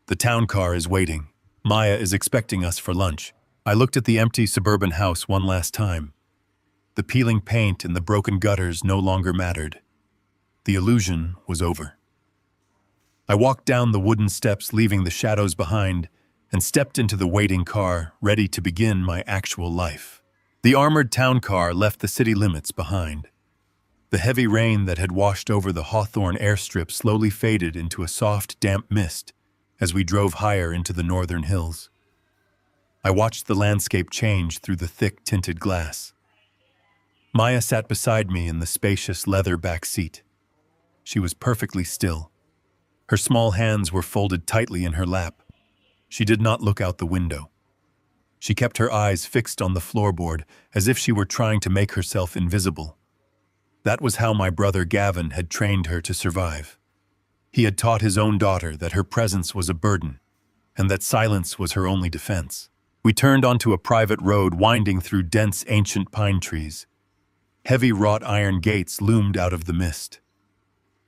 "The town car is waiting. Maya is expecting us for lunch." I looked at the empty suburban house one last time. The peeling paint and the broken gutters no longer mattered. The illusion was over. I walked down the wooden steps, leaving the shadows behind, and stepped into the waiting car, ready to begin my actual life. The armored town car left the city limits behind. The heavy rain that had washed over the Hawthorne airstrip slowly faded into a soft, damp mist as we drove higher into the northern hills. I watched the landscape change through the thick, tinted glass. Maya sat beside me in the spacious leather back seat. She was perfectly still. Her small hands were folded tightly in her lap. She did not look out the window. She kept her eyes fixed on the floorboard, as if she were trying to make herself invisible. That was how my brother Gavin had trained her to survive. He had taught his own daughter that her presence was a burden, and that silence was her only defense. We turned onto a private road winding through dense ancient pine trees. Heavy wrought iron gates loomed out of the mist.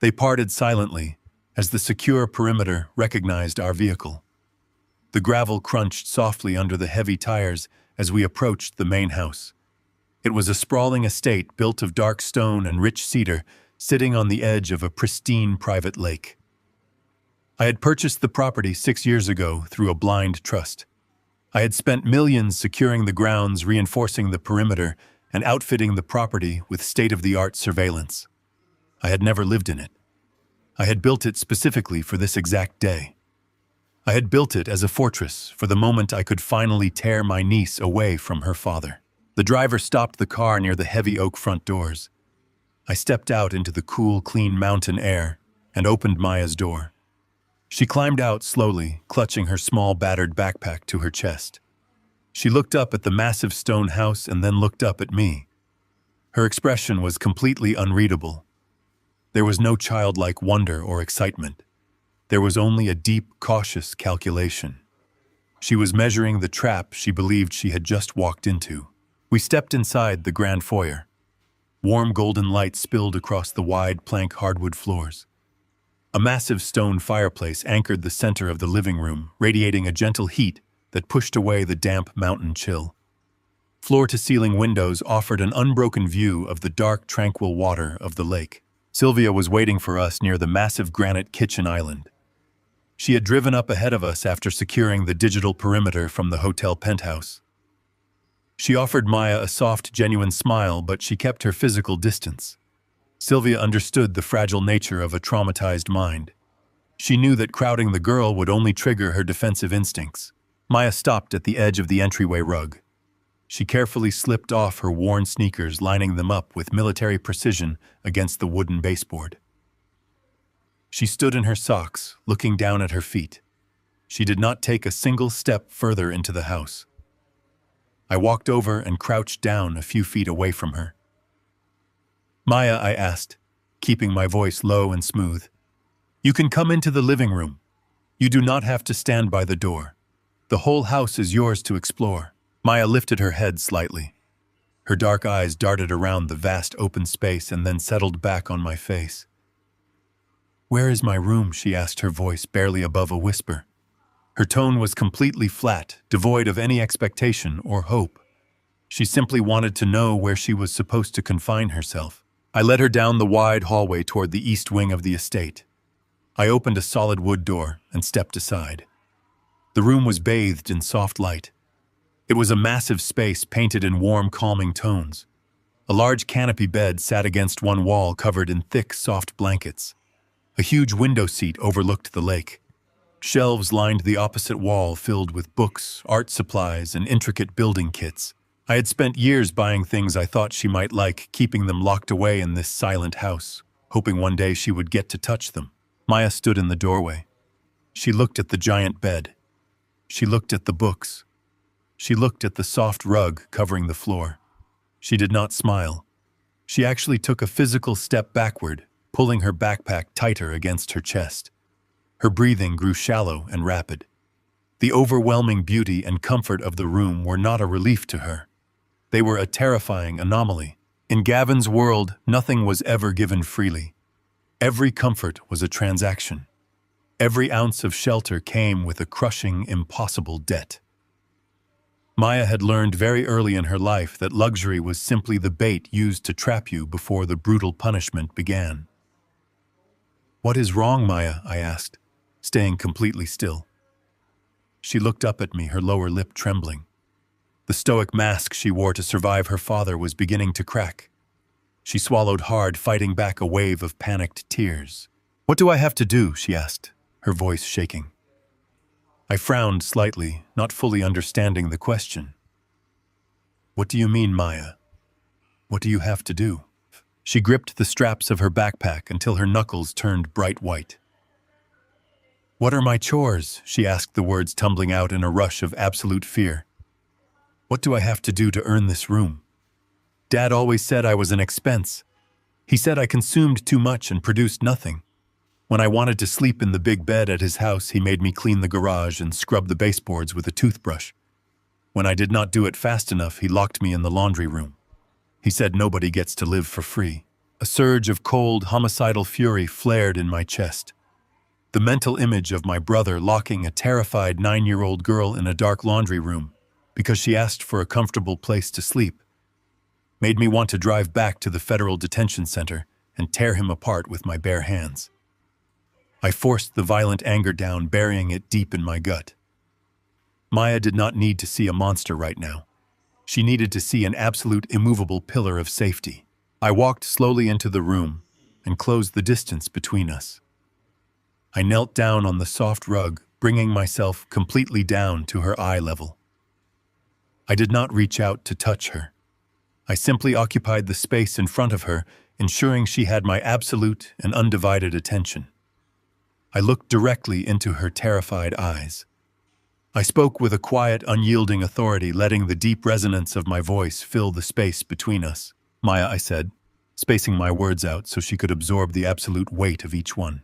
They parted silently as the secure perimeter recognized our vehicle. The gravel crunched softly under the heavy tires as we approached the main house. It was a sprawling estate built of dark stone and rich cedar, sitting on the edge of a pristine private lake. I had purchased the property 6 years ago through a blind trust. I had spent millions securing the grounds, reinforcing the perimeter, and outfitting the property with state-of-the-art surveillance. I had never lived in it. I had built it specifically for this exact day. I had built it as a fortress for the moment I could finally tear my niece away from her father. The driver stopped the car near the heavy oak front doors. I stepped out into the cool, clean mountain air and opened Maya's door. She climbed out slowly, clutching her small, battered backpack to her chest. She looked up at the massive stone house and then looked up at me. Her expression was completely unreadable. There was no childlike wonder or excitement. There was only a deep, cautious calculation. She was measuring the trap she believed she had just walked into. We stepped inside the grand foyer. Warm golden light spilled across the wide plank hardwood floors. A massive stone fireplace anchored the center of the living room, radiating a gentle heat that pushed away the damp mountain chill. Floor-to-ceiling windows offered an unbroken view of the dark, tranquil water of the lake. Sylvia was waiting for us near the massive granite kitchen island. She had driven up ahead of us after securing the digital perimeter from the hotel penthouse. She offered Maya a soft, genuine smile, but she kept her physical distance. Sylvia understood the fragile nature of a traumatized mind. She knew that crowding the girl would only trigger her defensive instincts. Maya stopped at the edge of the entryway rug. She carefully slipped off her worn sneakers, lining them up with military precision against the wooden baseboard. She stood in her socks, looking down at her feet. She did not take a single step further into the house. I walked over and crouched down a few feet away from her. "Maya," I asked, keeping my voice low and smooth, "you can come into the living room. You do not have to stand by the door. The whole house is yours to explore." Maya lifted her head slightly. Her dark eyes darted around the vast open space and then settled back on my face. "Where is my room?" she asked, her voice barely above a whisper. Her tone was completely flat, devoid of any expectation or hope. She simply wanted to know where she was supposed to confine herself. I led her down the wide hallway toward the east wing of the estate. I opened a solid wood door and stepped aside. The room was bathed in soft light. It was a massive space painted in warm, calming tones. A large canopy bed sat against one wall covered in thick, soft blankets. A huge window seat overlooked the lake. Shelves lined the opposite wall filled with books, art supplies, and intricate building kits. I had spent years buying things I thought she might like, keeping them locked away in this silent house, hoping one day she would get to touch them. Maya stood in the doorway. She looked at the giant bed. She looked at the books. She looked at the soft rug covering the floor. She did not smile. She actually took a physical step backward, pulling her backpack tighter against her chest. Her breathing grew shallow and rapid. The overwhelming beauty and comfort of the room were not a relief to her. They were a terrifying anomaly. In Gavin's world, nothing was ever given freely. Every comfort was a transaction. Every ounce of shelter came with a crushing, impossible debt. Maya had learned very early in her life that luxury was simply the bait used to trap you before the brutal punishment began. "What is wrong, Maya?" I asked, staying completely still. She looked up at me, her lower lip trembling. The stoic mask she wore to survive her father was beginning to crack. She swallowed hard, fighting back a wave of panicked tears. "What do I have to do?" she asked, her voice shaking. I frowned slightly, not fully understanding the question. "What do you mean, Maya? What do you have to do?" She gripped the straps of her backpack until her knuckles turned bright white. "What are my chores?" she asked, the words tumbling out in a rush of absolute fear. "What do I have to do to earn this room? Dad always said I was an expense. He said I consumed too much and produced nothing. When I wanted to sleep in the big bed at his house, he made me clean the garage and scrub the baseboards with a toothbrush. When I did not do it fast enough, he locked me in the laundry room. He said nobody gets to live for free." A surge of cold, homicidal fury flared in my chest. The mental image of my brother locking a terrified 9-year-old girl in a dark laundry room because she asked for a comfortable place to sleep made me want to drive back to the federal detention center and tear him apart with my bare hands. I forced the violent anger down, burying it deep in my gut. Maya did not need to see a monster right now. She needed to see an absolute immovable pillar of safety. I walked slowly into the room and closed the distance between us. I knelt down on the soft rug, bringing myself completely down to her eye level. I did not reach out to touch her. I simply occupied the space in front of her, ensuring she had my absolute and undivided attention. I looked directly into her terrified eyes. I spoke with a quiet, unyielding authority, letting the deep resonance of my voice fill the space between us. "Maya," I said, spacing my words out so she could absorb the absolute weight of each one.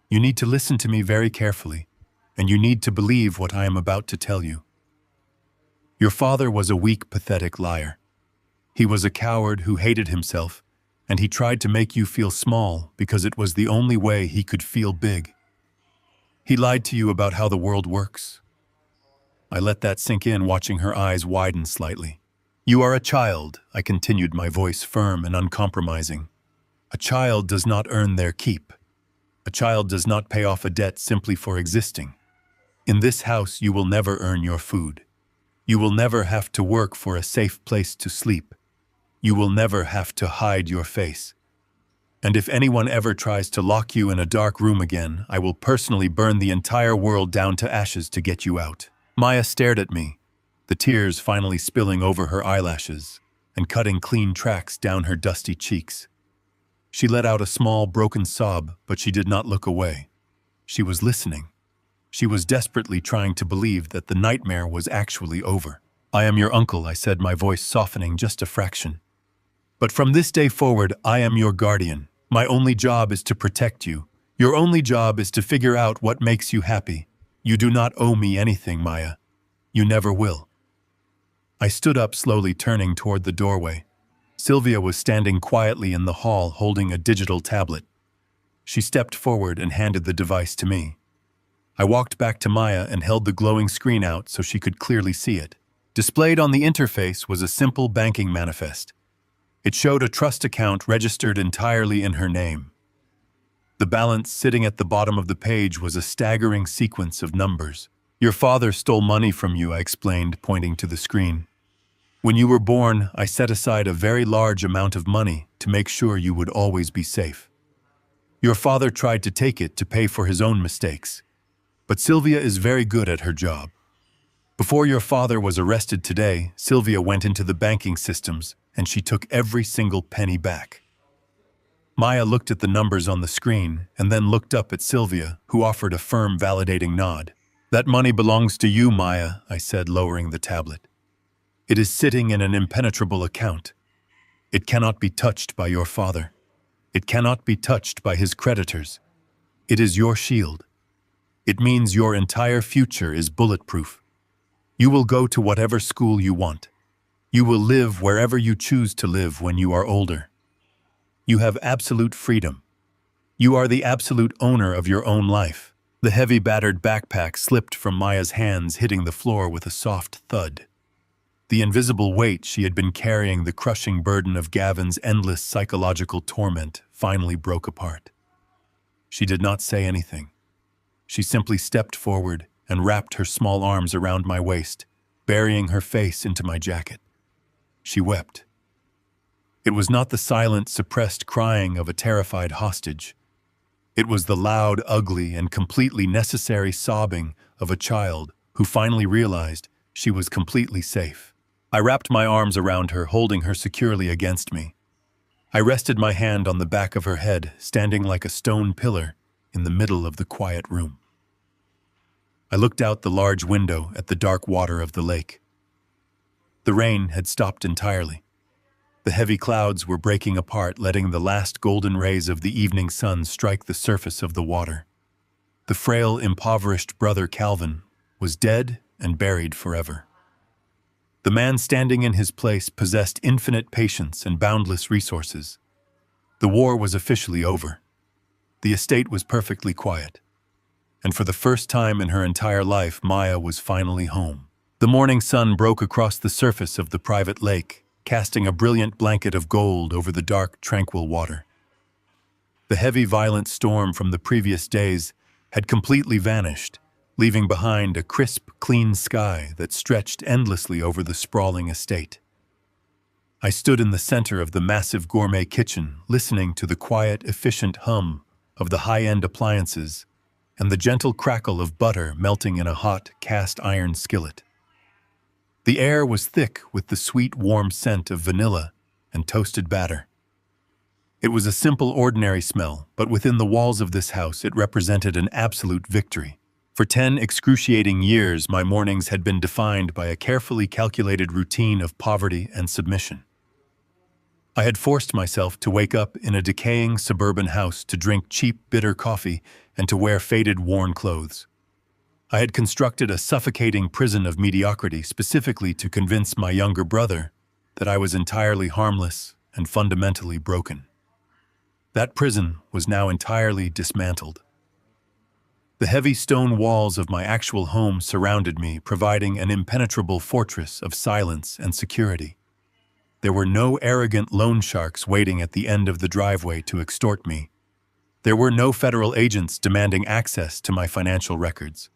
"You need to listen to me very carefully, and you need to believe what I am about to tell you. Your father was a weak, pathetic liar. He was a coward who hated himself, and he tried to make you feel small because it was the only way he could feel big. He lied to you about how the world works." I let that sink in, watching her eyes widen slightly. "You are a child," I continued, my voice firm and uncompromising. "A child does not earn their keep. A child does not pay off a debt simply for existing. In this house, you will never earn your food. You will never have to work for a safe place to sleep. You will never have to hide your face. And if anyone ever tries to lock you in a dark room again, I will personally burn the entire world down to ashes to get you out." Maya stared at me, the tears finally spilling over her eyelashes and cutting clean tracks down her dusty cheeks. She let out a small, broken sob, but she did not look away. She was listening. She was desperately trying to believe that the nightmare was actually over. "I am your uncle," I said, my voice softening just a fraction. "But from this day forward, I am your guardian. My only job is to protect you. Your only job is to figure out what makes you happy. You do not owe me anything, Maya. You never will." I stood up slowly, turning toward the doorway. Sylvia was standing quietly in the hall, holding a digital tablet. She stepped forward and handed the device to me. I walked back to Maya and held the glowing screen out so she could clearly see it. Displayed on the interface was a simple banking manifest. It showed a trust account registered entirely in her name. The balance sitting at the bottom of the page was a staggering sequence of numbers. "Your father stole money from you," I explained, pointing to the screen. "When you were born, I set aside a very large amount of money to make sure you would always be safe. Your father tried to take it to pay for his own mistakes, but Sylvia is very good at her job. Before your father was arrested today, Sylvia went into the banking systems and she took every single penny back." Maya looked at the numbers on the screen and then looked up at Sylvia, who offered a firm, validating nod. "That money belongs to you, Maya," I said, lowering the tablet. "It is sitting in an impenetrable account. It cannot be touched by your father. It cannot be touched by his creditors. It is your shield. It means your entire future is bulletproof. You will go to whatever school you want. You will live wherever you choose to live when you are older. You have absolute freedom. You are the absolute owner of your own life." The heavy, battered backpack slipped from Maya's hands, hitting the floor with a soft thud. The invisible weight she had been carrying, the crushing burden of Gavin's endless psychological torment, finally broke apart. She did not say anything. She simply stepped forward and wrapped her small arms around my waist, burying her face into my jacket. She wept. It was not the silent, suppressed crying of a terrified hostage. It was the loud, ugly, and completely necessary sobbing of a child who finally realized she was completely safe. I wrapped my arms around her, holding her securely against me. I rested my hand on the back of her head, standing like a stone pillar in the middle of the quiet room. I looked out the large window at the dark water of the lake. The rain had stopped entirely. The heavy clouds were breaking apart, letting the last golden rays of the evening sun strike the surface of the water. The frail, impoverished brother Calvin was dead and buried forever. The man standing in his place possessed infinite patience and boundless resources. The war was officially over. The estate was perfectly quiet. And for the first time in her entire life, Maya was finally home. The morning sun broke across the surface of the private lake, casting a brilliant blanket of gold over the dark, tranquil water. The heavy, violent storm from the previous days had completely vanished, leaving behind a crisp, clean sky that stretched endlessly over the sprawling estate. I stood in the center of the massive gourmet kitchen, listening to the quiet, efficient hum of the high-end appliances and the gentle crackle of butter melting in a hot, cast-iron skillet. The air was thick with the sweet, warm scent of vanilla and toasted batter. It was a simple, ordinary smell, but within the walls of this house it represented an absolute victory. For 10 excruciating years, my mornings had been defined by a carefully calculated routine of poverty and submission. I had forced myself to wake up in a decaying suburban house, to drink cheap, bitter coffee, and to wear faded, worn clothes. I had constructed a suffocating prison of mediocrity specifically to convince my younger brother that I was entirely harmless and fundamentally broken. That prison was now entirely dismantled. The heavy stone walls of my actual home surrounded me, providing an impenetrable fortress of silence and security. There were no arrogant loan sharks waiting at the end of the driveway to extort me. There were no federal agents demanding access to my financial records.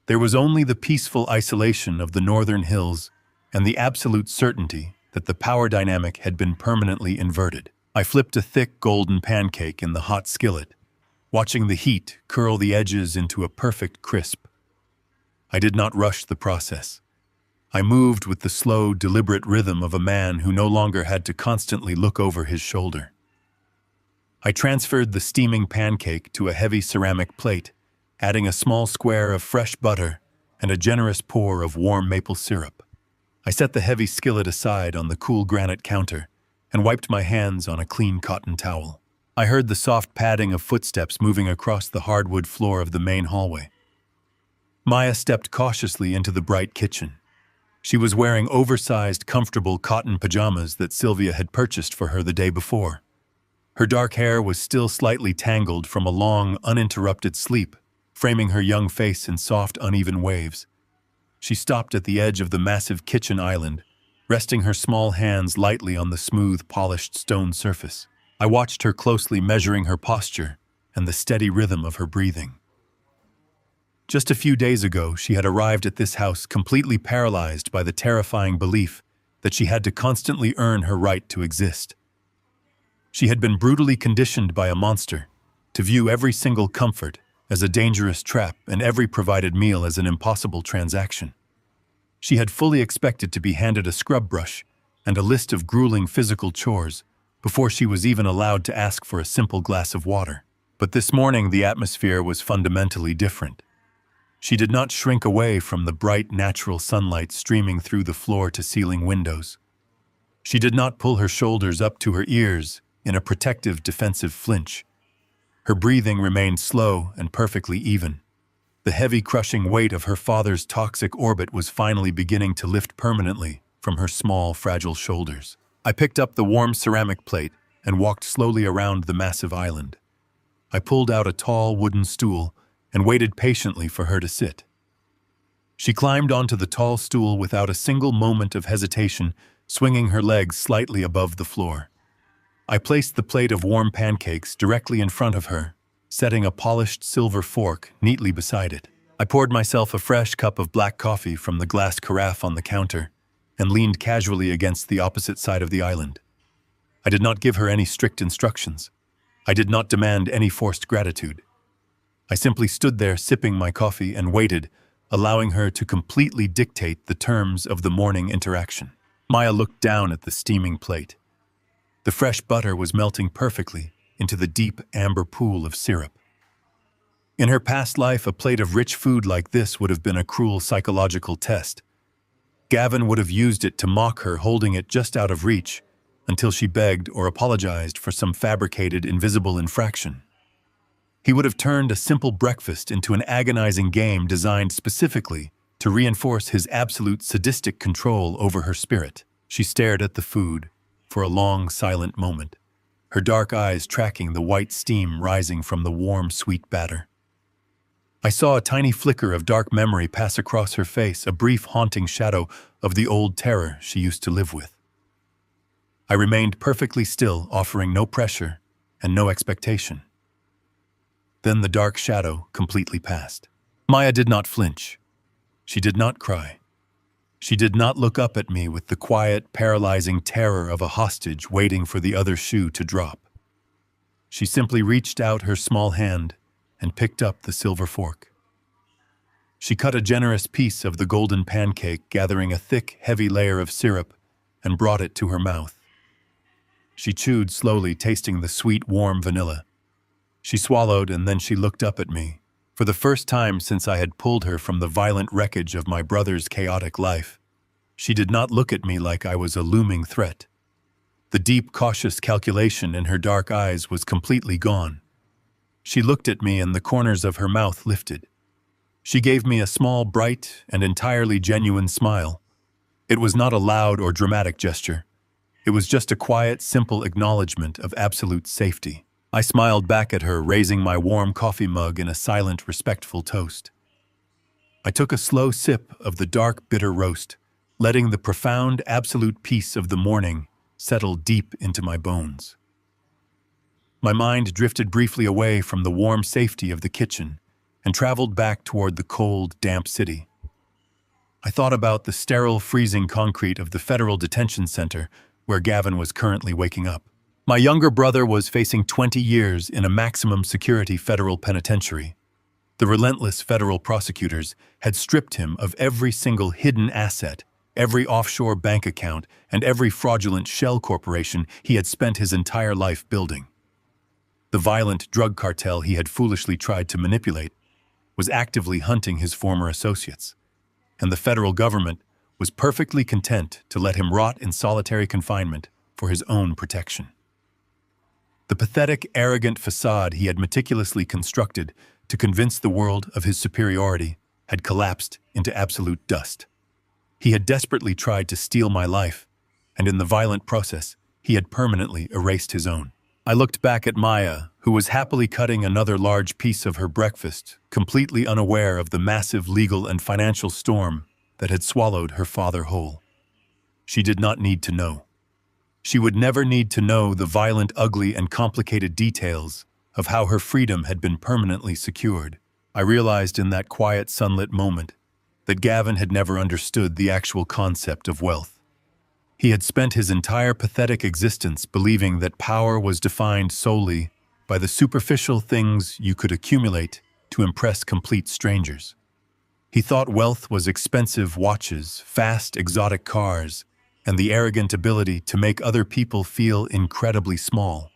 There was only the peaceful isolation of the northern hills and the absolute certainty that the power dynamic had been permanently inverted. I flipped a thick golden pancake in the hot skillet, watching the heat curl the edges into a perfect crisp. I did not rush the process. I moved with the slow, deliberate rhythm of a man who no longer had to constantly look over his shoulder. I transferred the steaming pancake to a heavy ceramic plate, adding a small square of fresh butter and a generous pour of warm maple syrup. I set the heavy skillet aside on the cool granite counter and wiped my hands on a clean cotton towel. I heard the soft padding of footsteps moving across the hardwood floor of the main hallway. Maya stepped cautiously into the bright kitchen. She was wearing oversized, comfortable cotton pajamas that Sylvia had purchased for her the day before. Her dark hair was still slightly tangled from a long, uninterrupted sleep, framing her young face in soft, uneven waves. She stopped at the edge of the massive kitchen island, resting her small hands lightly on the smooth, polished stone surface. I watched her closely, measuring her posture and the steady rhythm of her breathing. Just a few days ago, she had arrived at this house completely paralyzed by the terrifying belief that she had to constantly earn her right to exist. She had been brutally conditioned by a monster to view every single comfort as a dangerous trap and every provided meal as an impossible transaction. She had fully expected to be handed a scrub brush and a list of grueling physical chores before she was even allowed to ask for a simple glass of water. But this morning, the atmosphere was fundamentally different. She did not shrink away from the bright, natural sunlight streaming through the floor-to-ceiling windows. She did not pull her shoulders up to her ears in a protective, defensive flinch. Her breathing remained slow and perfectly even. The heavy, crushing weight of her father's toxic orbit was finally beginning to lift permanently from her small, fragile shoulders. I picked up the warm ceramic plate and walked slowly around the massive island. I pulled out a tall wooden stool and waited patiently for her to sit. She climbed onto the tall stool without a single moment of hesitation, swinging her legs slightly above the floor. I placed the plate of warm pancakes directly in front of her, setting a polished silver fork neatly beside it. I poured myself a fresh cup of black coffee from the glass carafe on the counter and leaned casually against the opposite side of the island. I did not give her any strict instructions. I did not demand any forced gratitude. I simply stood there sipping my coffee and waited, allowing her to completely dictate the terms of the morning interaction. Maya looked down at the steaming plate. The fresh butter was melting perfectly into the deep amber pool of syrup. In her past life, a plate of rich food like this would have been a cruel psychological test. Gavin would have used it to mock her, holding it just out of reach, until she begged or apologized for some fabricated, invisible infraction. He would have turned a simple breakfast into an agonizing game designed specifically to reinforce his absolute sadistic control over her spirit. She stared at the food for a long, silent moment, her dark eyes tracking the white steam rising from the warm, sweet batter. I saw a tiny flicker of dark memory pass across her face, a brief, haunting shadow of the old terror she used to live with. I remained perfectly still, offering no pressure and no expectation. Then the dark shadow completely passed. Maya did not flinch. She did not cry. She did not look up at me with the quiet, paralyzing terror of a hostage waiting for the other shoe to drop. She simply reached out her small hand and picked up the silver fork. She cut a generous piece of the golden pancake, gathering a thick, heavy layer of syrup, and brought it to her mouth. She chewed slowly, tasting the sweet, warm vanilla. She swallowed, and then she looked up at me. For the first time since I had pulled her from the violent wreckage of my brother's chaotic life, she did not look at me like I was a looming threat. The deep, cautious calculation in her dark eyes was completely gone. She looked at me, and the corners of her mouth lifted. She gave me a small, bright, and entirely genuine smile. It was not a loud or dramatic gesture. It was just a quiet, simple acknowledgement of absolute safety. I smiled back at her, raising my warm coffee mug in a silent, respectful toast. I took a slow sip of the dark, bitter roast, letting the profound, absolute peace of the morning settle deep into my bones. My mind drifted briefly away from the warm safety of the kitchen and traveled back toward the cold, damp city. I thought about the sterile, freezing concrete of the federal detention center where Gavin was currently waking up. My younger brother was facing 20 years in a maximum security federal penitentiary. The relentless federal prosecutors had stripped him of every single hidden asset, every offshore bank account, and every fraudulent shell corporation he had spent his entire life building. The violent drug cartel he had foolishly tried to manipulate was actively hunting his former associates, and the federal government was perfectly content to let him rot in solitary confinement for his own protection. The pathetic, arrogant facade he had meticulously constructed to convince the world of his superiority had collapsed into absolute dust. He had desperately tried to steal my life, and in the violent process, he had permanently erased his own. I looked back at Maya, who was happily cutting another large piece of her breakfast, completely unaware of the massive legal and financial storm that had swallowed her father whole. She did not need to know. She would never need to know the violent, ugly, and complicated details of how her freedom had been permanently secured. I realized in that quiet, sunlit moment that Gavin had never understood the actual concept of wealth. He had spent his entire pathetic existence believing that power was defined solely by the superficial things you could accumulate to impress complete strangers. He thought wealth was expensive watches, fast, exotic cars, and the arrogant ability to make other people feel incredibly small.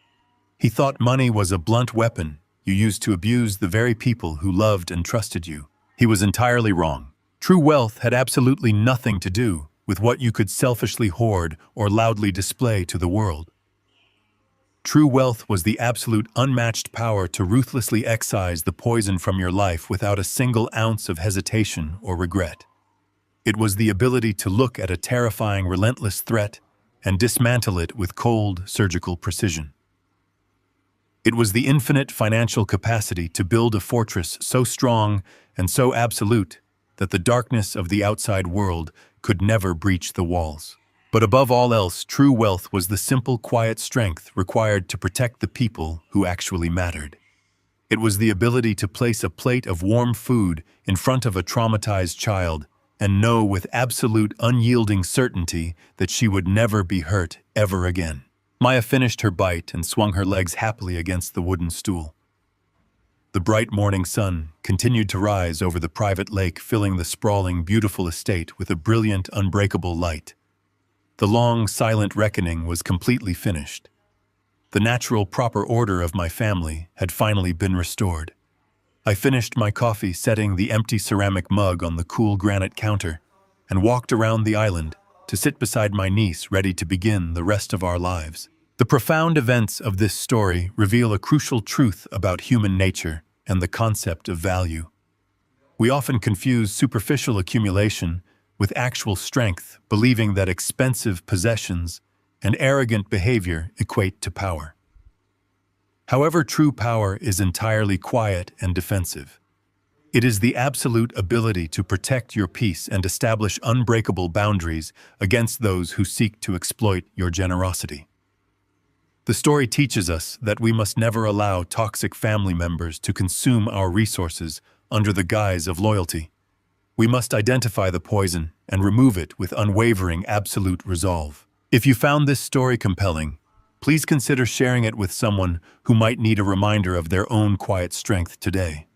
He thought money was a blunt weapon you used to abuse the very people who loved and trusted you. He was entirely wrong. True wealth had absolutely nothing to do with what you could selfishly hoard or loudly display to the world. True wealth was the absolute unmatched power to ruthlessly excise the poison from your life without a single ounce of hesitation or regret. It was the ability to look at a terrifying, relentless threat and dismantle it with cold, surgical precision. It was the infinite financial capacity to build a fortress so strong and so absolute that the darkness of the outside world could never breach the walls. But above all else, true wealth was the simple, quiet strength required to protect the people who actually mattered. It was the ability to place a plate of warm food in front of a traumatized child and know with absolute unyielding certainty that she would never be hurt ever again. Maya finished her bite and swung her legs happily against the wooden stool. The bright morning sun continued to rise over the private lake, filling the sprawling, beautiful estate with a brilliant, unbreakable light. The long, silent reckoning was completely finished, The natural, proper order of my family had finally been restored. I finished my coffee, setting the empty ceramic mug on the cool granite counter, and walked around the island to sit beside my niece, ready to begin the rest of our lives. The profound events of this story reveal a crucial truth about human nature and the concept of value. We often confuse superficial accumulation with actual strength, believing that expensive possessions and arrogant behavior equate to power. However, true power is entirely quiet and defensive. It is the absolute ability to protect your peace and establish unbreakable boundaries against those who seek to exploit your generosity. The story teaches us that we must never allow toxic family members to consume our resources under the guise of loyalty. We must identify the poison and remove it with unwavering, absolute resolve. If you found this story compelling, please consider sharing it with someone who might need a reminder of their own quiet strength today.